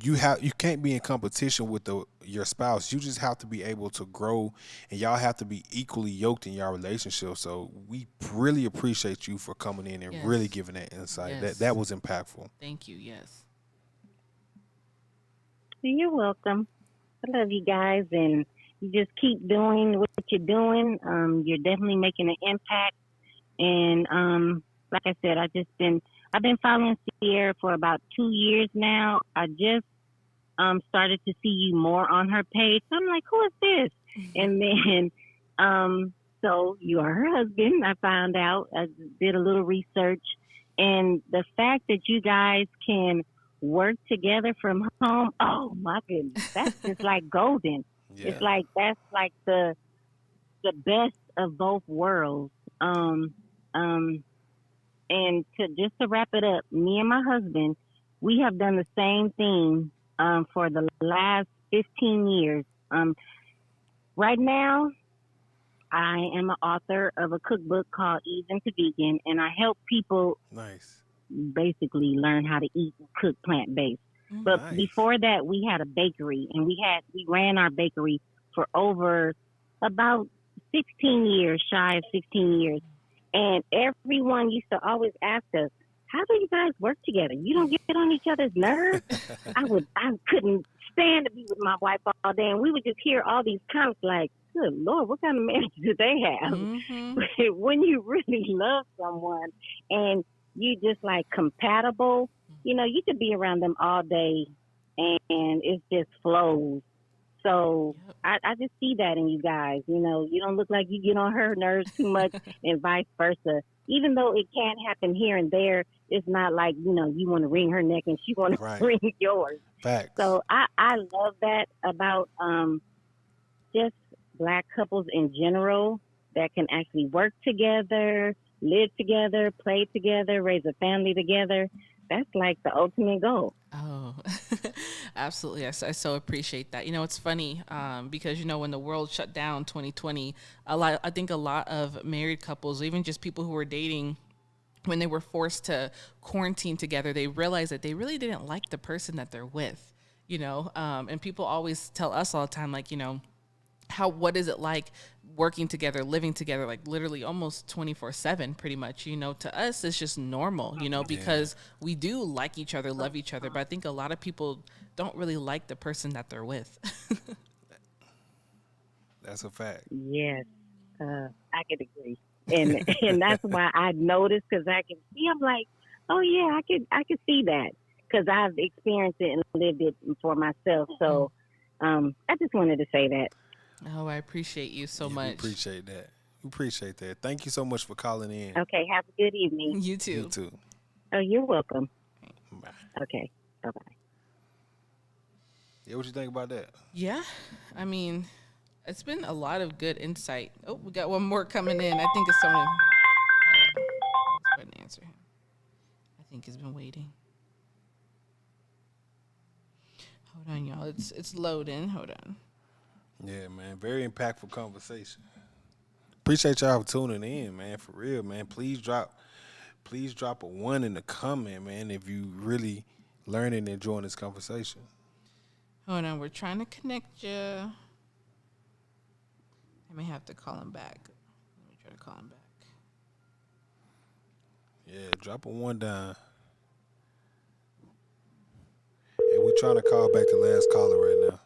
you can't be in competition with your spouse. You just have to be able to grow, and y'all have to be equally yoked in your relationship. So we really appreciate you for coming in and really giving that insight. Yes. That was impactful. Thank you. Yes. You're welcome. I love you guys, and you just keep doing what you're doing. You're definitely making an impact. And like I said, I've been following Sierra for about 2 years now. I just started to see you more on her page. So I'm like, who is this? And then so you are her husband. I found out. I did a little research, and the fact that you guys can work together from home, oh my goodness, that's just like golden. It's like that's like the best of both worlds. And to wrap it up, me and my husband, we have done the same thing for the last 15 years. Right now, I am an author of a cookbook called Ease into Vegan, and I help people basically learn how to eat and cook plant-based. But before that, we had a bakery, and we ran our bakery for over about 16 years, shy of 16 years. And everyone used to always ask us, how do you guys work together? You don't get on each other's nerves? I couldn't stand to be with my wife all day, and we would just hear all these comments like, good Lord, what kind of marriage do they have? Mm-hmm. When you really love someone and you just like compatible, you could be around them all day and it just flows. So I just see that in you guys. You don't look like you get on her nerves too much and vice versa. Even though it can happen here and there, it's not like, you want to wring her neck and she want to wring yours. Facts. So I love that about just Black couples in general that can actually work together, live together, play together, raise a family together. That's like the ultimate goal. Oh, absolutely. I so appreciate that. It's funny because, when the world shut down 2020, I think a lot of married couples, even just people who were dating, when they were forced to quarantine together, they realized that they really didn't like the person that they're with, and people always tell us all the time, like, what is it like working together, living together, like literally almost 24/7 pretty much, to us, it's just normal, because we do like each other, love each other. But I think a lot of people don't really like the person that they're with. That's a fact. Yes, I could agree. And that's why I noticed, because I can see, I'm like, oh yeah, I could see that, because I've experienced it and lived it for myself. So I just wanted to say that. Oh, I appreciate you so much. We appreciate that. Thank you so much for calling in. Okay, have a good evening. You too. You too. Oh, you're welcome. Bye. Okay, bye-bye. Yeah, what you think about that? Yeah, I mean, it's been a lot of good insight. Oh, we got one more coming in. I think it's someone. Let's go ahead and answer him. I think he's been waiting. Hold on, y'all. It's loading. Hold on. Yeah, man. Very impactful conversation. Appreciate y'all for tuning in, man. For real, man. Please drop a 1 in the comment, man, if you really learning and enjoying this conversation. Hold on. We're trying to connect you. I may have to call him back. Let me try to call him back. Yeah, drop a 1 down. And we trying to call back the last caller right now.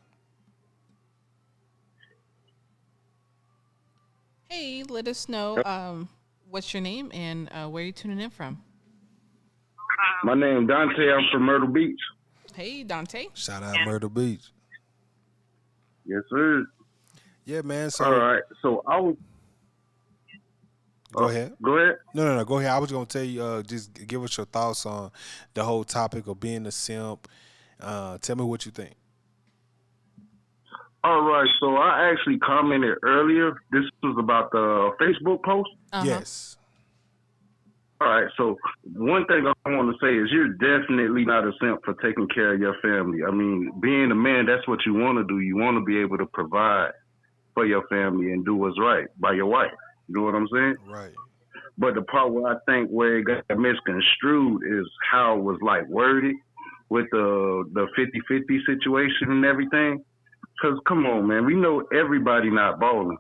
Hey, let us know what's your name and where you tuning in from. My name Dante. I'm from Myrtle Beach. Hey, Dante. Shout out Myrtle Beach. Yes, sir. Yeah, man. So, all right. So I was. Go ahead. Go ahead. No. Go ahead. I was gonna tell you, just give us your thoughts on the whole topic of being a simp. Tell me what you think. All right. So I actually commented earlier. This was about the Facebook post. Uh-huh. Yes. All right. So one thing I want to say is you're definitely not a simp for taking care of your family. I mean, being a man, that's what you want to do. You want to be able to provide for your family and do what's right by your wife. You know what I'm saying? Right. But the part where I think where it got misconstrued is how it was like worded with the 50-50 situation and everything. Because come on, man, we know everybody not balling.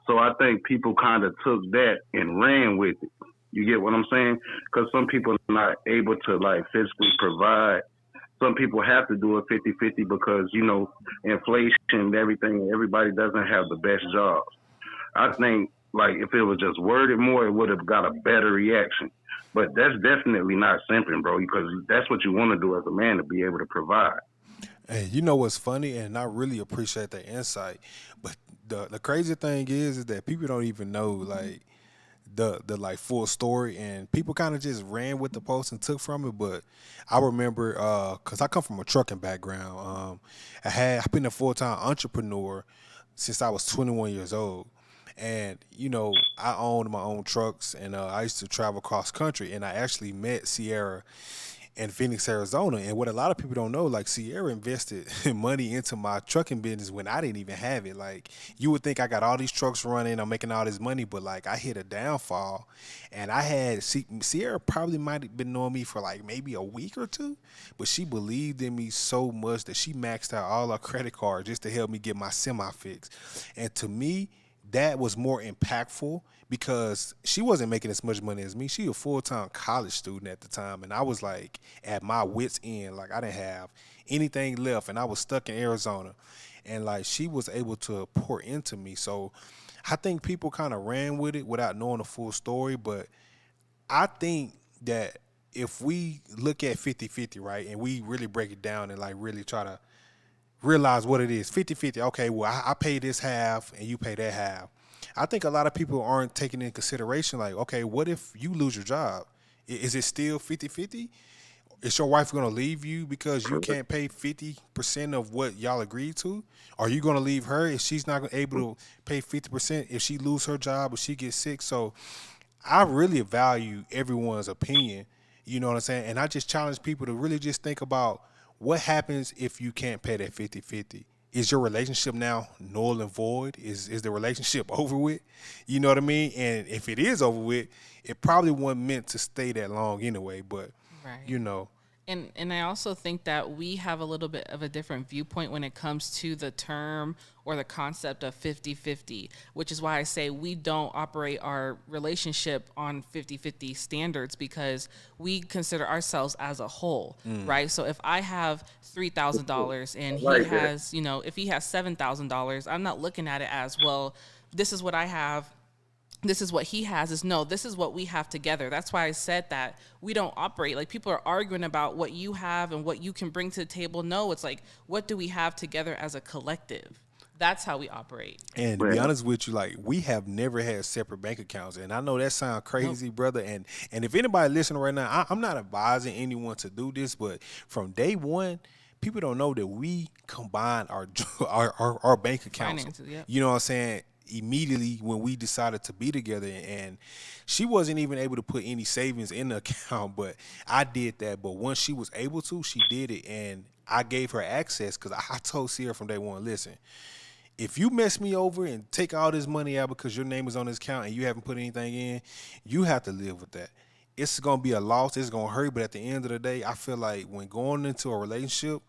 So I think people kind of took that and ran with it. You get what I'm saying? Because some people are not able to like physically provide. Some people have to do it 50-50 because, inflation and everything, everybody doesn't have the best jobs. I think like if it was just worded more, it would have got a better reaction. But that's definitely not simping, bro, because that's what you want to do as a man, to be able to provide. Hey, you know what's funny, and I really appreciate that insight. But the crazy thing is that people don't even know like the like full story, and people kind of just ran with the post and took from it. But I remember because I come from a trucking background. I've been a full-time entrepreneur since I was 21 years old. And, I owned my own trucks, and I used to travel cross country, and I actually met Sierra in Phoenix, Arizona. And what a lot of people don't know, like Sierra invested money into my trucking business when I didn't even have it. Like you would think I got all these trucks running, I'm making all this money, but like I hit a downfall, and Sierra probably might have been knowing me for like maybe a week or two, but she believed in me so much that she maxed out all her credit cards just to help me get my semi fixed. And to me, that was more impactful because she wasn't making as much money as me. She a full-time college student at the time, and I was like at my wits end. Like I didn't have anything left, and I was stuck in Arizona, and like she was able to pour into me. So I think people kind of ran with it without knowing the full story, but I think that if we look at 50-50, right, and we really break it down and like really try to realize what it is, 50-50, okay, well, I pay this half and you pay that half. I think a lot of people aren't taking in consideration, like, okay, what if you lose your job? Is it still 50-50? Is your wife going to leave you because you can't pay 50% of what y'all agreed to? Are you going to leave her if she's not able to pay 50% if she lose her job or she gets sick? So I really value everyone's opinion, you know what I'm saying? And I just challenge people to really just think about what happens if you can't pay that 50-50. Is your relationship now null and void? Is the relationship over with? You know what I mean? And if it is over with, it probably wasn't meant to stay that long anyway, but Right. you know. And I also think that we have a little bit of a different viewpoint when it comes to the term or the concept of 50-50, which is why I say we don't operate our relationship on 50-50 standards because we consider ourselves as a whole, right? So if I have $3,000 and he has, you know, if he has $7,000, I'm not looking at it as, well, this is what I have, this is what he has. Is no, this is what we have together. That's why I said that we don't operate like people are arguing about what you have and what you can bring to the table. No, it's like, what do we have together as a collective? That's how we operate. And to be honest with you, like we have never had separate bank accounts, and I know that sounds crazy, brother. And if anybody listening right now, I'm not advising anyone to do this, but from day one, people don't know that we combine our bank accounts. Finances, yep. You know what I'm saying? Immediately when we decided to be together, and she wasn't even able to put any savings in the account, but I did that. But once she was able to, she did it, and I gave her access because I told Sierra from day one, listen, if you mess me over and take all this money out because your name is on this account and you haven't put anything in, you have to live with that. It's going to be a loss. It's going to hurt. But at the end of the day, I feel like when going into a relationship,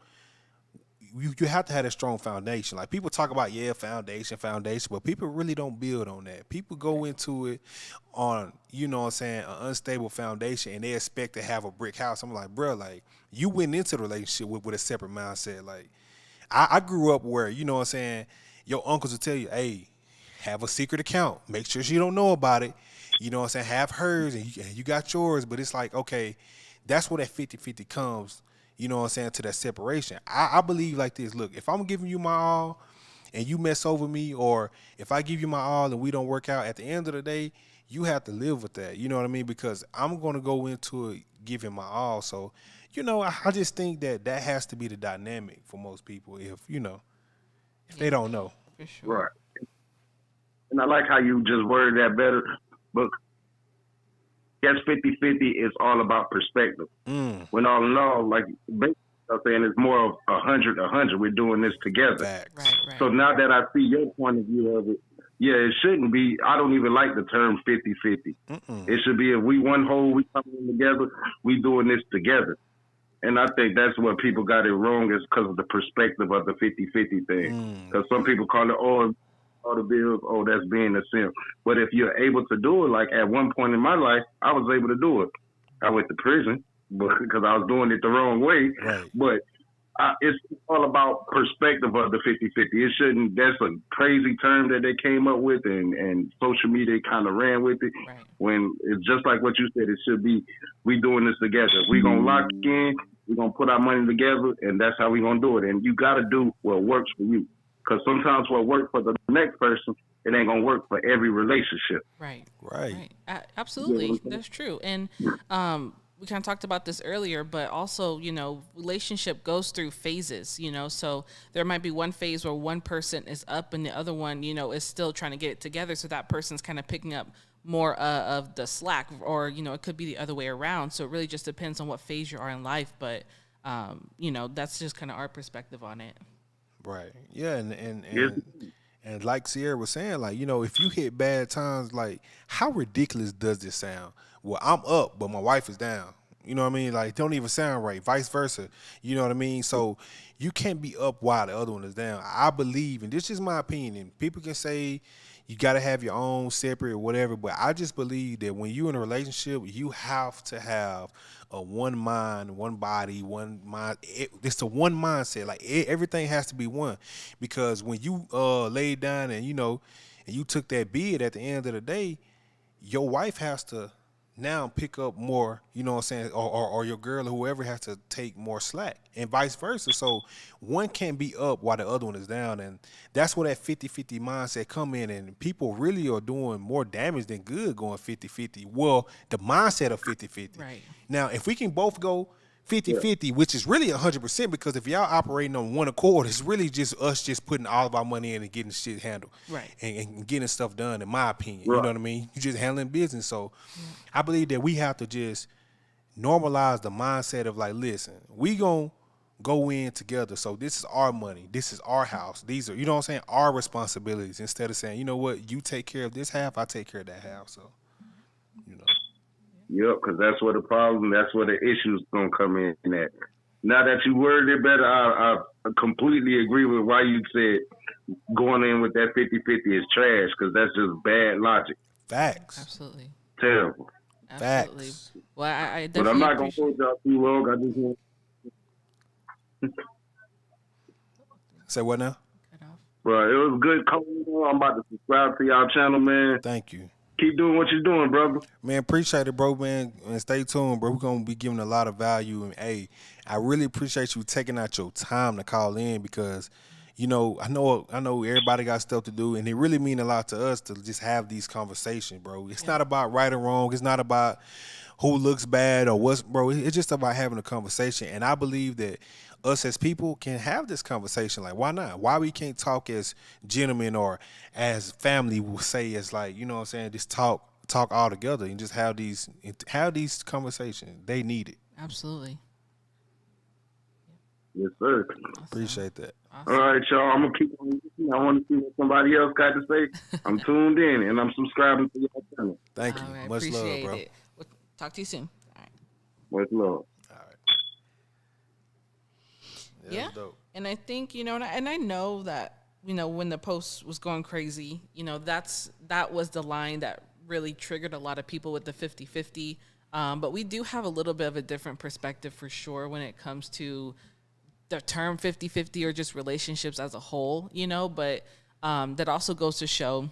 you have to have a strong foundation. Like people talk about, foundation, but people really don't build on that. People go into it on, you know what I'm saying, an unstable foundation, and they expect to have a brick house. I'm like, bro, like you went into the relationship with a separate mindset. Like I grew up where, you know what I'm saying, your uncles will tell you, hey, have a secret account. Make sure she don't know about it. You know what I'm saying? Have hers and you got yours. But it's like, okay, that's where that 50-50 comes, you know what I'm saying, to that separation. I believe like this. Look, if I'm giving you my all and you mess over me, or if I give you my all and we don't work out, at the end of the day, you have to live with that. You know what I mean? Because I'm going to go into it giving my all. So, you know, I just think that has to be the dynamic for most people if, you know, if they don't know. For sure. Right. And I like how you just worded that better. But yes, 50-50 is all about perspective. When all in all, like basically I'm saying, it's more of 100-100. We're doing this together. Right. So now that I see your point of view of it, yeah, it shouldn't be. I don't even like the term 50-50. It should be if we one whole, we coming together, we doing this together. And I think that's what people got it wrong is because of the perspective of the 50-50 thing. Because some people call it, all the bills, that's being a simp. But if you're able to do it, like at one point in my life, I was able to do it. I went to prison because I was doing it the wrong way. Right. But it's all about perspective of the 50-50. It shouldn't, that's a crazy term that they came up with and social media kind of ran with it. Right. When it's just like what you said, it should be, we doing this together. We going to lock in, we're going to put our money together, and that's how we going to do it. And you got to do what works for you. Because sometimes what works for the next person, it ain't going to work for every relationship. Right. Yeah. Absolutely. That's true. And we kind of talked about this earlier, but also, you know, relationship goes through phases, you know, so there might be one phase where one person is up and the other one, you know, is still trying to get it together. So that person's kind of picking up more of the slack, or, you know, it could be the other way around. So it really just depends on what phase you are in life. But, you know, that's just kind of our perspective on it. Right. Yeah. And like Sierra was saying, like, you know, if you hit bad times, like, how ridiculous does this sound? Well, I'm up, but my wife is down. You know what I mean? Like, don't even sound right. Vice versa. You know what I mean? So you can't be up while the other one is down. I believe, and this is my opinion, and people can say you got to have your own separate or whatever, but I just believe that when you're in a relationship, you have to have a one mind, one body, one mind. It's a one mindset. Like, everything has to be one, because when you laid down and, you know, and you took that bid at the end of the day, your wife has to now pick up more, you know what I'm saying, or your girl or whoever has to take more slack, and vice versa. So one can't be up while the other one is down, and that's where that 50-50 mindset come in, and people really are doing more damage than good going 50-50. Well, the mindset of 50-50. Right. Now, if we can both go 50-50, which is really 100%, because if y'all operating on one accord, it's really just us just putting all of our money in and getting shit handled. Right. And getting stuff done, in my opinion. Right. You know what I mean? You just handling business. So I believe that we have to just normalize the mindset of, like, listen, we gonna go in together. So this is our money. This is our house. These are, you know what I'm saying, our responsibilities, instead of saying, you know what, you take care of this half, I take care of that half. So, you know. Yep, because that's where the problem, that's where the issues gonna come in at. Now that you worded it better, I completely agree with why you said going in with that 50-50 is trash, because that's just bad logic. Facts. Absolutely. Terrible. Absolutely. Facts. Well, I But definitely I'm not gonna hold y'all too long. I just want. Say what now? Bro, it was good calling. I'm about to subscribe to y'all channel, man. Thank you. Keep doing what you're doing, brother. Man, appreciate it, bro, man. And stay tuned, bro. We're going to be giving a lot of value. And, hey, I really appreciate you taking out your time to call in, because, you know everybody got stuff to do, and it really mean a lot to us to just have these conversations, bro. It's not about right or wrong. It's not about who looks bad or what's, bro. It's just about having a conversation. And I believe that us as people can have this conversation. Like, why not? Why we can't talk as gentlemen or as family will say, as, like, you know what I'm saying, just talk all together and just have these conversations. They need it. Absolutely. Yes, sir. Awesome. Appreciate that. Awesome. All right, y'all. I'm gonna keep on listening. I want to see what somebody else got to say. I'm tuned in and I'm subscribing to your channel. Thank you. All right, Much love, appreciate bro. it. We'll talk to you soon. All right. Much love. Yeah, Yeah. that's dope. And I think, you know, and I know that, you know, when the post was going crazy, you know, that was the line that really triggered a lot of people with the 50-50. But we do have a little bit of a different perspective for sure when it comes to the term 50-50 or just relationships as a whole, you know, but that also goes to show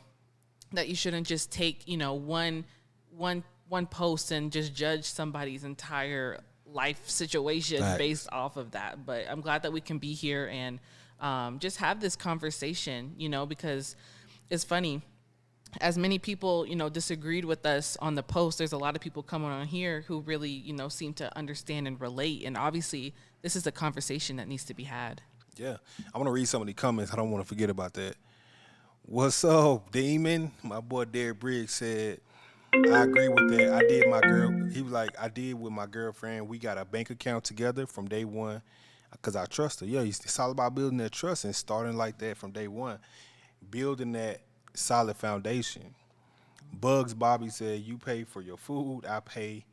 that you shouldn't just take, you know, one post and just judge somebody's entire life situation based off of that. But I'm glad that we can be here and just have this conversation, you know, because it's funny, as many people, you know, disagreed with us on the post, there's a lot of people coming on here who really, you know, seem to understand and relate. And obviously this is a conversation that needs to be had. Yeah. I want to read some of the comments. I don't want to forget about that. What's up, Demon? My boy Derek Briggs said, I agree with that. He was like, I did with my girlfriend. We got a bank account together from day one because I trust her. Yeah, it's all about building that trust and starting like that from day one. Building that solid foundation. Bugs Bobby said, you pay for your food, I pay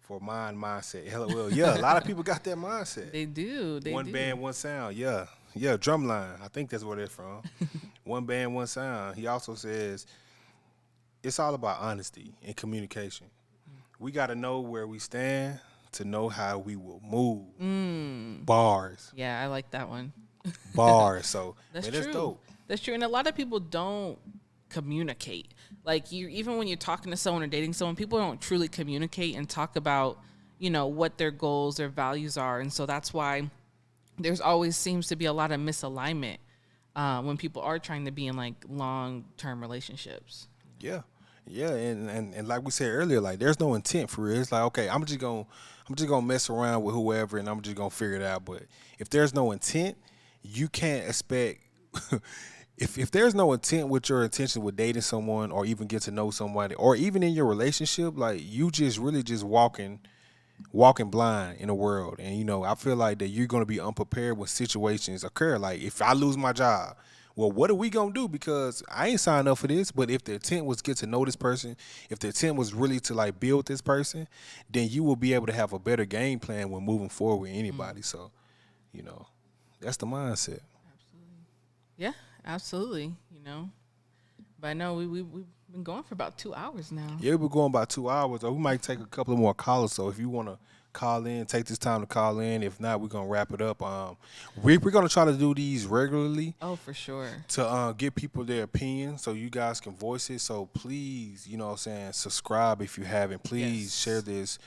for mine mindset. LOL. Yeah, a lot of people got that mindset. They do. One band, one sound. Yeah. Yeah, Drumline. I think that's where they're from. One band, one sound. He also says, it's all about honesty and communication. We got to know where we stand to know how we will move. Bars. Yeah, I like that one. Bars. So, that's man, true. That's dope. That's true. And a lot of people don't communicate. Like, even when you're talking to someone or dating someone, people don't truly communicate and talk about, you know, what their goals, their values are. And so that's why there's always seems to be a lot of misalignment when people are trying to be in, like, long-term relationships. Yeah. Yeah, and like we said earlier, like, there's no intent for it. It's like, okay, I'm just gonna mess around with whoever and I'm just gonna figure it out. But if there's no intent, you can't expect if there's no intent with your intention with dating someone or even get to know somebody or even in your relationship, like, you just really just walking blind in the world. And, you know, I feel like that you're going to be unprepared when situations occur. Like, if I lose my job, well, what are we gonna do? Because I ain't signed up for this. But if the intent was get to know this person, if the intent was really to like build this person, then you will be able to have a better game plan when moving forward with anybody. So, you know, that's the mindset. Yeah, absolutely. You know, but I know we've been going for about 2 hours now. Yeah, we're going about 2 hours, or we might take a couple of more callers. So if you want to call in, take this time to call in. If not, we're gonna wrap it up. We're gonna try to do these regularly. Oh, for sure. To give people their opinion, so you guys can voice it. So please, you know what I'm saying, subscribe if you haven't. Please share this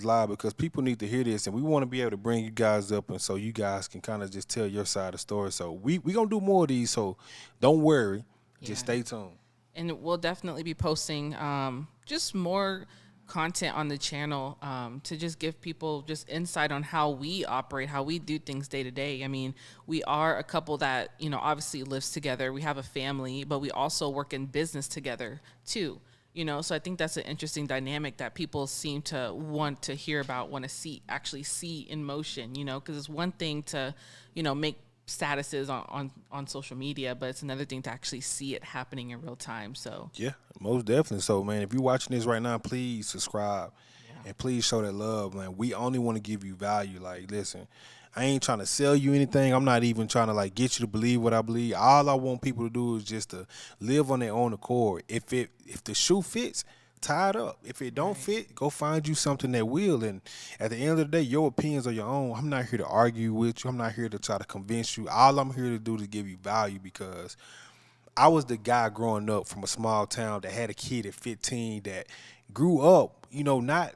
live, because people need to hear this, and we want to be able to bring you guys up, and so you guys can kind of just tell your side of the story. So we gonna do more of these. So don't worry, just stay tuned. And we'll definitely be posting just more content on the channel to just give people just insight on how we operate, how we do things day to day. I mean, we are a couple that, you know, obviously lives together. We have a family, but we also work in business together too. You know, so I think that's an interesting dynamic that people seem to want to hear about, want to actually see in motion, you know, because it's one thing to, you know, make statuses on social media, but it's another thing to actually see it happening in real time. So yeah, most definitely. So man, if you're watching this right now, please subscribe and please show that love, man. We only want to give you value. Like, listen, I ain't trying to sell you anything. I'm not even trying to like get you to believe what I believe. All I want people to do is just to live on their own accord. If the shoe fits, tie it up. If it don't fit, go find you something that will. And at the end of the day, your opinions are your own. I'm not here to argue with you. I'm not here to try to convince you. All I'm here to do is give you value, because I was the guy growing up from a small town that had a kid at 15 that grew up, you know, not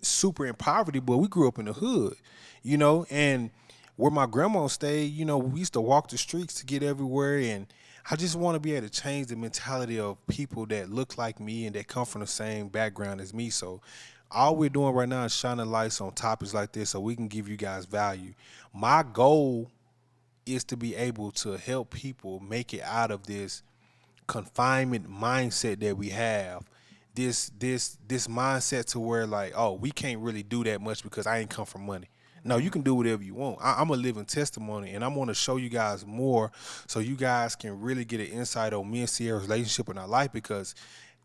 super in poverty, but we grew up in the hood, you know, and where my grandma stayed, you know, we used to walk the streets to get everywhere. And I just want to be able to change the mentality of people that look like me and that come from the same background as me. So all we're doing right now is shining lights on topics like this so we can give you guys value. My goal is to be able to help people make it out of this confinement mindset that we have. This mindset to where like, oh, we can't really do that much because I ain't come from money. No, you can do whatever you want. I'm a living testimony, and I'm going to show you guys more so you guys can really get an insight on me and Sierra's relationship in our life, because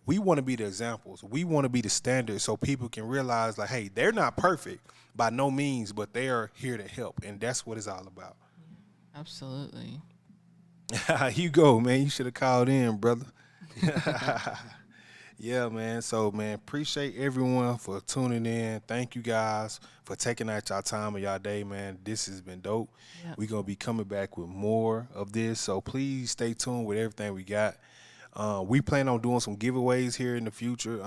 we want to be the examples. We want to be the standard so people can realize, like, hey, they're not perfect by no means, but they are here to help, and that's what it's all about. Absolutely. You go, man. You should have called in, brother. Yeah, man. So, man, appreciate everyone for tuning in. Thank you guys for taking out y'all time of y'all day, man. This has been dope. Yep. We're going to be coming back with more of this. So please stay tuned with everything we got. We plan on doing some giveaways here in the future.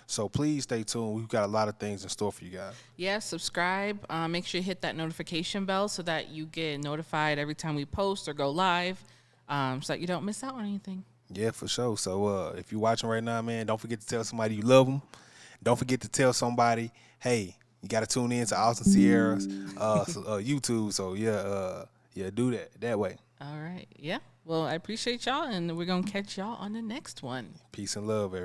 So please stay tuned. We've got a lot of things in store for you guys. Yeah, subscribe. Make sure you hit that notification bell so that you get notified every time we post or go live, so that you don't miss out on anything. Yeah, for sure. So if you're watching right now, man, don't forget to tell somebody you love them. Don't forget to tell somebody, hey, you got to tune in to Austin Sierra's YouTube. So, yeah, do that way. All right. Yeah. Well, I appreciate y'all, and we're going to catch y'all on the next one. Peace and love, everybody.